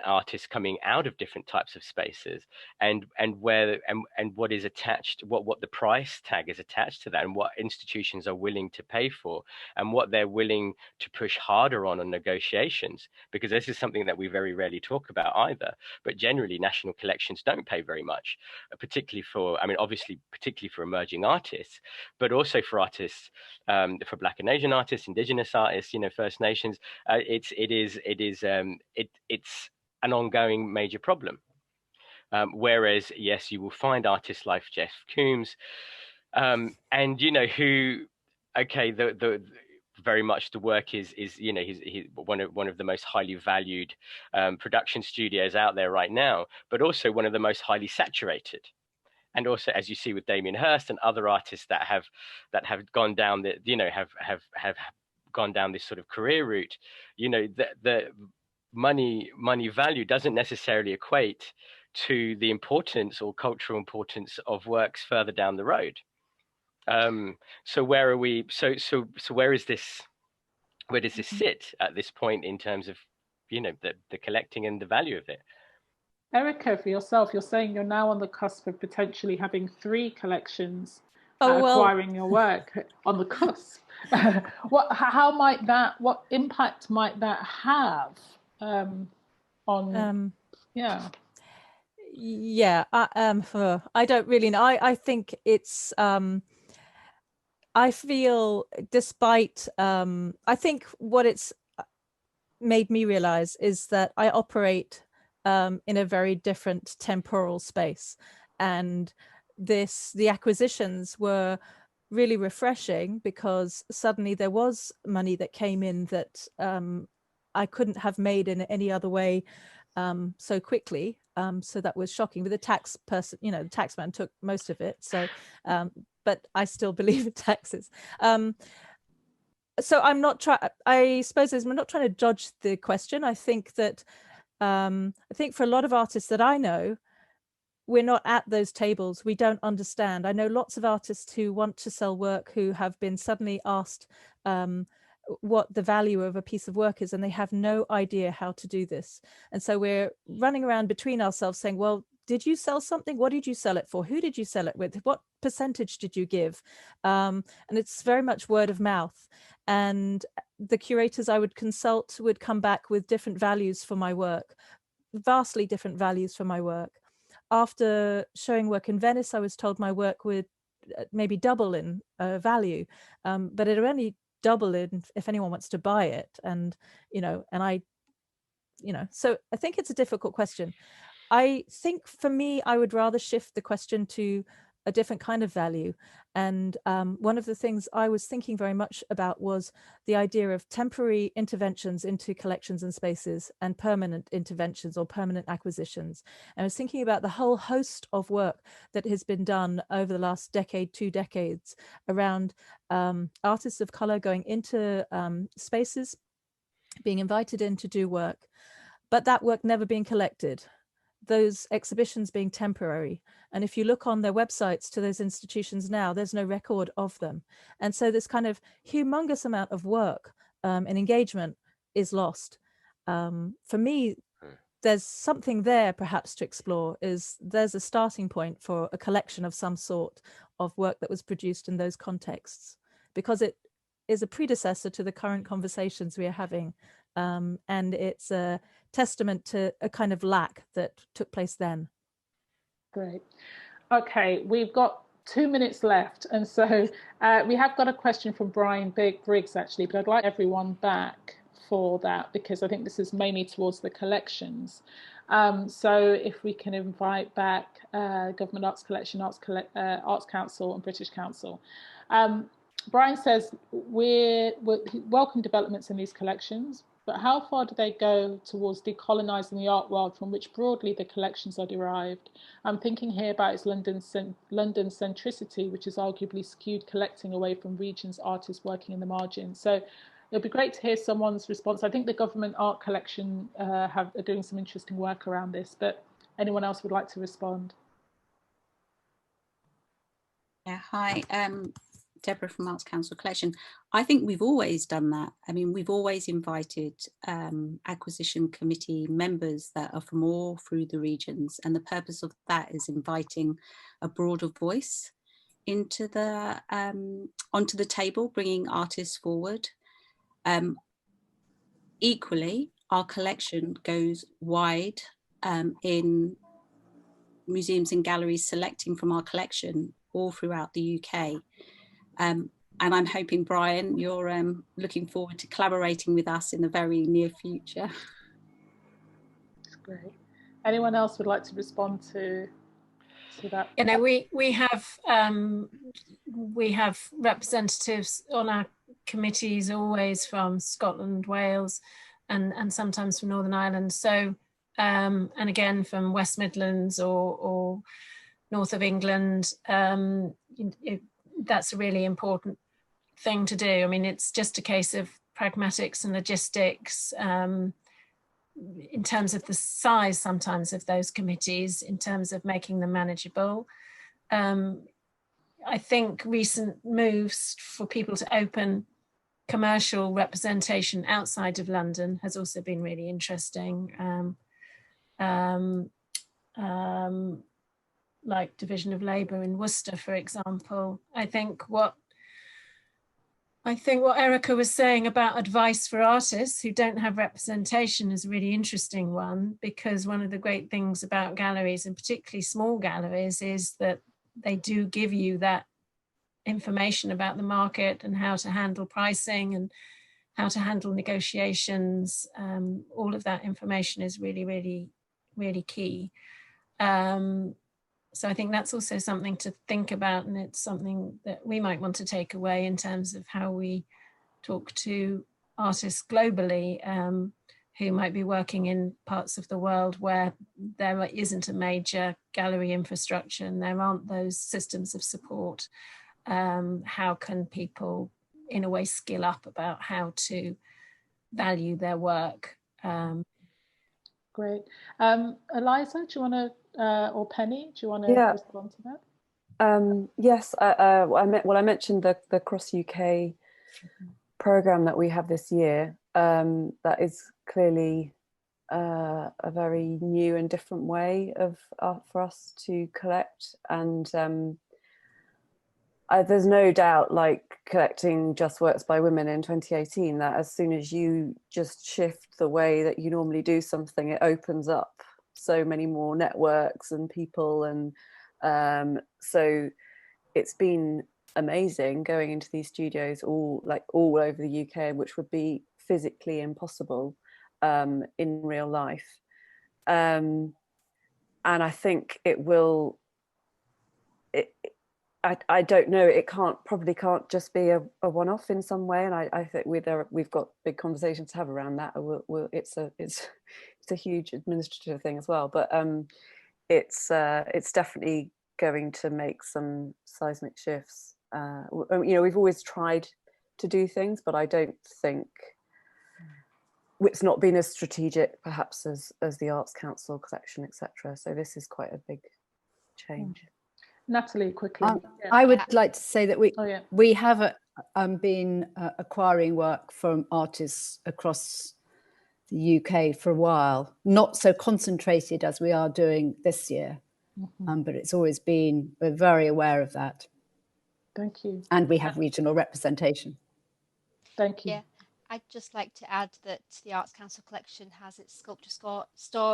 artists coming out of different types of spaces, and what is attached, what the price tag is attached to that, and what institutions are willing to pay for, and what they're willing to push harder on negotiations, because this is something that we very rarely talk about either. But generally, national collections don't pay very much, particularly for, I mean, obviously, particularly for emerging artists, but also for artists, for Black and Asian artists, Indigenous artists, you know, First Nations. It's an ongoing major problem. Whereas, yes, you will find artists like Jeff Coombs, and you know, who, okay, the very much the work is you know, he's one of the most highly valued production studios out there right now, but also one of the most highly saturated. And also, as you see with Damien Hirst and other artists that have gone down the, you know, have gone down this sort of career route, you know, the money value doesn't necessarily equate to the importance or cultural importance of works further down the road. So where are we? So where is this? Where does this sit at this point in terms of, you know, the collecting and the value of it? Erica, for yourself, you're saying you're now on the cusp of potentially having 3 collections, acquiring your work on the cusp. What impact might that have on? I don't really know. I think it's. I feel, despite, I think what it's made me realize is that I operate in a very different temporal space, and the acquisitions were really refreshing because suddenly there was money that came in that I couldn't have made in any other way so quickly. So that was shocking. But the tax person, you know, the tax man took most of it. So, but I still believe in taxes. So I'm not trying. I suppose I'm not trying to dodge the question. I think that I think for a lot of artists that I know, we're not at those tables. We don't understand. I know lots of artists who want to sell work who have been suddenly asked what the value of a piece of work is, and they have no idea how to do this. And so we're running around between ourselves saying, well, did you sell something? What did you sell it for? Who did you sell it with? What percentage did you give? And it's very much word of mouth. And the curators I would consult would come back with different values for my work, vastly different values for my work. After showing work in Venice, I was told my work would maybe double in value, but it would only double in if anyone wants to buy it. And, you know, and I, you know, so I think it's a difficult question. I think for me, I would rather shift the question to a different kind of value. And one of the things I was thinking very much about was the idea of temporary interventions into collections and spaces and permanent interventions or permanent acquisitions. And I was thinking about the whole host of work that has been done over the last decade, 2 decades around artists of color going into spaces, being invited in to do work, but that work never being collected. Those exhibitions being temporary. And if you look on their websites to those institutions now, there's no record of them. And so this kind of humongous amount of work and engagement is lost. For me, there's something there perhaps to explore. There's a starting point for a collection of some sort of work that was produced in those contexts, because it is a predecessor to the current conversations we are having. And it's a testament to a kind of lack that took place then. Great. Okay, we've got 2 minutes left. And so we have got a question from Brian Briggs, actually, but I'd like everyone back for that, because I think this is mainly towards the collections. So if we can invite back Government Arts Collection, Arts Council and British Council. Brian says, we welcome developments in these collections, but how far do they go towards decolonising the art world from which broadly the collections are derived? I'm thinking here about its London centricity, which has arguably skewed collecting away from regions, artists working in the margins. So it'd be great to hear someone's response. I think the Government Art Collection are doing some interesting work around this, but anyone else would like to respond? Yeah, hi. Deborah from Arts Council Collection. I think we've always done that. I mean, we've always invited acquisition committee members that are from all through the regions, and the purpose of that is inviting a broader voice into the onto the table, bringing artists forward. Equally, our collection goes wide in museums and galleries selecting from our collection all throughout the UK. And I'm hoping, Brian, you're looking forward to collaborating with us in the very near future. That's great. Anyone else would like to respond to that? You know, we have representatives on our committees always from Scotland, Wales, and sometimes from Northern Ireland. So, and again from West Midlands or north of England. That's a really important thing to do. I mean, it's just a case of pragmatics and logistics in terms of the size sometimes of those committees, in terms of making them manageable. I think recent moves for people to open commercial representation outside of London has also been really interesting. Like Division of Labour in Worcester, for example. I think what Erica was saying about advice for artists who don't have representation is a really interesting one, because one of the great things about galleries, and particularly small galleries, is that they do give you that information about the market and how to handle pricing and how to handle negotiations. All of that information is really, really, really key. So I think that's also something to think about, and it's something that we might want to take away in terms of how we talk to artists globally who might be working in parts of the world where there isn't a major gallery infrastructure and there aren't those systems of support. How can people in a way skill up about how to value their work? Great. Eliza, do you want to, or Penny, do you want to respond to that? Yes, I mentioned the Cross UK programme that we have this year. That is clearly a very new and different way for us to collect, and there's no doubt, like collecting just works by women in 2018, that as soon as you just shift the way that you normally do something, it opens up so many more networks and people, and so it's been amazing going into these studios all over the UK, which would be physically impossible in real life, and I think it will. I don't know. It probably can't just be a one-off in some way, and I think we've got big conversations to have around that. It's a huge administrative thing as well, but it's definitely going to make some seismic shifts. We've always tried to do things, but I don't think it's not been as strategic perhaps as the Arts Council collection, etc. So this is quite a big change. Natalie, quickly. I would like to say that we have been acquiring work from artists across the UK for a while, not so concentrated as we are doing this year, but it's always been, we're very aware of that. Thank you. And we have regional representation. Thank you. Yeah. I'd just like to add that the Arts Council collection has its sculpture store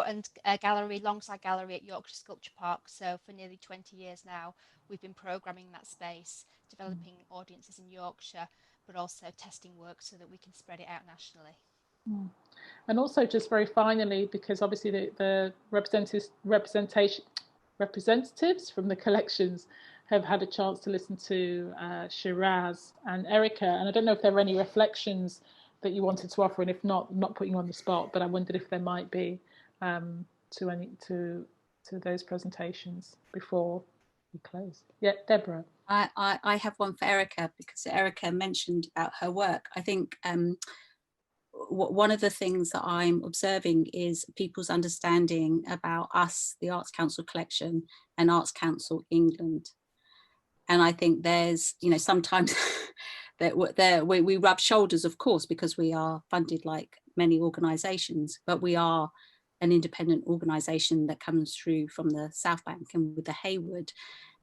and gallery, Longside Gallery at Yorkshire Sculpture Park. So for nearly 20 years now, we've been programming that space, developing audiences in Yorkshire, but also testing work so that we can spread it out nationally. And also, just very finally, because obviously the representatives from the collections have had a chance to listen to Shiraz and Erica, and I don't know if there are any reflections that you wanted to offer, and if not putting you on the spot, but I wondered if there might be to those presentations before we close. Yeah, Deborah. I have one for Erica, because Erica mentioned about her work. I think one of the things that I'm observing is people's understanding about us, the Arts Council collection, and Arts Council England. And I think there's, you know, sometimes that we rub shoulders, of course, because we are funded like many organisations, but we are an independent organisation that comes through from the South Bank and with the Hayward.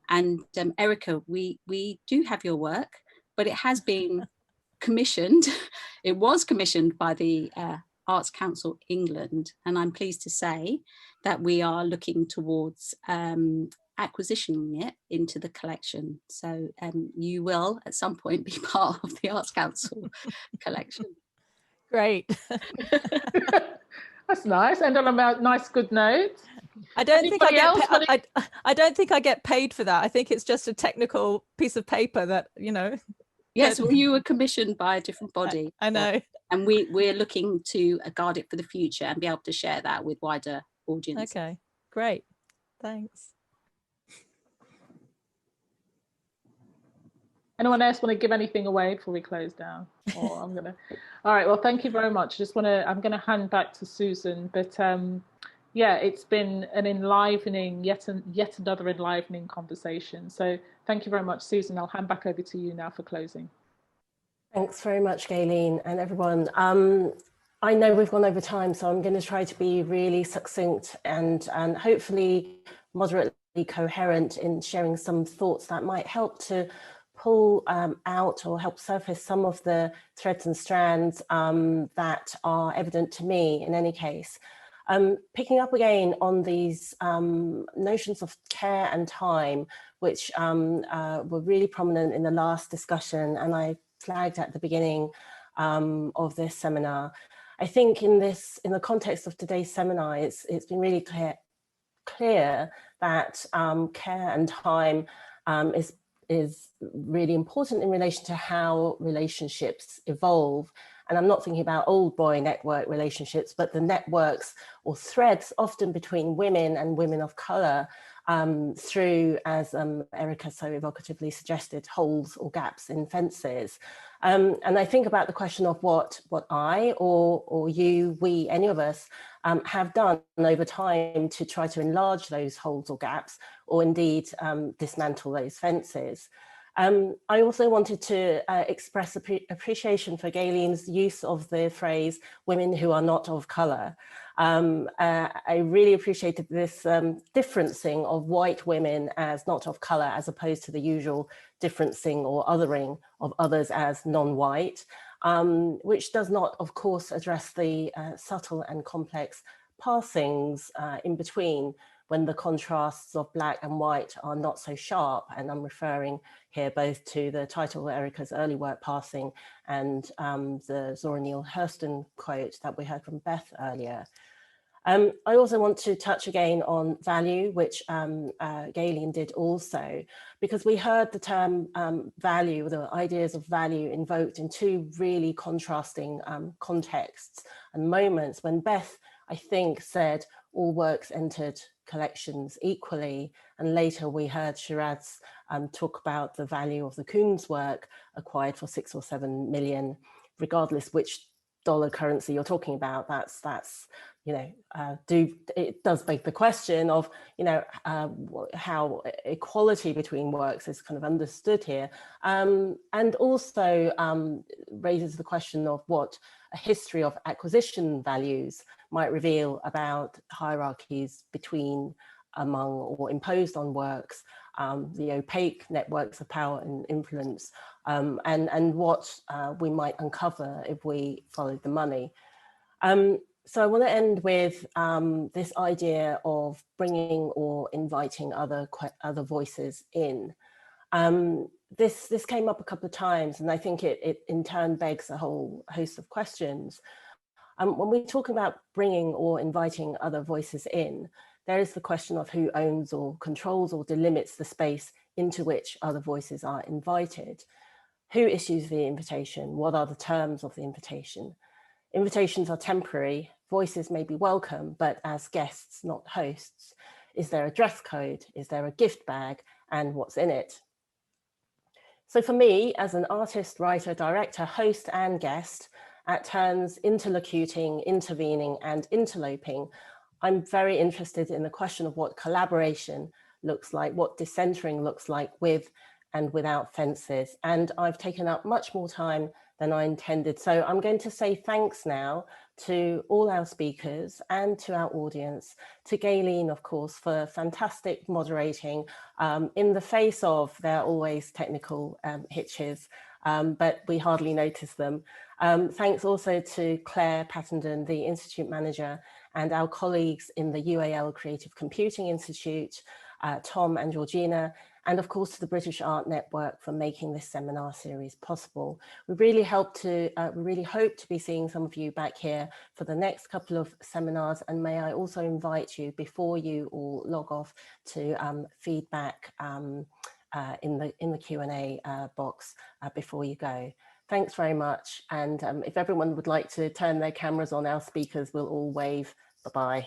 And Erica, we do have your work, but it has been commissioned. It was commissioned by the Arts Council England, and I'm pleased to say that we are looking towards acquisitioning it into the collection. So you will at some point be part of the Arts Council collection. Great. That's nice. And on a nice, good note. I don't think I don't think I get paid for that. I think it's just a technical piece of paper that, you know. Yes, well, you were commissioned by a different body. I know. And we're looking to guard it for the future and be able to share that with wider audiences. Okay, great. Thanks. Anyone else want to give anything away before we close down? Or I'm gonna. All right. Well, thank you very much. I'm gonna hand back to Susan. But yeah, it's been an enlivening, yet another enlivening conversation. So thank you very much, Susan. I'll hand back over to you now for closing. Thanks very much, Gaylene, and everyone. I know we've gone over time, so I'm going to try to be really succinct and hopefully moderately coherent in sharing some thoughts that might help to pull out or help surface some of the threads and strands that are evident to me in any case. Picking up again on these notions of care and time, which were really prominent in the last discussion, and I flagged at the beginning of this seminar. I think in the context of today's seminar, it's been really clear that care and time is really important in relation to how relationships evolve. And I'm not thinking about old boy network relationships, but the networks or threads often between women and women of colour through, as Erica so evocatively suggested, holes or gaps in fences. And I think about the question of what I or you, we, any of us have done over time to try to enlarge those holes or gaps, or indeed dismantle those fences. I also wanted to express appreciation for Gaylene's use of the phrase women who are not of colour. I really appreciated this differencing of white women as not of colour as opposed to the usual differencing or othering of others as non-white, which does not, of course, address the subtle and complex passings in between when the contrasts of black and white are not so sharp. And I'm referring here both to the title of Erica's early work, Passing, and the Zora Neale Hurston quote that we heard from Beth earlier. I also want to touch again on value, which Gaylene did also, because we heard the term value, the ideas of value invoked in two really contrasting contexts and moments when Beth, I think, said all works entered collections equally, and later we heard Shiraz talk about the value of the Coombs work acquired for 6 or 7 million, regardless which dollar currency you're talking about. That's you know, it does beg the question of, you know, how equality between works is kind of understood here, and also raises the question of what a history of acquisition values might reveal about hierarchies between, among, or imposed on works, the opaque networks of power and influence, and what we might uncover if we followed the money. So I want to end with this idea of bringing or inviting other voices in. This came up a couple of times, and I think it in turn begs a whole host of questions. When we talk about bringing or inviting other voices in, there is the question of who owns or controls or delimits the space into which other voices are invited. Who issues the invitation? What are the terms of the invitation? Invitations are temporary. Voices may be welcome, but as guests, not hosts. Is there a dress code? Is there a gift bag? And what's in it? So for me, as an artist, writer, director, host, and guest, at turns interlocuting, intervening, and interloping, I'm very interested in the question of what collaboration looks like, what decentering looks like with and without fences. And I've taken up much more time than I intended. So I'm going to say thanks now to all our speakers and to our audience, to Gaylene, of course, for fantastic moderating in the face of their always technical hitches, but we hardly notice them. Thanks also to Clare Pattenden, the Institute Manager, and our colleagues in the UAL Creative Computing Institute, Tom and Georgina, and of course to the British Art Network for making this seminar series possible. We really hope to be seeing some of you back here for the next couple of seminars, and may I also invite you, before you all log off, to feedback in the Q&A box before you go. Thanks very much, and if everyone would like to turn their cameras on, our speakers will all wave. Bye-bye.